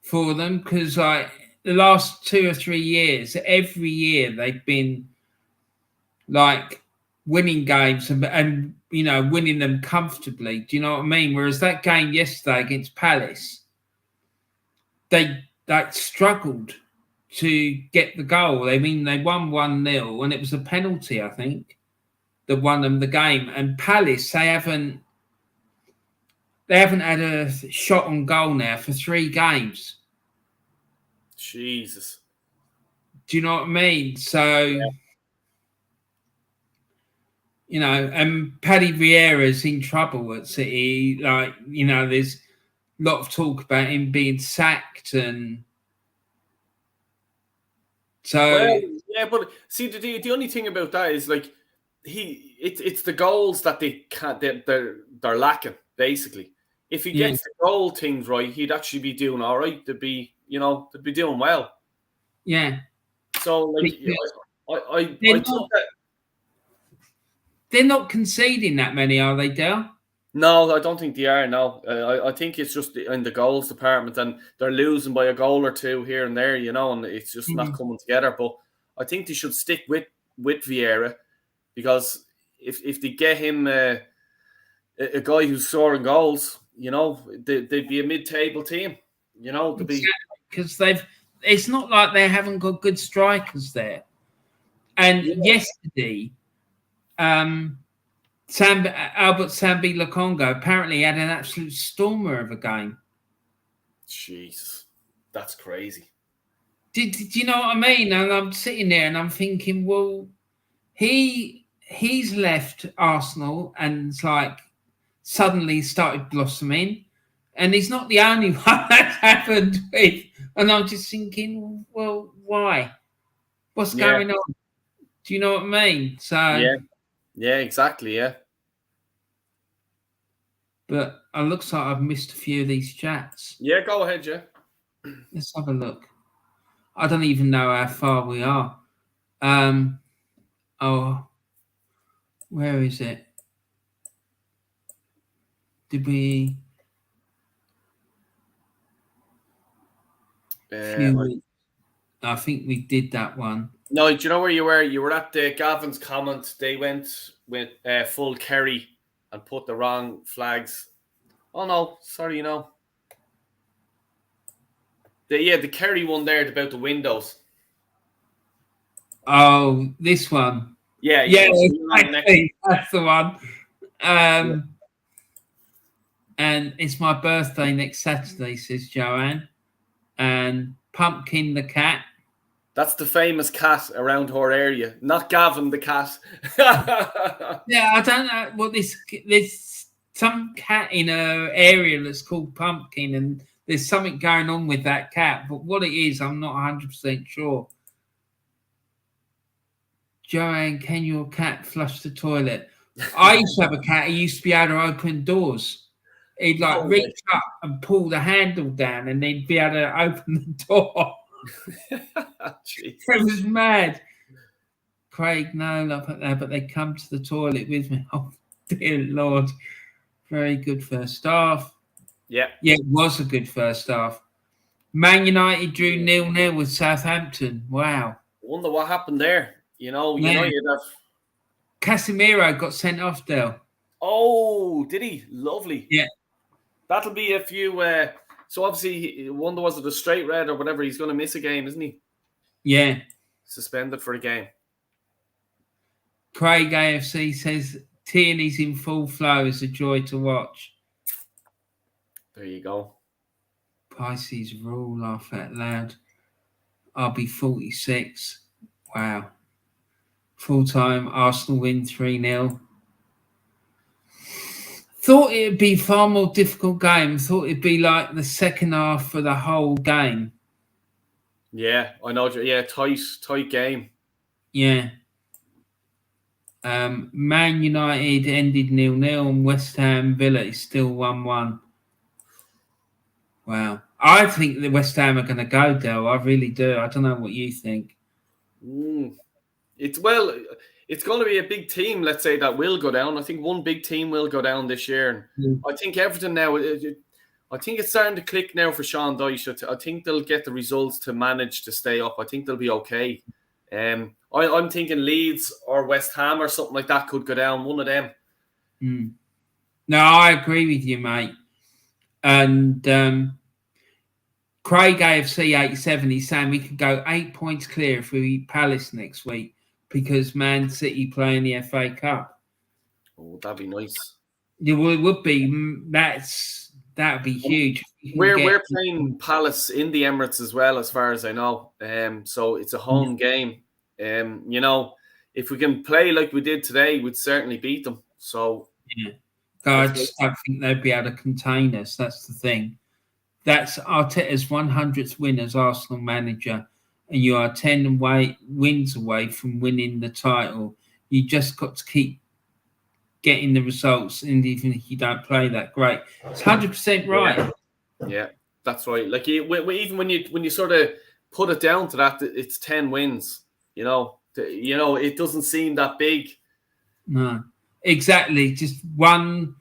for them, because like the last 2 or 3 years, every year they've been like winning games and you know, winning them comfortably. Do you know what I mean? Whereas that game yesterday against Palace, they struggled to get the goal. I mean, they won 1-0 and it was a penalty, I think, that won them the game. And Palace, they haven't had a shot on goal now for 3 games. Jesus. Do you know what I mean? So, you know, and Paddy Vieira's in trouble at City. Like, you know, there's a lot of talk about him being sacked, and so yeah. But see, the only thing about that is like it's the goals that they can't. They're lacking basically. If he gets the goal things right, he'd actually be doing all right. They'd be doing well. Yeah. So like, I think that they're not conceding that many, are they, Dale? no, I don't think they are. No, I think it's just in the goals department, and they're losing by a goal or two here and there, you know, and it's just not coming together. But I think they should stick with Vieira, because if they get him a guy who's scoring goals, you know, they'd be a mid-table team, you know, because it's not like they haven't got good strikers there. And yesterday, Albert Sambi Lokonga apparently had an absolute stormer of a game. Jeez, that's crazy. Do you know what I mean? And I'm sitting there and I'm thinking, well, he's left Arsenal and it's like suddenly started blossoming, and he's not the only one that's happened with. And I'm just thinking, well, why? What's going on? Do you know what I mean? So yeah, exactly, yeah. But it looks like I've missed a few of these chats. Yeah, go ahead, yeah. Let's have a look. I don't even know how far we are. Where is it? Did we? I think we did that one. No, do you know where you were? You were at Gavin's comment. They went with full Kerry and put the wrong flags. Oh no, sorry, the Kerry one there about the windows. Oh, this one. Yeah, exactly. That's the one. And it's my birthday next Saturday, says Joanne. And Pumpkin the cat. That's the famous cat around her area, not Gavin the cat. Yeah, I don't know what there's some cat in an area that's called Pumpkin, and there's something going on with that cat. But what it is, I'm not 100% sure. Joanne, can your cat flush the toilet? I used to have a cat. He used to be able to open doors. He'd reach up and pull the handle down, and he'd be able to open the door. It was mad. Craig, no, not like that, but they come to the toilet with me. Oh, dear Lord. Very good first half. Yeah, it was a good first half. Man United drew 0-0 with Southampton. Wow. Wonder what happened there. You know, Yeah. you'd have. Casemiro got sent off, Del. Oh, did he? Lovely. Yeah. That'll be a few. So obviously, wonder was it a straight red or whatever? He's going to miss a game, isn't he? Yeah. Suspended for a game. Craig AFC says Tierney's in full flow. It's a joy to watch. There you go. Pisces rule, laugh out loud. I'll be 46. Wow. Full time, Arsenal win 3-0. Thought it'd be far more difficult game. Thought it'd be like the second half for the whole game. Yeah, I know. Yeah, tight game. Yeah. Man United ended 0-0 and West Ham Villa is still 1-1. Wow. I think the West Ham are going to go, Del. I really do. I don't know what you think. It's going to be a big team, let's say, that will go down. I think one big team will go down this year. And I think Everton now, I think it's starting to click now for Sean Dyche. I think they'll get the results to manage to stay up. I think they'll be okay. I'm thinking Leeds or West Ham or something like that could go down, one of them. No, I agree with you, mate. And Craig AFC 87, he's saying we could go 8 points clear if we beat Palace next week because Man City play in the FA Cup. Oh, that'd be nice. Yeah, well, it would be. That would be huge. We're playing Palace in the Emirates as well, as far as I know. So it's a home game. You know, if we can play like we did today, we'd certainly beat them. So yeah, I don't think they'd be able to contain us. That's the thing. That's Arteta's 100th win as Arsenal manager, and you are 10 wins away from winning the title. You just got to keep getting the results, and even if you don't play that great, it's 100% right. Yeah, that's right. Like even when you sort of put it down to that, it's 10 wins. You know, it doesn't seem that big. No, exactly. Just one.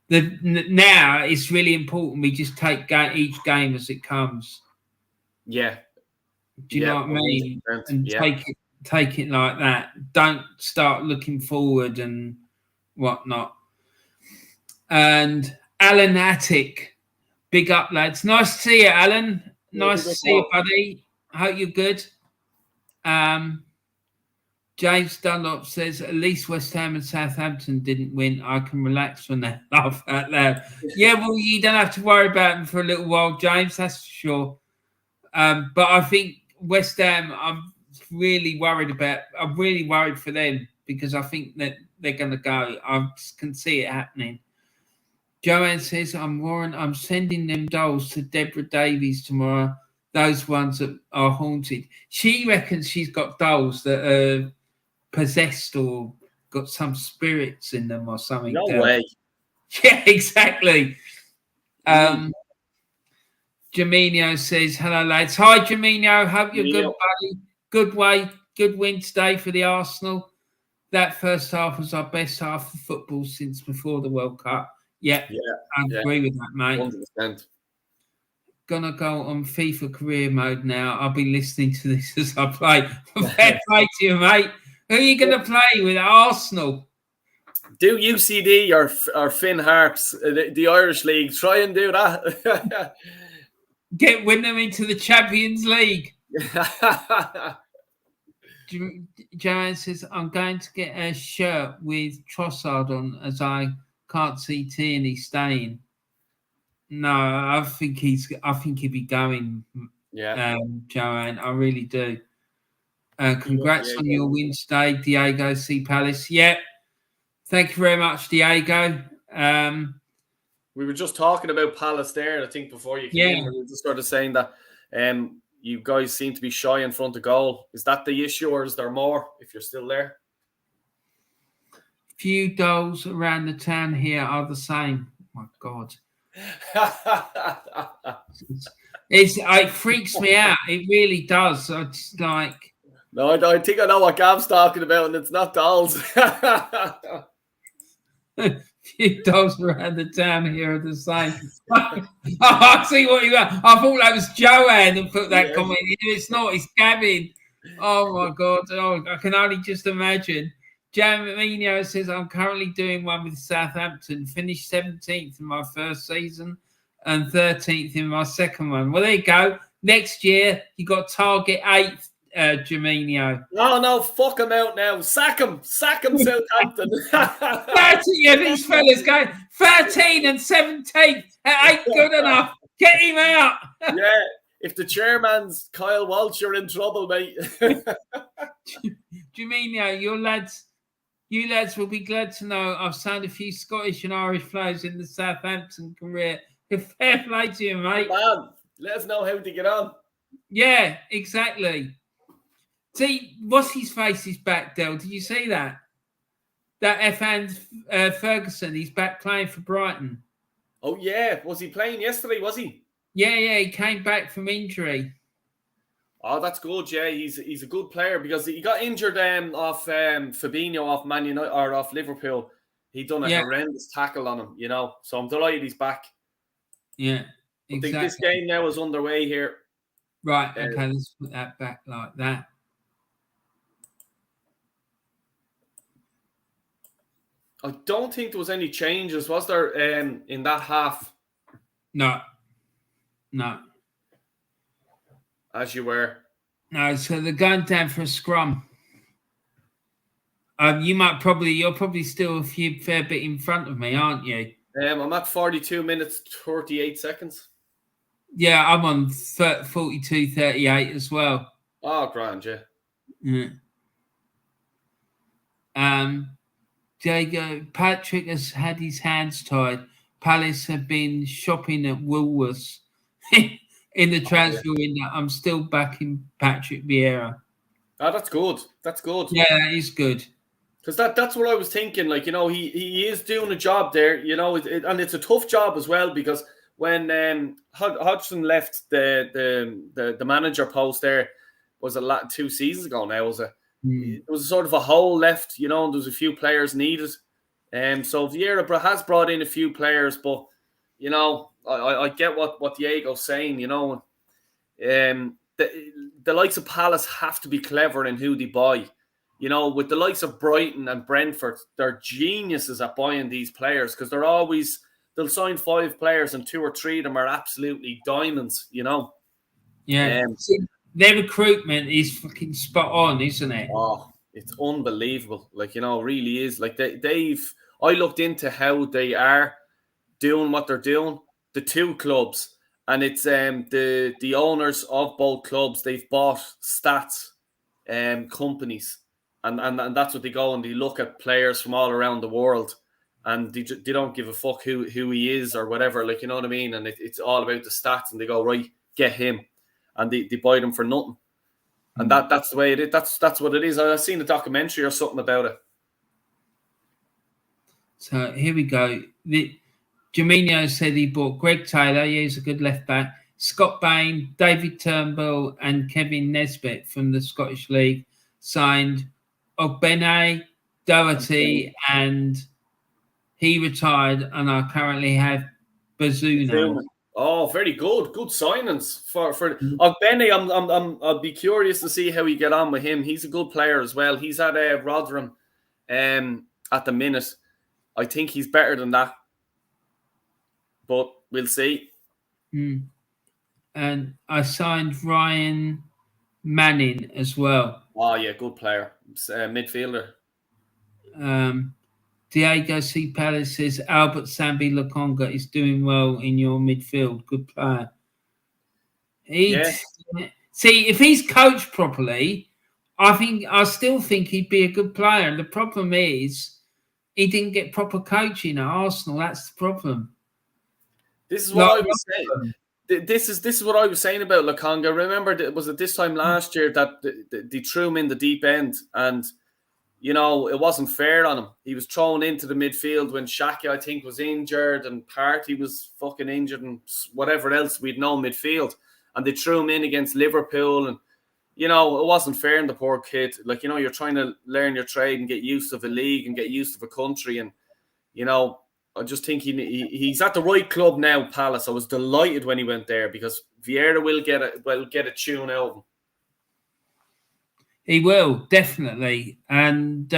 Now it's really important we just take each game as it comes. Yeah. Do you know what I mean? And take it like that. Don't start looking forward and whatnot. And Alan Attic, big up, lads. Nice to see you, Alan. Nice to see you, buddy. I hope you're good. James Dunlop says, at least West Ham and Southampton didn't win. I can relax from that. Laugh out loud. Yeah, well, you don't have to worry about them for a little while, James, that's for sure. But I think West Ham, I'm really worried for them because I think that they're going to go. I can see it happening. Joanne says, I'm sending them dolls to Deborah Davies tomorrow. Those ones that are haunted. She reckons she's got dolls that are possessed or got some spirits in them or something. No way. Yeah, exactly. Jaminio says, hello, lads. Hi, Jaminio. Hope you're good, buddy. Good win today for the Arsenal. That first half was our best half of football since before the World Cup. Yeah, I agree with that, mate. 100%. Gonna go on FIFA career mode now. I'll be listening to this as I play. Fair play to you, mate. Who are you gonna play with? Arsenal. Do UCD or Finn Harps, the Irish League. Try and do that. Win them into the Champions League. Joanne says, I'm going to get a shirt with Trossard on as I can't see Tierney staying. No, I think he'd be going. Yeah, Joanne, I really do. Congrats on your win today, Diego C. Palace. Yeah, thank you very much, Diego. We were just talking about Palace there, I think, before you came in. We were just sort of saying that you guys seem to be shy in front of goal. Is that the issue, or is there more if you're still there? Few dolls around the town here are the same. Oh, my God. It freaks me out. It really does. It's like... No, I think I know what Gav's talking about, and it's not dolls. Few dolls around the town here are the same. I see what you got. I thought that was Joanne that put that comment in. It's not. It's Gavin. Oh my God! Oh, I can only just imagine. Jaminho says I'm currently doing one with Southampton. Finished 17th in my first season and 13th in my second one. Well, there you go. Next year you got target 8th, Jaminho. No, fuck him out now. Sack him, Southampton. 30, yeah, these fellas going 13 and 17th. That ain't good enough. Get him out. Yeah, if the chairman's Kyle Walsh, you're in trouble, mate. Jaminho, you lads will be glad to know I've signed a few Scottish and Irish players in the Southampton career. Fair play to you, mate. Man, let us know how to get on. Yeah, exactly. See, what's his face is back, Del. Did you see that? That F. Ferguson, he's back playing for Brighton. Oh, yeah. Was he playing yesterday, was he? Yeah, he came back from injury. Oh, that's good, yeah. He's a good player because he got injured off Fabinho off Man United or off Liverpool. He done a horrendous tackle on him, you know. So I'm delighted he's back. Yeah, exactly. I think this game now is underway here. Right, okay, let's put that back like that. I don't think there was any changes, was there, in that half? No. As you were. No, so they're going down for a scrum. You're probably still a fair bit in front of me, aren't you? I'm at 42 minutes, 38 seconds. Yeah, I'm on 42:38 as well. Oh, grand, yeah. Diego, Patrick has had his hands tied. Palace have been shopping at Woolworths in the transfer window. I'm still backing Patrick Vieira. Oh, that's good. That's good. Yeah, that is good. Because that's what I was thinking. Like, you know, he is doing a job there, you know, and it's a tough job as well because when Hodgson left the manager post there, was a 2 seasons ago now, was it? It was sort of a hole left, you know, and there was a few players needed. So Vieira has brought in a few players, but, you know, I get what Diego's saying, you know. The likes of Palace have to be clever in who they buy. You know, with the likes of Brighton and Brentford, they're geniuses at buying these players because they'll sign 5 players and 2 or 3 of them are absolutely diamonds, you know. Yeah. Their recruitment is fucking spot on, isn't it? Oh, it's unbelievable. Like, you know, it really is. Like I looked into how they are doing what they're doing. The 2 clubs, and it's the owners of both clubs. They've bought stats companies, and that's what they go and they look at players from all around the world, and they don't give a fuck who he is or whatever. Like, you know what I mean? And it's all about the stats, and they go, right, get him. And they buy them for nothing. And that's the way it is. That's what it is. I've seen a documentary or something about it. So here we go. Jaminho said he bought Greg Taylor. Yeah, he's a good left back. Scott Bain, David Turnbull, and Kevin Nesbitt from the Scottish League signed Ogbene, Doherty, and he retired. And I currently have Bazunu. Oh, very good. Good signings for Ogbene. I'll be curious to see how he get on with him. He's a good player as well. He's at Rotherham at the minute. I think he's better than that. But we'll see. And I signed Ryan Manning as well. Oh, yeah, good player. Midfielder. Diego C. Palace says Albert Sambi Lokonga is doing well in your midfield. Good player. See, if he's coached properly, I still think he'd be a good player. And the problem is he didn't get proper coaching at Arsenal. That's the problem. This is what I was saying. This is what I was saying about Lokonga. Remember, was it this time last year that they threw him in the deep end, and you know it wasn't fair on him. He was thrown into the midfield when Shaki, I think, was injured, and Partey was fucking injured, and whatever else we'd know midfield, and they threw him in against Liverpool, and you know it wasn't fair on the poor kid. Like, you know, you're trying to learn your trade and get used to the league and get used to the country, and you know. I just think he's at the right club now, Palace. I was delighted when he went there because Vieira will get a tune out of him. He will, definitely. And,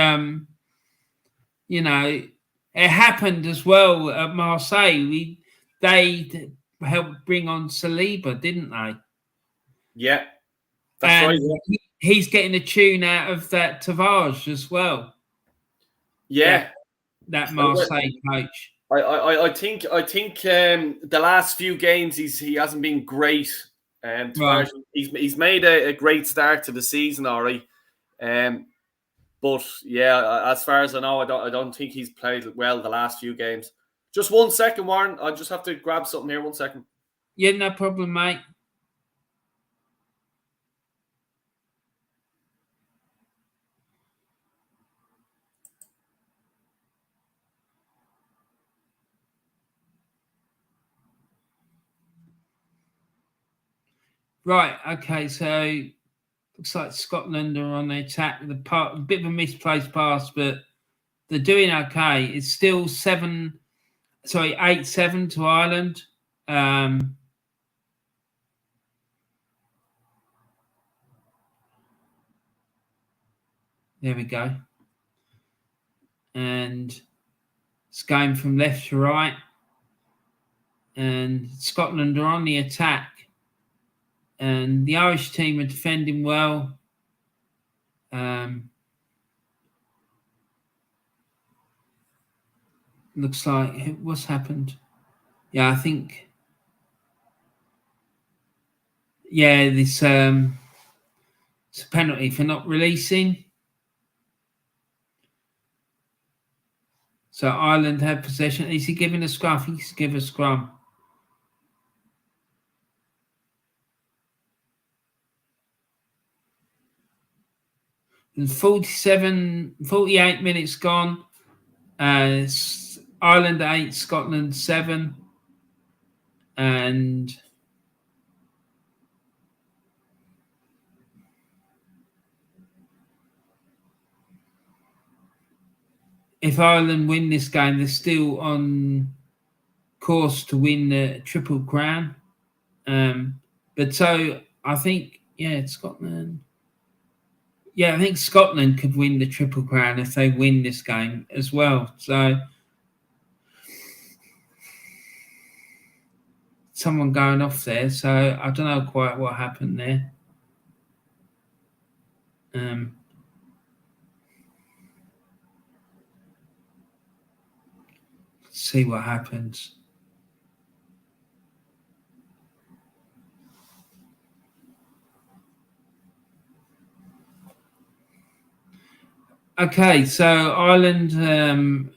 it happened as well at Marseille. They helped bring on Saliba, didn't they? Yeah, that's right. And he's getting a tune out of that Tavares as well. Yeah. That Marseille coach. I think the last few games he hasn't been great. Right. He's made a great start to the season, all right. But yeah, as far as I know, I don't think he's played well the last few games. Just 1 second, Warren. I just have to grab something here. 1 second. Yeah, no problem, mate. Right. Okay. So looks like Scotland are on the attack with a bit of a misplaced pass, but they're doing okay. It's still 8-7 to Ireland. There we go. And it's going from left to right. And Scotland are on the attack. And the Irish team are defending well. Looks like what's happened. Yeah, I think. Yeah, this it's a penalty for not releasing. So Ireland have possession. Is he giving a scrum? He's give a scrum. And 48 minutes gone. Ireland 8, Scotland 7. And if Ireland win this game, they're still on course to win the Triple Crown. But so I think, Scotland. Yeah, I think Scotland could win the Triple Crown if they win this game as well. So someone going off there. So I don't know quite what happened there. Let's see what happens. Okay, so Ireland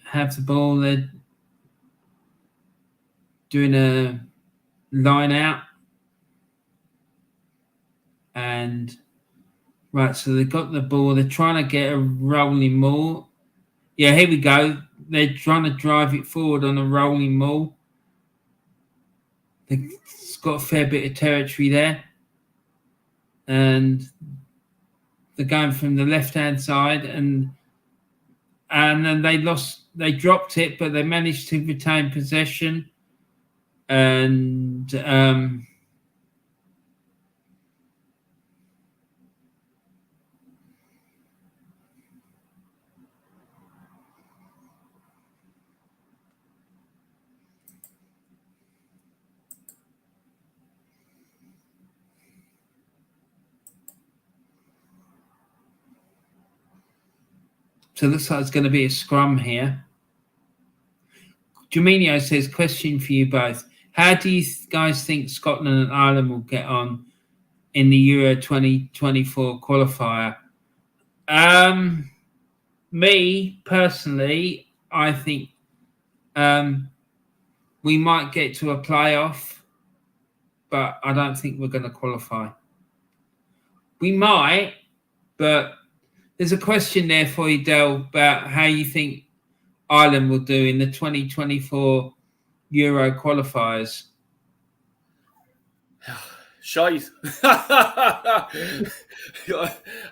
have the ball. They're doing a line out. And right, so they've got the ball. They're trying to get a rolling maul. Yeah, here we go. They're trying to drive it forward on a rolling maul. They've got a fair bit of territory there. And they're going from the left-hand side, and then they dropped it, but they managed to retain possession. And so it looks like it's going to be a scrum here. Jaminio says, question for you both. How do you guys think Scotland and Ireland will get on in the Euro 2024 qualifier? Me, personally, I think we might get to a playoff, but I don't think we're going to qualify. We might, but there's a question there for you, Del, about how you think Ireland will do in the 2024 Euro qualifiers. Shite.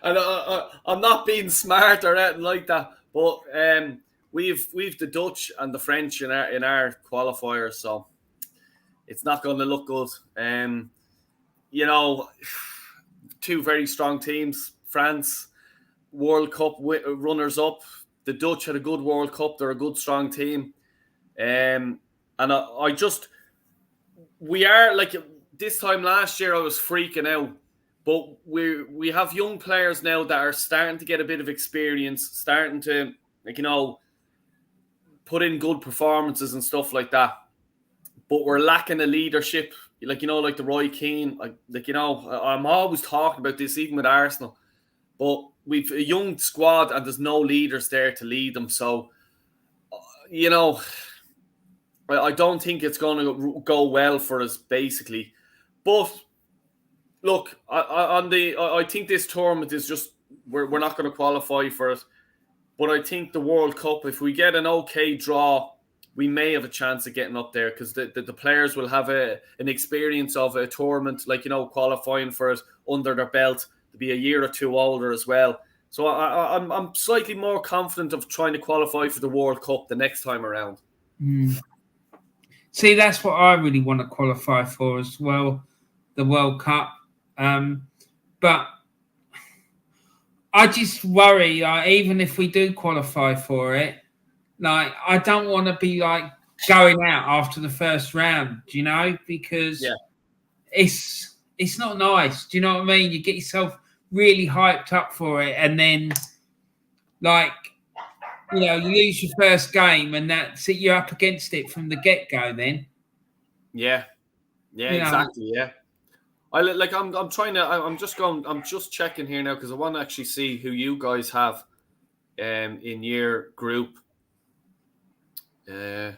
I'm not being smart or anything like that, but we've the Dutch and the French in our qualifiers, so it's not going to look good. Two very strong teams, France World Cup runners-up. The Dutch had a good World Cup. They're a good, strong team. And we are like this time last year I was freaking out. But we have young players now that are starting to get a bit of experience, starting to, put in good performances and stuff like that. But we're lacking a leadership, like the Roy Keane. I'm always talking about this, even with Arsenal. But we've a young squad and there's no leaders there to lead them. So, I don't think it's going to go well for us, basically. But look, I think this tournament is just we're not going to qualify for it. But I think the World Cup, if we get an okay draw, we may have a chance of getting up there because the players will have an experience of a tournament, qualifying for it under their belt, to be a year or two older as well. So I'm slightly more confident of trying to qualify for the World Cup the next time around. See, that's what I really want to qualify for as well, the World Cup. But I just worry, even if we do qualify for it, I don't want to be going out after the first round, because it's not nice. Do you know what I mean? You get yourself really hyped up for it, and then you lose your first game, and that's it. You're up against it from the get-go. Then, exactly. Yeah, I'm just checking here now because I want to actually see who you guys have, in your group. I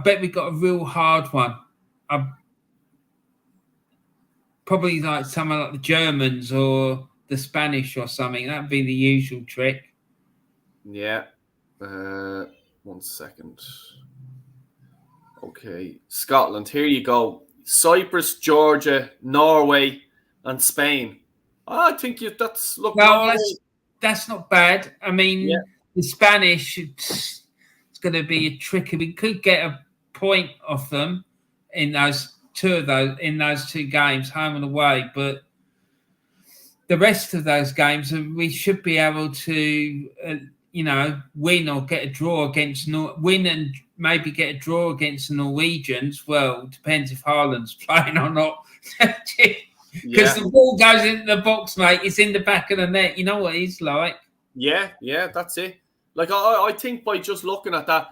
bet we got a real hard one. Probably someone like the Germans or the Spanish or something. That'd be the usual trick. Yeah. 1 second. Okay. Scotland. Here you go. Cyprus, Georgia, Norway, and Spain. I think that's not bad. I mean, the Spanish, it's going to be a tricky. We could get a point off them in those two games, home and away. But the rest of those games, we should be able to, win or get a draw against win and maybe get a draw against the Norwegians. Well, it depends if Haaland's playing or not. Because the ball goes into the box, mate. It's in the back of the net. You know what he's like. Yeah, that's it. I think by just looking at that,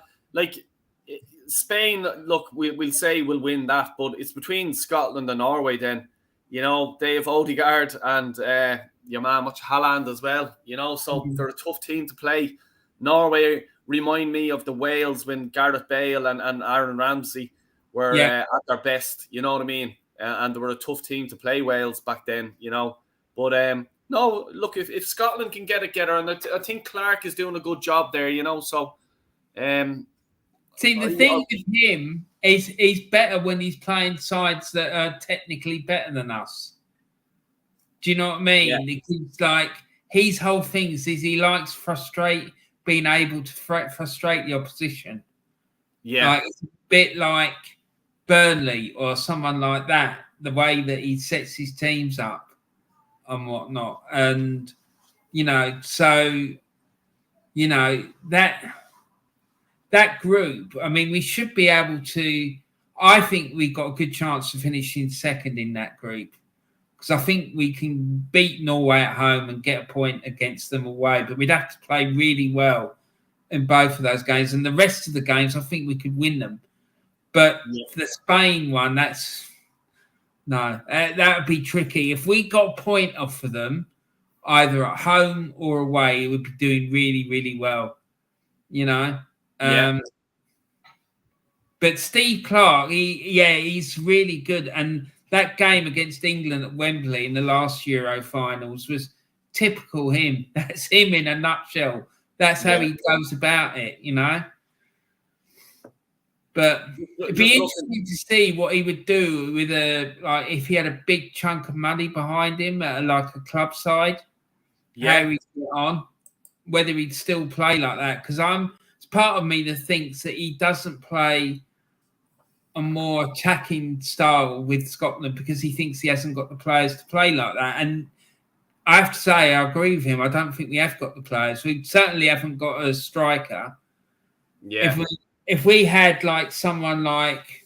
Spain, look, we'll say we'll win that, but it's between Scotland and Norway then. They have Odegaard and your man, Haaland as well, so they're a tough team to play. Norway remind me of the Wales when Gareth Bale and Aaron Ramsey were at their best, you know what I mean? And they were a tough team to play, Wales, back then, But no, look, if Scotland can get her, and I think Clark is doing a good job there, so... See, the thing with him is he's better when he's playing sides that are technically better than us. Do you know what I mean? Yeah. It's his whole thing is he likes being able to frustrate the opposition. Yeah. It's a bit like Burnley or someone like that, the way that he sets his teams up and whatnot. And, that group, I mean, we should be able to. I think we've got a good chance of finishing second in that group because I think we can beat Norway at home and get a point against them away. But we'd have to play really well in both of those games. And the rest of the games, I think we could win them. But for the Spain one, that would be tricky. If we got a point off for them, either at home or away, it would be doing really, really well, But Steve Clark, he's really good. And that game against England at Wembley in the last Euro finals was typical him. That's him in a nutshell. That's how he goes about it, But it'd be interesting to see what he would do with if he had a big chunk of money behind him at a club side. How he'd get on, whether he'd still play like that. Because it's part of me that thinks that he doesn't play a more attacking style with Scotland because he thinks he hasn't got the players to play like that. And I have to say, I agree with him. I don't think we have got the players. We certainly haven't got a striker. Yeah. If we had like someone like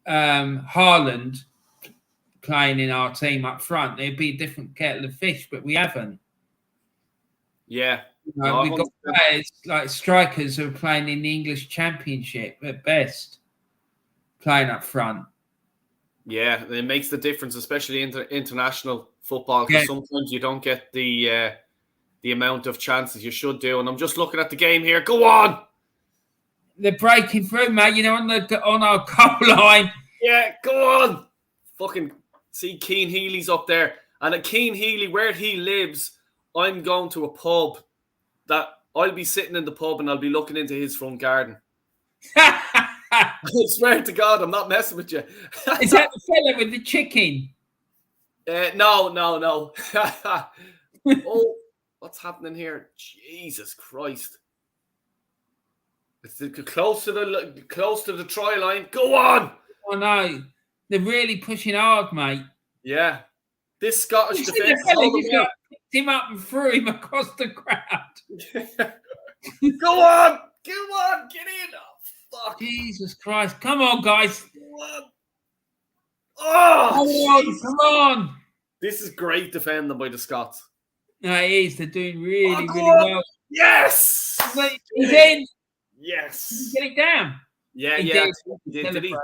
Haaland playing in our team up front, there'd be a different kettle of fish, but we haven't. Yeah. We've got players like strikers who are playing in the English Championship at best, playing up front. Yeah, it makes the difference, especially international football, because sometimes you don't get the amount of chances you should do. And I'm just looking at the game here. Go on! They're breaking through, mate. You know, on our goal line. Yeah, go on! Fucking see Keane Healy's up there. And at Keane Healy, where he lives, I'm going to a pub that I'll be sitting in the pub and I'll be looking into his front garden. I swear to God, I'm not messing with you. Is that the fella with the chicken? No. Oh, what's happening here? Jesus Christ! It's close to the try line. Go on! Oh no, they're really pushing hard, mate. Yeah, this Scottish defence picked him up and threw him across the crowd. Go on! Get in! Oh, fuck! Jesus Christ! Come on, guys! Come on! Oh, come on! This is great defending by the Scots. No, it is. They're doing really well. Yes! He's in! Yes! Get it down! Yeah, he did he?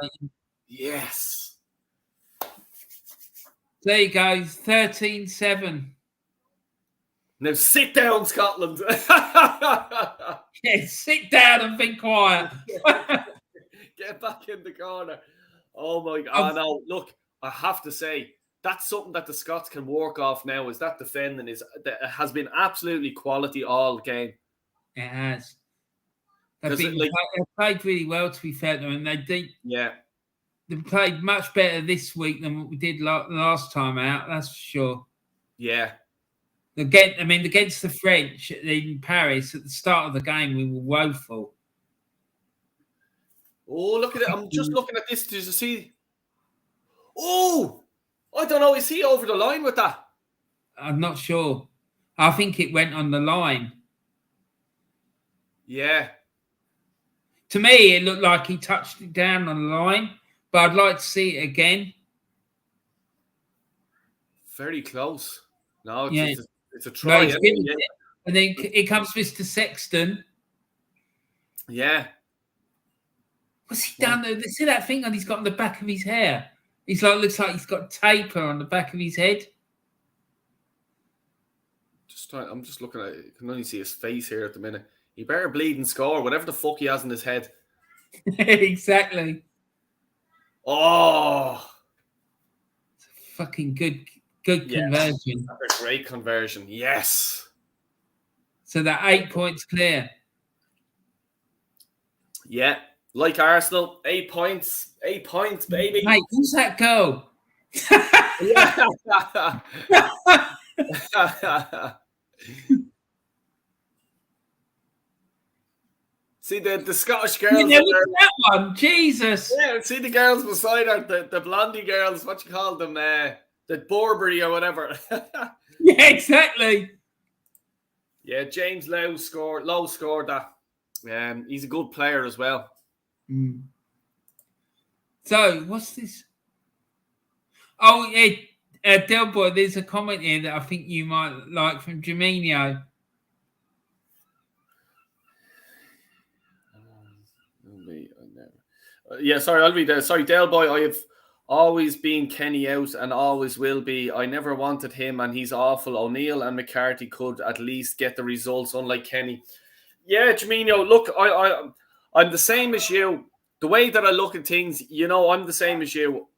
Yes! There you go, 13-7. Now sit down, Scotland. Yeah, sit down and be quiet. Get back in the corner. Oh my God! No, look, I have to say that's something that the Scots can work off now. Is that defending has been absolutely quality all game. It has. They've played really well, to be fair to them, and they played much better this week than what we did last time out. That's for sure. Yeah. Against the French in Paris at the start of the game, we were woeful. Oh, look at it. I'm just looking at this. Did you see? Oh, I don't know. Is he over the line with that? I'm not sure. I think it went on the line. Yeah. To me, it looked like he touched it down on the line, but I'd like to see it again. Very close. No, it's a No, try. and then it comes Mr. Sexton. Yeah. What's he done? See that thing he's got on the back of his hair? Looks like he's got taper on the back of his head. I'm just looking at it. You can only see his face here at the minute. He better bleed and score, whatever the fuck he has in his head. Exactly. Oh. It's a fucking good conversion. That's a great conversion. Yes. So that 8 points clear. Yeah. Like Arsenal, 8 points. 8 points, baby. Mate, who's that girl? See the Scottish girls. That one, Jesus. Yeah, see the girls beside her, the blondie girls. What you call them? The Burberry or whatever. Yeah, exactly. Yeah, James Lowe scored that. He's a good player as well. Mm. So what's this? Oh yeah, Del Boy. There's a comment here that I think you might like from Jaminho. Yeah, sorry, I'll read that. Sorry, Del Boy, I have always been Kenny out and always will be. I never wanted him and he's awful. O'Neill and McCarthy could at least get the results, unlike Kenny. Yeah, Jaminho, look, I'm the same as you. The way that I look at things, I'm the same as you.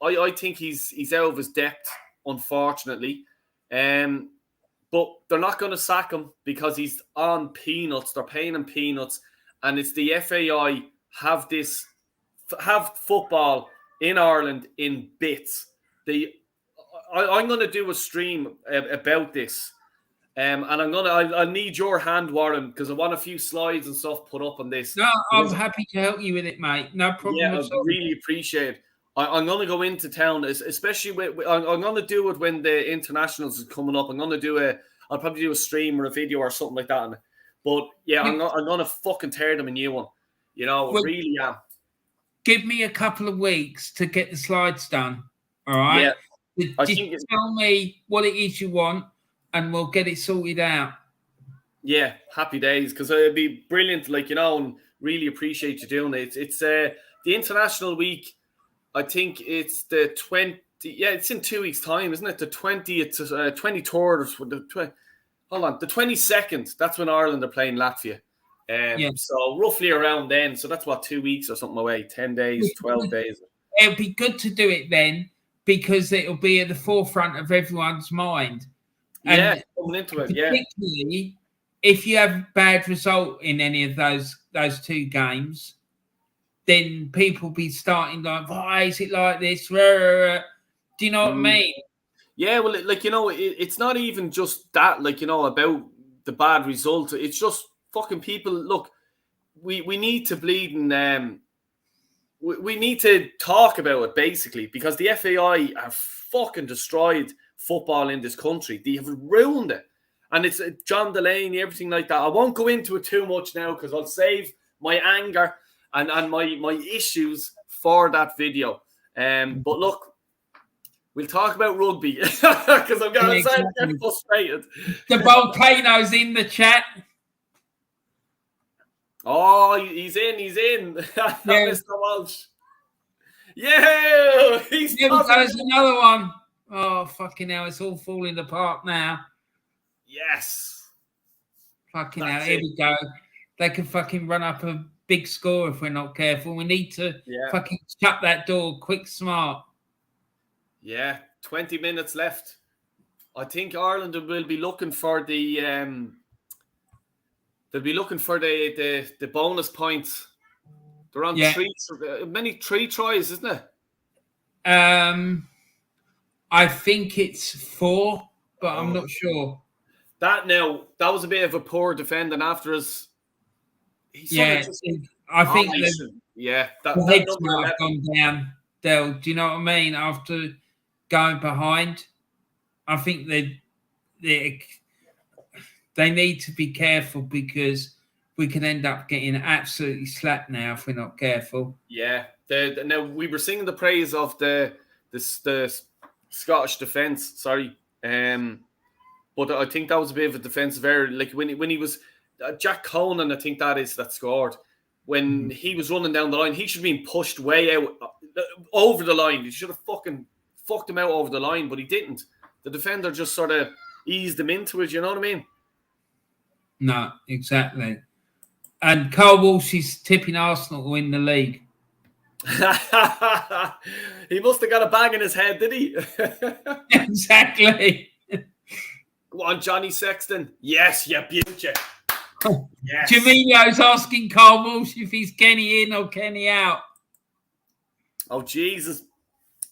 I think he's out of his depth, unfortunately. But they're not going to sack him because he's on peanuts. They're paying him peanuts. And it's the FAI have football in Ireland in bits. I'm going to do a stream about this. And I need your hand, Warren, because I want a few slides and stuff put up on this. No, I'm happy to help you with it, mate. No problem. Yeah, I really appreciate it. I'm going to go into town, especially I'm going to do it when the internationals is coming up. I'll probably do a stream or a video or something like that. But yeah, I'm going to fucking tear them a new one. You know, Well, really am. Give me a couple of weeks to get the slides done. All right. Yeah. Just tell me what it is you want, and we'll get it sorted out. Yeah, happy days, because it'd be brilliant, like, you know, and really appreciate you doing it. It's the International Week. I think it's the 20. Yeah, it's in 2 weeks' time, isn't it? The 20th, 23rd. Hold on, the 22nd. That's when Ireland are playing Latvia. So roughly around then. So that's what, 2 weeks or something away. 10 days, 12 days. It'll be good to do it then, because it'll be at the forefront of everyone's mind. Yeah, coming into it. Yeah. Particularly if you have a bad result in any of those 2 games, then people be starting like, why is it like this? Do you know what I mean? Yeah, well, like, you know, it's not even just that, like, you know, about the bad result. It's just fucking people. Look, we need to bleed and we need to talk about it, basically, because the FAI have fucking destroyed football in this country. They have ruined it. And it's John Delaney, everything like that. I won't go into it too much now, because I'll save my anger and my issues for that video. But look, we'll talk about rugby, because I'm going to get frustrated. The volcano's in the chat. Oh, he's in. Yeah. Mr. Walsh. Yeah, there's another one. Oh, fucking hell, it's all falling apart now. Yes. Fucking hell, here we go. They can fucking run up a big score if we're not careful. We need to fucking shut that door quick, smart. Yeah, 20 minutes left. I think Ireland will be looking for the they'll be looking for the bonus points. They're on 3 tries, isn't it? I think it's 4, but I'm not sure. That was a bit of a poor defending after us. I think the heads might have gone down. Do you know what I mean? After going behind, I think they need to be careful, because we can end up getting absolutely slapped now if we're not careful. Yeah. Now, we were singing the praise of the Scottish defence. Sorry. But I think that was a bit of a defensive error. Like when he was Jack Conan, I think that scored. When he was running down the line, he should have been pushed way out over the line. He should have fucking fucked him out over the line, but he didn't. The defender just sort of eased him into it. You know what I mean? No, exactly. And Carl Walsh is tipping Arsenal to win the league. He must have got a bag in his head, did he? Exactly. Go on, Johnny Sexton. Yes, you beauty. Yes. Jamilio's asking Carl Walsh if he's Kenny in or Kenny out. Oh, Jesus.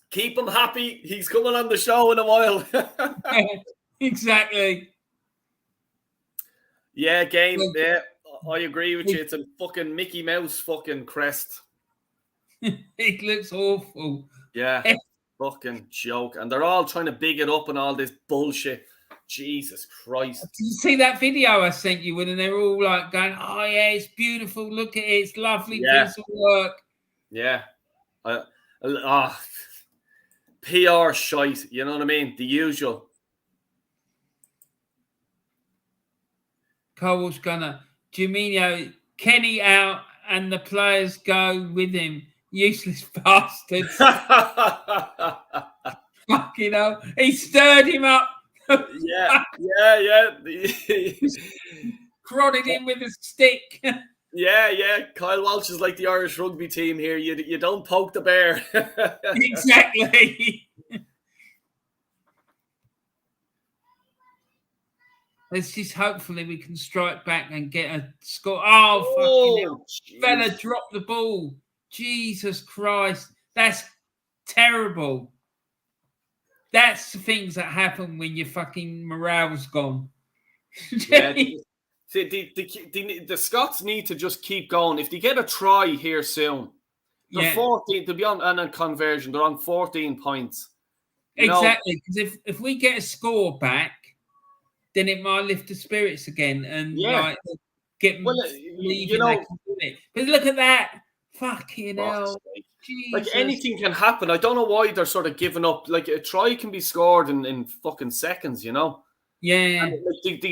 Keep him happy. He's coming on the show in a while. Exactly. Yeah, game. Yeah, I agree with you. It's a fucking Mickey Mouse fucking crest. It looks awful. Yeah, fucking joke. And they're all trying to big it up and all this bullshit. Jesus Christ. Did you see that video I sent you when they're all like going, oh, yeah, it's beautiful. Look at it. It's lovely piece of work. Yeah. PR shite. You know what I mean? The usual. Cole's gonna Juminho, Kenny out, and the players go with him. Useless bastards. Fucking hell. He stirred him up. Yeah. Prodded him with a stick. Yeah. Kyle Walsh is like the Irish rugby team here. You don't poke the bear. Exactly. Let's just hopefully we can strike back and get a score. Oh, fucking hell. Fella dropped the ball. Jesus Christ. That's terrible. That's the things that happen when your fucking morale's gone. Yeah, the Scots need to just keep going. If they get a try here soon, They're Yeah, 14 to be on and a conversion. They're on 14 points. You know, exactly. Because if we get a score back, then it might lift the spirits again and yeah. like get them Well, you believing they know, can do it. But look at that. Fucking hell. like Jesus. anything can happen. I don't know why they're sort of giving up. Like a try can be scored in fucking seconds, you know. Yeah. And like,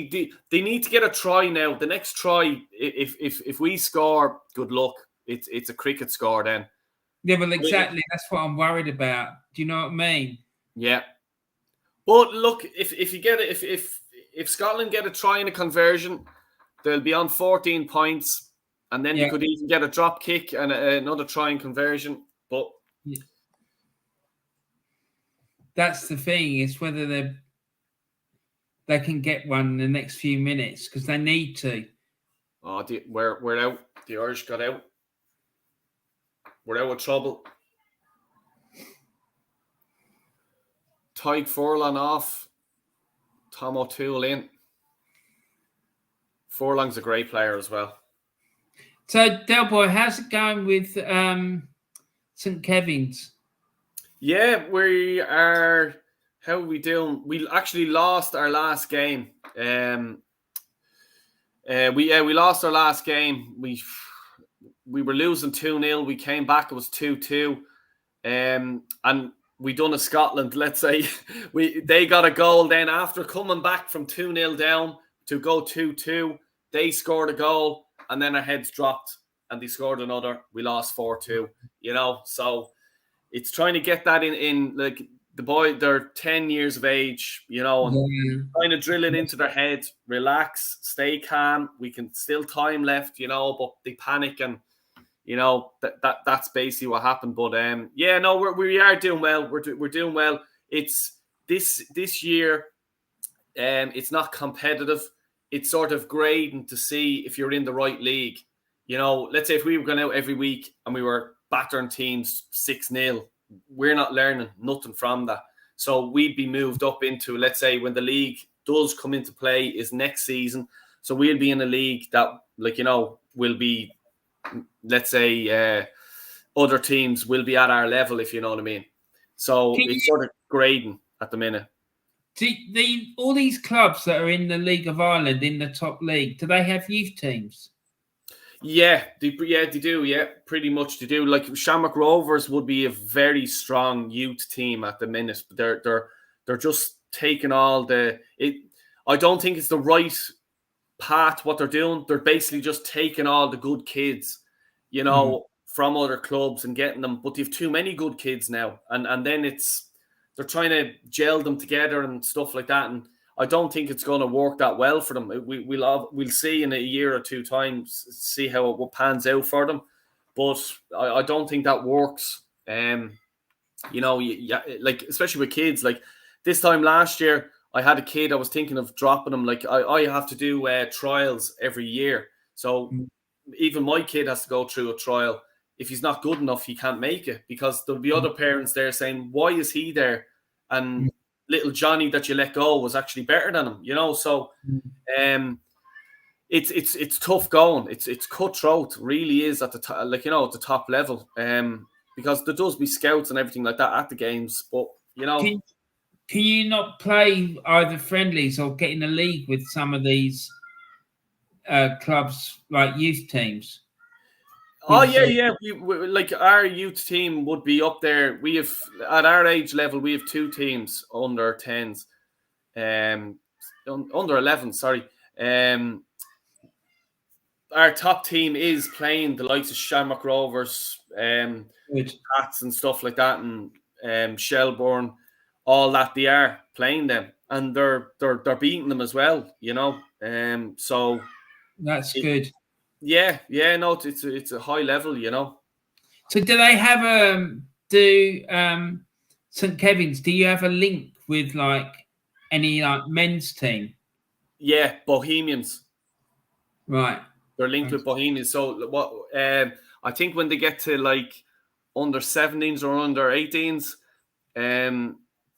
they need to get a try now. The next try, if we score, good luck. It's a cricket score then. Yeah, well, exactly. That's what I'm worried about. Do you know what I mean? Yeah. But look, if you get it, if Scotland get a try and a conversion, they'll be on 14 points, and then they could even get a drop kick and another try and conversion. But that's the thing. It's whether they can get one in the next few minutes because they need to. Oh, we're out. The Irish got out. We're out of trouble. Tyke Furlong off. Tom O'Toole in. Furlong's a great player as well. So, Del Boy, how's it going with St. Kevin's? Yeah, we are. How are we doing? We actually lost our last game. We lost our last game. We were losing 2-0. We came back. It was 2-2. And we done a Scotland. Let's say they got a goal. Then after coming back from 2-0 down to go 2-2, they scored a goal, and then our heads dropped, and they scored another. We lost 4-2. You know, so it's trying to get that in like the boy. They're 10 years of age. You know, and trying to drill it into their head. Relax, stay calm. We can still time left. You know, but they panic and. You know that's basically what happened, but yeah, no, we are doing well. We're doing well. It's this year, it's not competitive. It's sort of grading to see if you're in the right league. You know, let's say if we were going out every week and we were battering teams 6-0, we're not learning nothing from that. So we'd be moved up into, let's say, when the league does come into play is next season. So we'll be in a league that, like, you know, will be. Let's say other teams will be at our level, if you know what I mean. So it's sort of grading at the minute. All these clubs that are in the League of Ireland, in the top league, do they have youth teams? Yeah, they do. Yeah, pretty much they do. Like Shamrock Rovers would be a very strong youth team at the minute. They're just taking all the. I don't think it's the right path what they're doing. They're basically just taking all the good kids, you know, from other clubs and getting them, but they've too many good kids now, and then they're trying to gel them together and stuff like that, and I don't think it's going to work that well for them. We'll see in a year or two times, see how it pans out for them, but I don't think that works. You know, like especially with kids, like this time last year. I had a kid, I was thinking of dropping him. Like, I have to do trials every year. So even my kid has to go through a trial. If he's not good enough, he can't make it because there'll be other parents there saying, why is he there? And little Johnny that you let go was actually better than him, you know? So it's tough going. It's cutthroat, really is at the top, like, you know, at the top level. Because there does be scouts and everything like that at the games. But, you know... Can you not play either friendlies or get in a league with some of these clubs, like youth teams? Oh, yeah. We like our youth team would be up there. We have, at our age level, we have 2 teams under 10s, under 11. Sorry. Our top team is playing the likes of Shamrock Rovers, Pats and stuff like that, and Shelbourne. All that, they are playing them, and they're beating them as well, you know. So that's good. Yeah, no, it's a high level, you know. So do they have St. Kevin's? Do you have a link with like any like men's team? Yeah, Bohemians. Right. They're linked with Bohemians. So what? I think when they get to like under 17s or under 18s,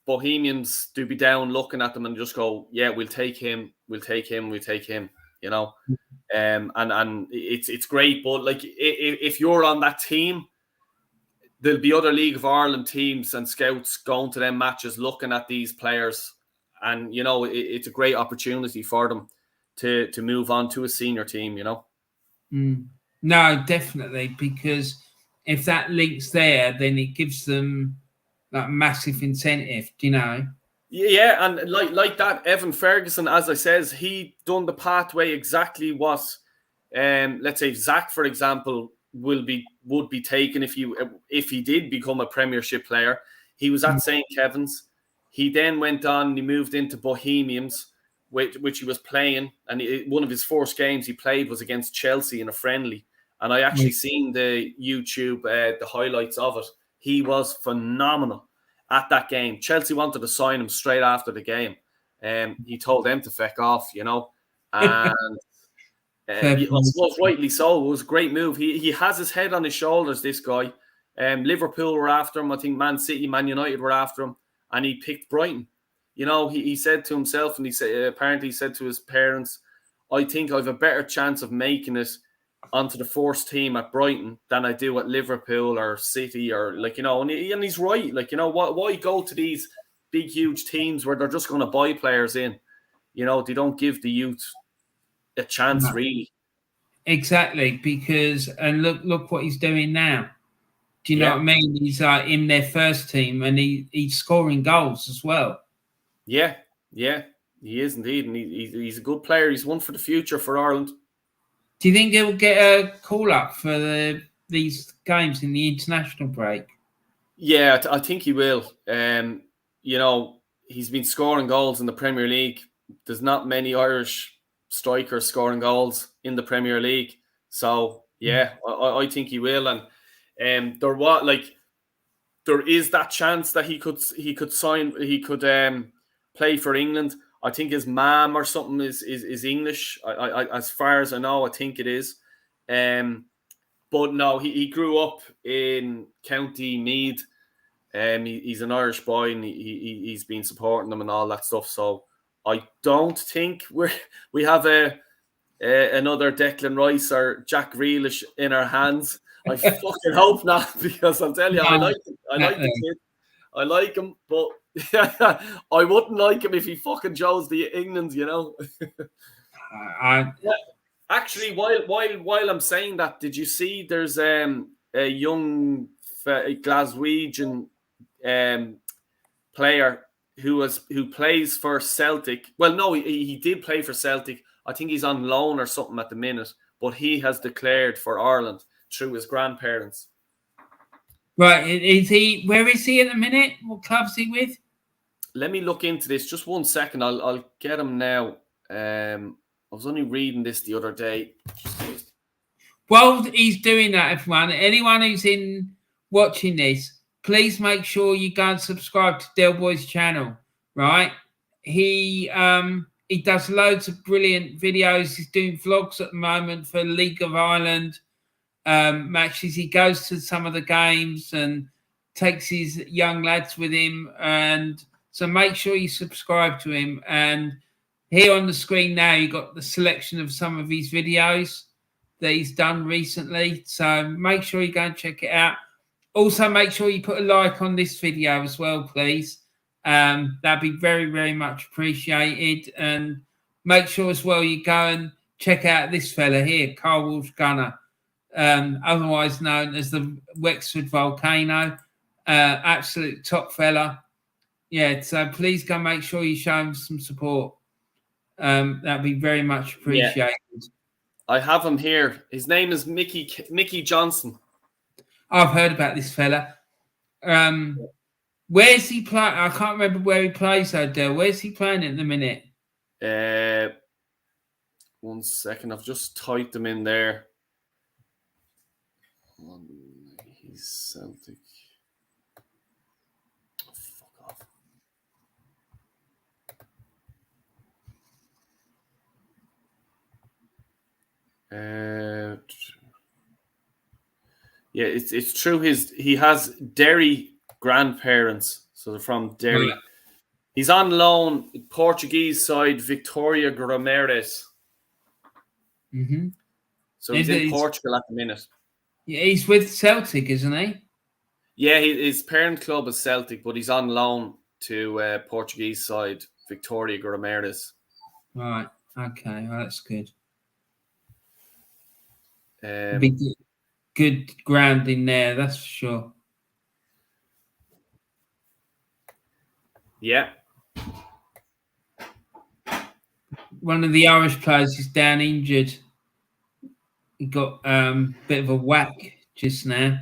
Bohemians do be down looking at them and just go, yeah, we'll take him, you know. And it's great, but like if you're on that team, there'll be other League of Ireland teams and scouts going to them matches, looking at these players, and it's a great opportunity for them to move on to a senior team. No, definitely, because if that link's there, then it gives them that massive incentive. Yeah, and like that, Evan Ferguson, as I says, he done the pathway exactly what, let's say Zach, for example, would be taken if he did become a Premiership player. He was at St. Kevin's. He then went on and he moved into Bohemians, which he was playing. And one of his first games he played was against Chelsea in a friendly. And I actually seen the YouTube, the highlights of it. He was phenomenal at that game. Chelsea wanted to sign him straight after the game. He told them to feck off, and I suppose rightly so. It was a great move. He has his head on his shoulders, this guy. Liverpool were after him. I think Man City, Man United were after him, and he picked Brighton. He said to himself, and apparently he said to his parents, I think I have a better chance of making it onto the first team at Brighton than I do at Liverpool or City, or and he's right. Why go to these big, huge teams where they're just going to buy players in? They don't give the youth a chance, really. Exactly, because and look what he's doing now. Do you know what I mean? He's in their first team, and he's scoring goals as well. Yeah, he is indeed, and he's a good player. He's one for the future for Ireland. Do you think he'll get a call up for these games in the international break? Yeah, I think he will. He's been scoring goals in the Premier League. There's not many Irish strikers scoring goals in the Premier League. So yeah, I think he will. And there is that chance that he could play for England. I think his mom or something is English. I as far as I know, I think it is. But no, he grew up in County Meath. He's an Irish boy, and he's been supporting them and all that stuff. So I don't think we have another Declan Rice or Jack Grealish in our hands. I fucking hope not, because I'll tell you, I like the kid. I like him, but I wouldn't like him if he fucking chose the England, Actually, while I'm saying that, did you see there's a young Glaswegian player who plays for Celtic? Well, no, he did play for Celtic. I think he's on loan or something at the minute, but he has declared for Ireland through his grandparents. Right, is he? Where is he at the minute? What club's he with? Let me look into this. Just 1 second. I'll get him now. I was only reading this the other day. While he's doing that, everyone, anyone who's watching this, please make sure you go and subscribe to Del Boy's channel. Right, he does loads of brilliant videos. He's doing vlogs at the moment for League of Ireland matches. He goes to some of the games and takes his young lads with him, and so make sure you subscribe to him. And here on the screen now, you got the selection of some of his videos that he's done recently. So make sure you go and check it out. Also, make sure you put a like on this video as well, please. That'd be very, very much appreciated. And make sure as well you go and check out this fella here, Carl Walsh Gunner, otherwise known as the Wexford Volcano. Absolute top fella. Yeah, so please go make sure you show him some support. That'd be very much appreciated. Yeah. I have him here. His name is Mickey Johnson. I've heard about this fella. Where's he playing? I can't remember where he plays, Odell. Where's he playing at the minute? 1 second. I've just typed him in there. He's Celtic. Oh, fuck off. Yeah, it's true. He has Derry grandparents, so they're from Derry. Yeah. He's on loan, Portuguese side, Victoria Grameres. Mm-hmm. So he's in Portugal at the minute. Yeah, he's with Celtic, isn't he? Yeah, his parent club is Celtic, but he's on loan to Portuguese side Victoria Guimarães. Right. Okay. Well, that's good. Um, Be good grounding there. That's for sure. yeah. One of the Irish players is down injured. He got a bit of a whack just now.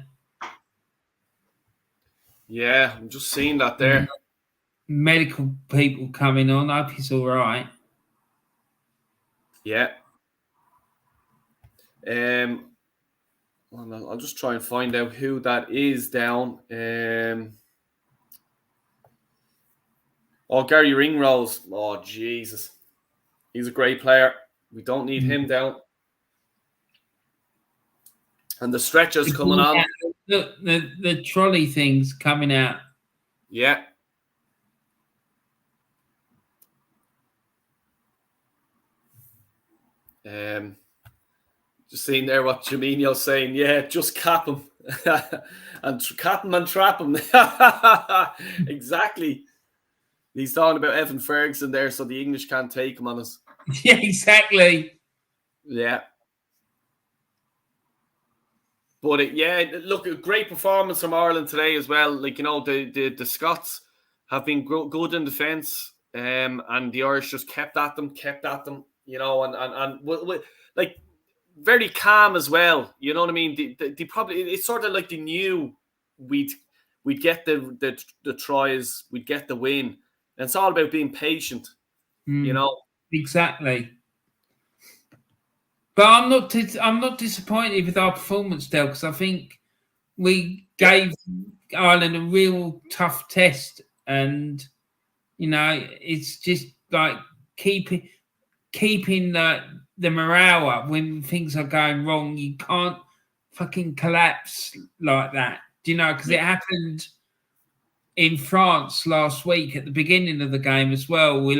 Yeah, I'm just seeing that there. Medical people coming on. I hope he's all right. Yeah. I'll just try and find out who that is down. Gary Ringrose. Oh, Jesus. He's a great player. We don't need him down. And the stretcher's coming on. Look, the trolley thing's coming out. Yeah. Just seeing there what Jaminho's saying. Yeah, just cap him. And cap him and trap him. Exactly. He's talking about Evan Ferguson there, so the English can't take him on us. Yeah, exactly. Yeah. But look, a great performance from Ireland today as well. Like, the Scots have been good in defence, and the Irish just kept at them, and like very calm as well. You know what I mean? They probably, it's sort of like they knew we'd get the tries, we'd get the win. And it's all about being patient, Exactly. But I'm not disappointed with our performance, Del, because I think we gave Ireland a real tough test, and it's just like keeping the morale up when things are going wrong. You can't fucking collapse like that, because it happened in France last week at the beginning of the game as well. We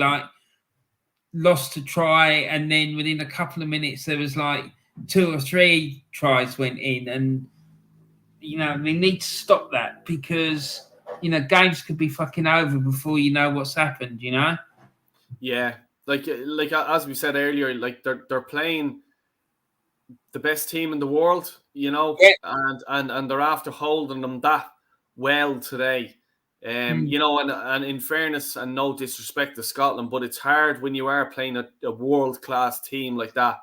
lost a try, and then within a couple of minutes there was 2 or 3 tries went in, and they need to stop that, because games could be fucking over before you know what's happened. Yeah, like as we said earlier, like they're playing the best team in the world, yeah. and they're after holding them that well today. And in fairness, and no disrespect to Scotland, but it's hard when you are playing a world-class team like that,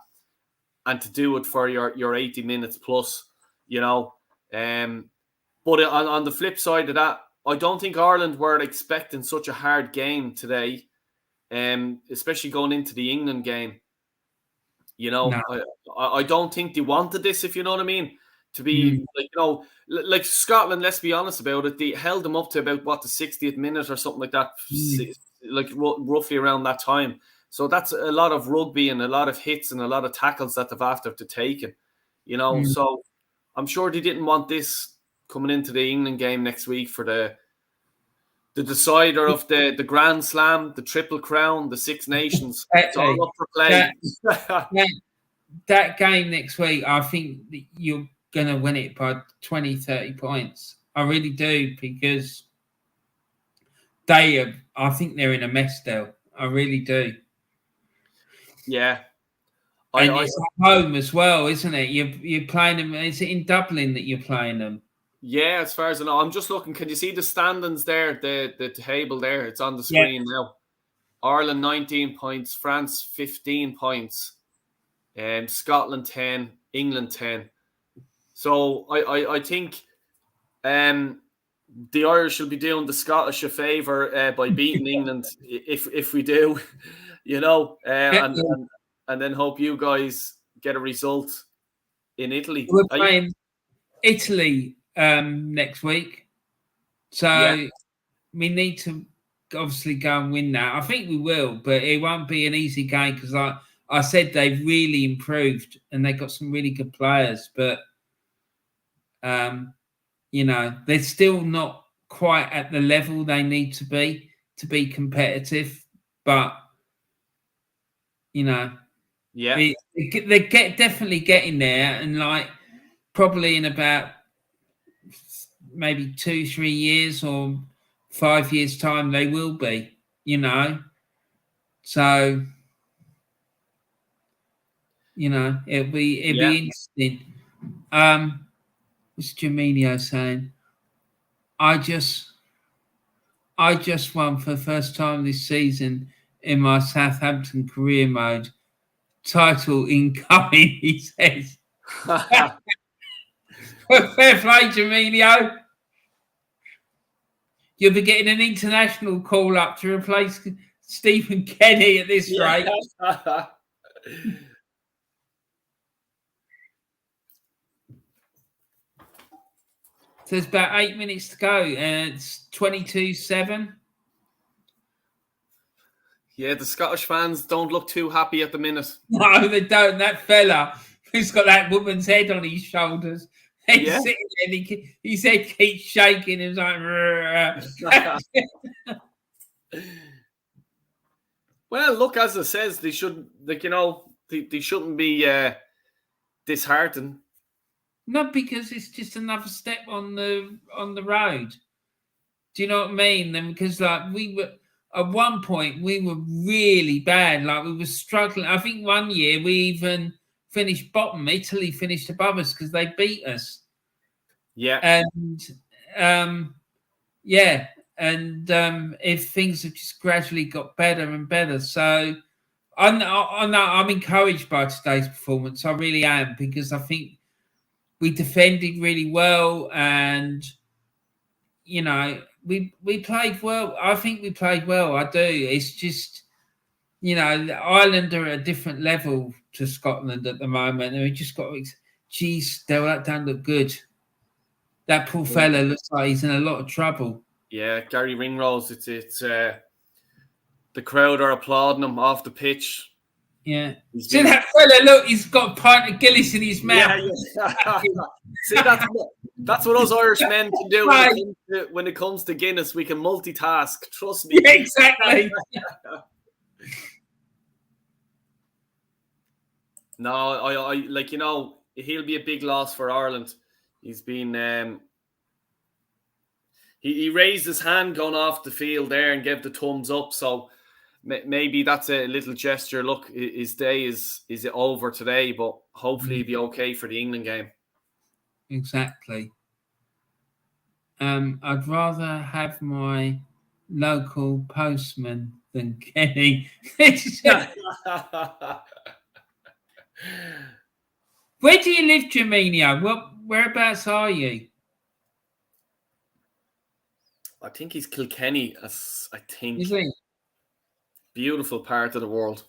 and to do it for your 80 minutes plus, But on the flip side of that, I don't think Ireland were expecting such a hard game today, especially going into the England game. No. I don't think they wanted this, if you know what I mean. To be like Scotland, let's be honest about it, they held them up to about the 60th minute or something like that, like roughly around that time. So that's a lot of rugby and a lot of hits and a lot of tackles that they've after to taken, So I'm sure they didn't want this coming into the England game next week for the decider of the Grand Slam, the Triple Crown, the Six Nations. It's all up for play. That game next week, I think that you're going to win it by 20, 30 points. I really do, because I think they're in a mess still. I really do. Yeah. It's at home as well, isn't it? You're playing them. Is it in Dublin that you're playing them? Yeah, as far as I know. I'm just looking. Can you see the standings there? The table there. It's on the screen now. Ireland 19 points, France 15 points, Scotland 10, England 10. So I think the Irish will be doing the Scottish a favour by beating England if we do, and then hope you guys get a result in Italy. We're playing Italy next week, so we need to obviously go and win that. I think we will, but it won't be an easy game, because I said they've really improved and they've got some really good players, but they're still not quite at the level they need to be competitive. But they're definitely getting there, and probably in about maybe 2-3 years or 5 years time they will be, So it'll be interesting. What's Jaminio saying? I just won for the first time this season in my Southampton career mode. Title incoming, he says. Fair play, Jaminio. You'll be getting an international call up to replace Stephen Kenny at this rate. So there's about 8 minutes to go, and it's 22-7. Yeah, the Scottish fans don't look too happy at the minute. No, they don't. That fella who's got that woman's head on his shoulders, he's sitting there and his head keeps shaking. He's like, well, look, as it says, they shouldn't, they shouldn't be disheartened. Not because it's just another step on the road. Do you know what I mean? Then because we were at one point we were really bad. We were struggling. I think one year we even finished bottom. Italy finished above us because they beat us. Yeah. And if things have just gradually got better and better. So I'm encouraged by today's performance. I really am, because I think we defended really well, and we played well. I think we played well. I do. It's just Ireland are at a different level to Scotland at the moment, and we just got. Geez, that don't look good. That poor fella looks like he's in a lot of trouble. Yeah, Gary Ringrose. It's the crowd are applauding him off the pitch. Yeah. See that fella, look, he's got a pint of Guinness in his mouth. Yeah. See, that's what us Irish men can do when it comes to Guinness. We can multitask. Trust me. Yeah, exactly. No, I he'll be a big loss for Ireland. He's been he raised his hand going off the field there and gave the thumbs up. So maybe that's a little gesture. Look, his day is over today, but hopefully he'll be okay for the England game. Exactly. I'd rather have my local postman than Kenny. Where do you live, Jaminio? Whereabouts are you? I think he's Kilkenny. I think. Is he? Beautiful part of the world.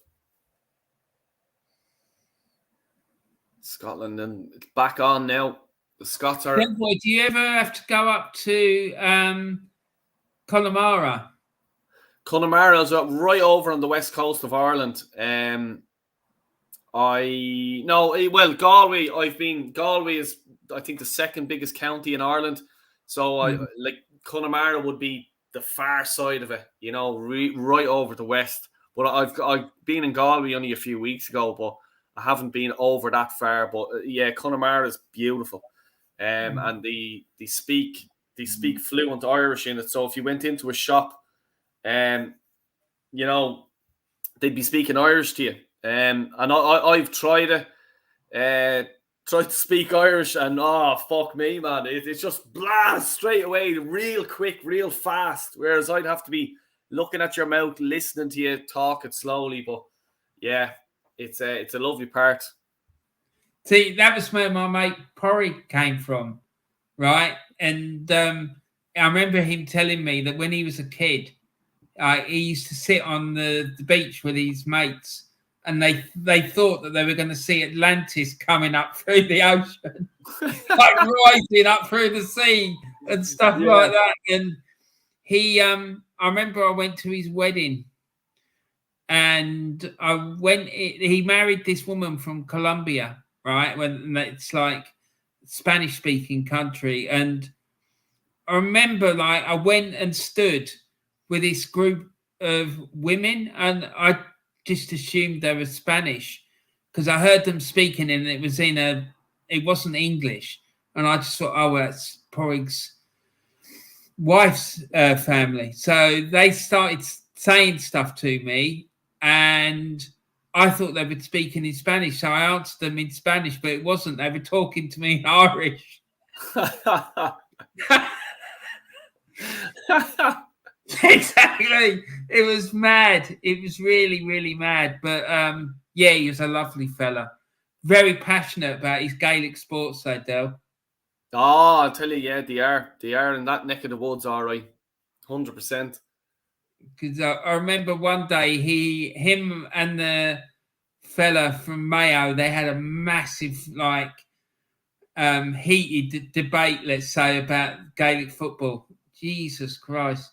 Scotland, and it's back on now. The Scots are. Then, boy, do you ever have to go up to Connemara? Connemara is right over on the west coast of Ireland. Galway. Galway is, I think, the second biggest county in Ireland. So Connemara would be the far side of it, right over the west. But I've been in Galway only a few weeks ago, but I haven't been over that far. But Connemara is beautiful, and they speak fluent Irish in it. So if you went into a shop, they'd be speaking Irish to you. And I've tried to speak Irish, and fuck me, man, it's just blast straight away, real quick, real fast. Whereas I'd have to be looking at your mouth, listening to you talk it slowly. But yeah, it's a lovely part. See, that was where my mate Porrig came from, right? And I remember him telling me that when he was a kid, he used to sit on the beach with his mates, and they thought that they were going to see Atlantis coming up through the ocean, rising up through the sea and stuff like that. And he, I remember I went to his wedding, and he married this woman from Colombia, right? When it's Spanish speaking country. And I remember I went and stood with this group of women, and I just assumed they were Spanish because I heard them speaking, and it wasn't English. And I just thought, that's Porrig's wife's family. So they started saying stuff to me, and I thought they were speaking in Spanish. So I answered them in Spanish, but it wasn't. They were talking to me in Irish. Exactly. It was mad. It was really, really mad. But yeah, he was a lovely fella. Very passionate about his Gaelic sports, though, Del. Oh, I'll tell you, yeah, they are. They are in that neck of the woods, all right. 100%. Because I remember one day him and the fella from Mayo, they had a massive, like, heated debate, let's say, about Gaelic football. Jesus Christ.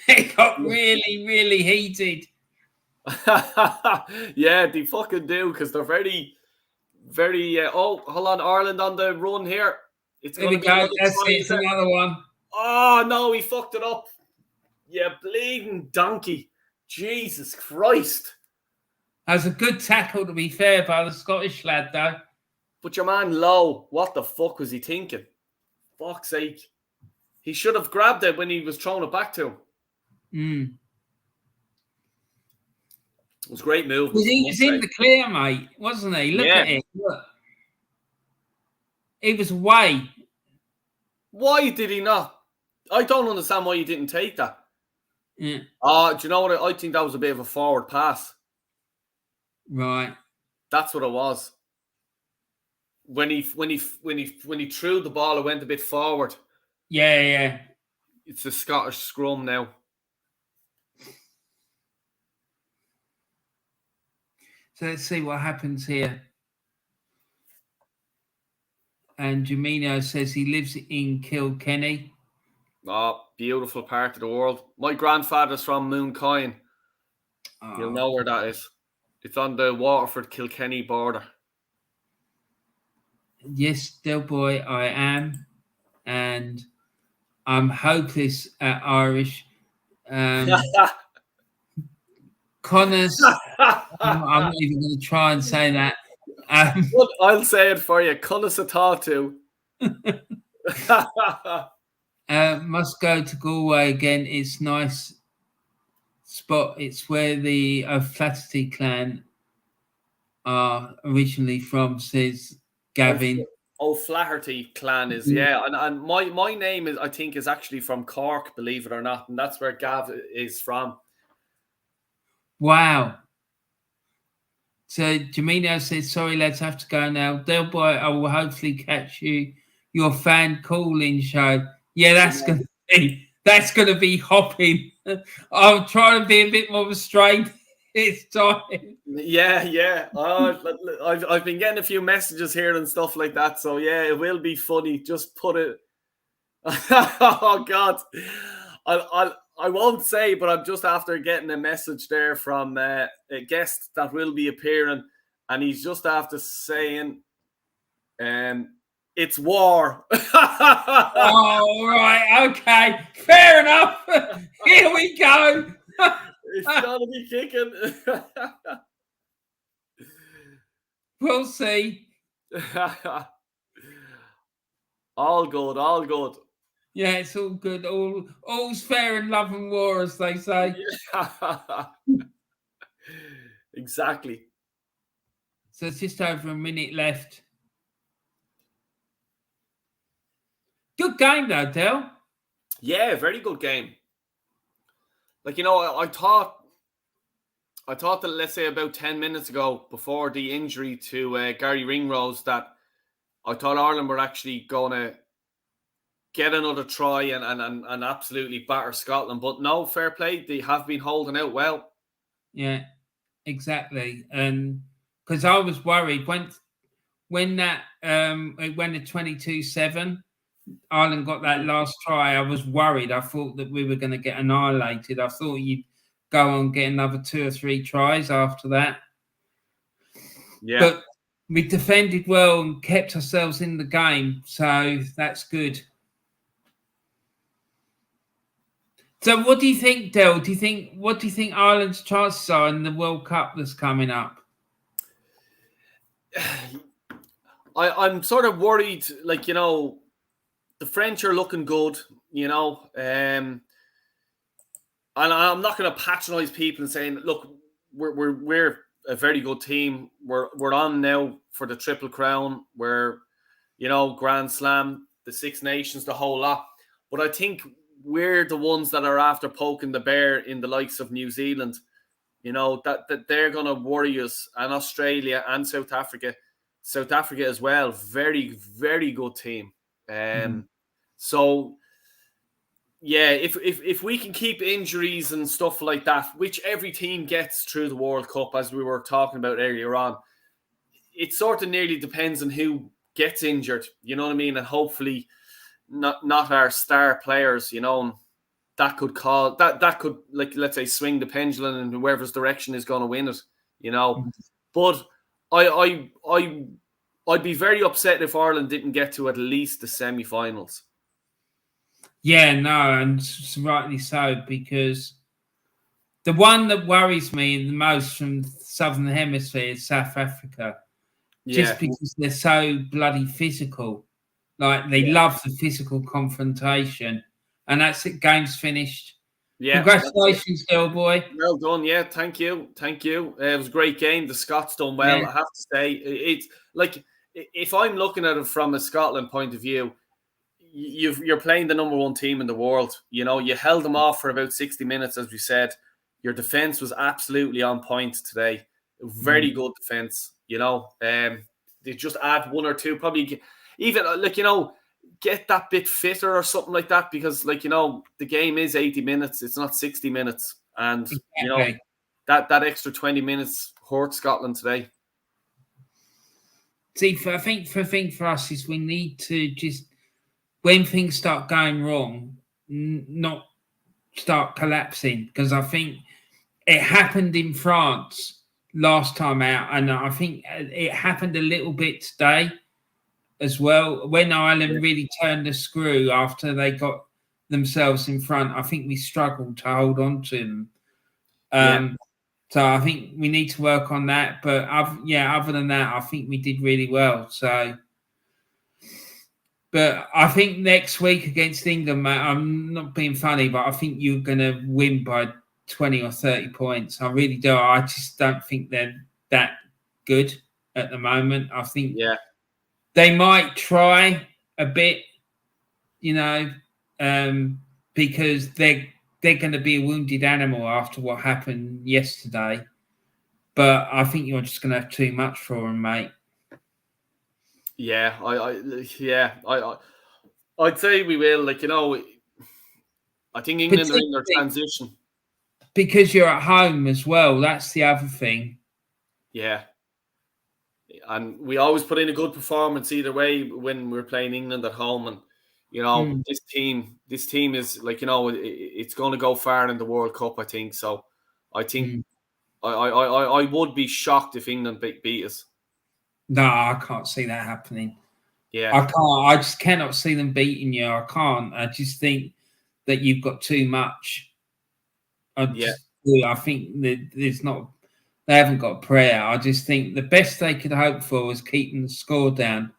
It got really, really heated. Yeah, they fucking do, because they're very, very. Oh, hold on, Ireland on the run here. It's There going we to be go. another That's try. it. It's another one. Oh, no, he fucked it up. Yeah, bleeding donkey. Jesus Christ. That was a good tackle, to be fair, by the Scottish lad, though. But your man Lowe, what the fuck was he thinking? Fuck's sake. He should have grabbed it when he was throwing it back to him. Mm. It was a great move. He was in the clear, mate, wasn't he? Look at him. Look. He was away. Why did he not? I don't understand why he didn't take that. Yeah. Do you know what? I think that was a bit of a forward pass. Right. That's what it was. When he threw the ball, it went a bit forward. Yeah, yeah. It's the Scottish scrum now. So let's see what happens here. And Jamino says he lives in Kilkenny. Oh, beautiful part of the world. My grandfather's from Mooncoin. Oh. You'll know where that is. It's on the Waterford-Kilkenny border. Yes, Del Boy, I am. And I'm hopeless at Irish. Connors, I'm not even going to try and say that. I'll say it for you. Connors a tattoo. Must go to Galway again. It's nice spot. It's where the O'Flaherty clan are originally from, says Gavin. O'Flaherty clan is, yeah. And my name is, I think, is actually from Cork, believe it or not. And that's where Gav is from. Wow. So Jamino says, sorry, lads, have to go now. Del Boy, I will hopefully catch you your fan calling show. Yeah, that's gonna be hopping. I'll try to be a bit more restrained this time. Yeah. I've been getting a few messages here and stuff like that. So yeah, it will be funny. Just put it. Oh God, I won't say, but I'm just after getting a message there from a guest that will be appearing, and he's just after saying, it's war. Oh, right. Okay. Fair enough. Here we go. It's gotta be kicking. We'll see. All good. Yeah, it's all good. All's fair in love and war, as they say. Yeah. Exactly. So it's just over a minute left. Good game, though, Del. Yeah, very good game. Like, you know, I thought that, let's say, about 10 minutes ago, before the injury to Gary Ringrose, that I thought Ireland were actually going to get another try and absolutely batter Scotland. But no, fair play. They have been holding out well. Yeah, exactly. And because I was worried when that it went to 22-7, Ireland got that last try, I was worried. I thought that we were going to get annihilated. I thought you'd go on get another 2 or 3 tries after that. Yeah. But we defended well and kept ourselves in the game, so that's good. So what do you think, Del? What do you think Ireland's chances are in the World Cup that's coming up? I'm sort of worried, like, you know, the French are looking good, you know. And I'm not going to patronise people and saying, look, we're a very good team. We're on now for the Triple Crown. We're, you know, Grand Slam, the Six Nations, the whole lot. But I think we're the ones that are after poking the bear in the likes of New Zealand. You know, that they're going to worry us, and Australia and South Africa. South Africa as well, very, very good team. So, yeah, if we can keep injuries and stuff like that, which every team gets through the World Cup, as we were talking about earlier on, it sort of nearly depends on who gets injured, you know what I mean? And hopefully not our star players, you know, and that could call that could, like, let's say, swing the pendulum in whoever's direction is going to win it, you know. But I'd be very upset if Ireland didn't get to at least the semi-finals. Yeah, no, and rightly so, because the one that worries me the most from the Southern Hemisphere is South Africa. Just because they're so bloody physical. Like, they love the physical confrontation. And that's it. Game's finished. Yeah. Congratulations, Del Boy. Well done. Yeah, thank you. It was a great game. The Scots done well, I have to say. It's like, if I'm looking at it from a Scotland point of view, you're playing the number one team in the world. You know, you held them off for about 60 minutes, as we said. Your defense was absolutely on point today. Very good defense. You know, they just add one or two, probably even, like, you know, get that bit fitter or something like that, because, like, you know, the game is 80 minutes. It's not 60 minutes. And, you know, that extra 20 minutes hurt Scotland today. See, I think the thing for us is we need to just, when things start going wrong, not start collapsing, because I think it happened in France last time out, and I think it happened a little bit today as well. When Ireland really turned the screw after they got themselves in front, I think we struggled to hold on to them. So I think we need to work on that. But other than that, I think we did really well. So, but I think next week against England, mate, I'm not being funny, but I think you're going to win by 20 or 30 points. I really do. I just don't think they're that good at the moment. I think they might try a bit, you know, because they're going to be a wounded animal after what happened yesterday. But I think you're just going to have too much for them, mate. Yeah, I'd say we will. Like, you know, I think England are in their transition. Because you're at home as well. That's the other thing. Yeah. And we always put in a good performance either way when we're playing England at home. And, you know, this team is, like, you know, it's going to go far in the World Cup, I think. So I think I would be shocked if England beat us. No, I can't see that happening. Yeah. I can't. I just cannot see them beating you. I can't. I just think that you've got too much. I think that they haven't got prayer. I just think the best they could hope for was keeping the score down,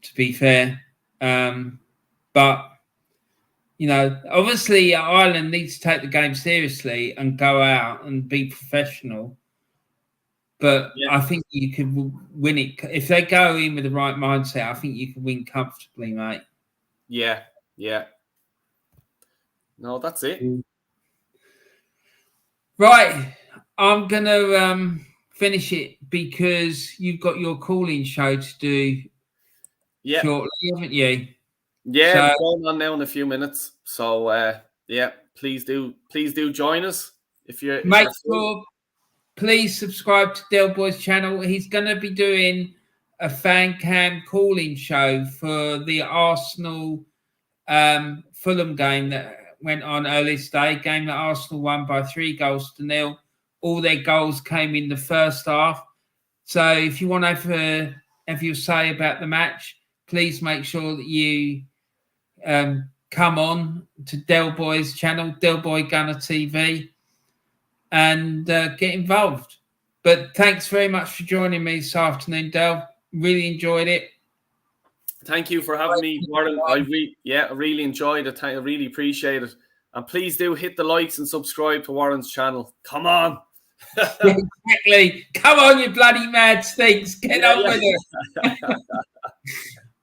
to be fair. But, you know, obviously Ireland needs to take the game seriously and go out and be professional. But I think you could win it. If they go in with the right mindset, I think you can win comfortably, mate. Yeah. No, that's it. Right. I'm going to finish it because you've got your calling show to do shortly, haven't you? Yeah, so, going on now in a few minutes. So, please do join us. If you're please subscribe to Del Boy's channel. He's going to be doing a fan cam calling show for the Arsenal Fulham game that went on earlier today. Game that Arsenal won by 3-0. All their goals came in the first half. So if you want to have your say about the match, please make sure that you come on to Del Boy's channel, Del Boy Gunner TV, and get involved. But thanks very much for joining me this afternoon, Del. Really enjoyed it. Thank you for having me, Warren. I really enjoyed it. I really appreciate it. And please do hit the likes and subscribe to Warren's channel. Come on. Exactly. Come on, you bloody mad stinks. Get on with it.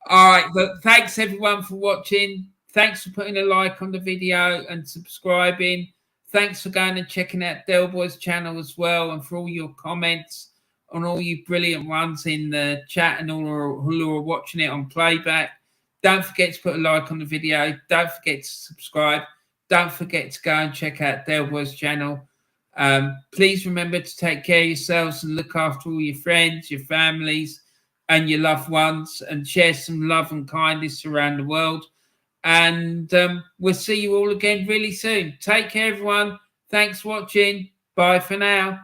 All right. But thanks, everyone, for watching. Thanks for putting a like on the video and subscribing. Thanks for going and checking out Del Boy's channel as well, and for all your comments on all you brilliant ones in the chat and all who are watching it on playback. Don't forget to put a like on the video. Don't forget to subscribe. Don't forget to go and check out Del Boy's channel. Please remember to take care of yourselves and look after all your friends, your families, and your loved ones, and share some love and kindness around the world. And we'll see you all again really soon. Take care, everyone. Thanks for watching. Bye for now.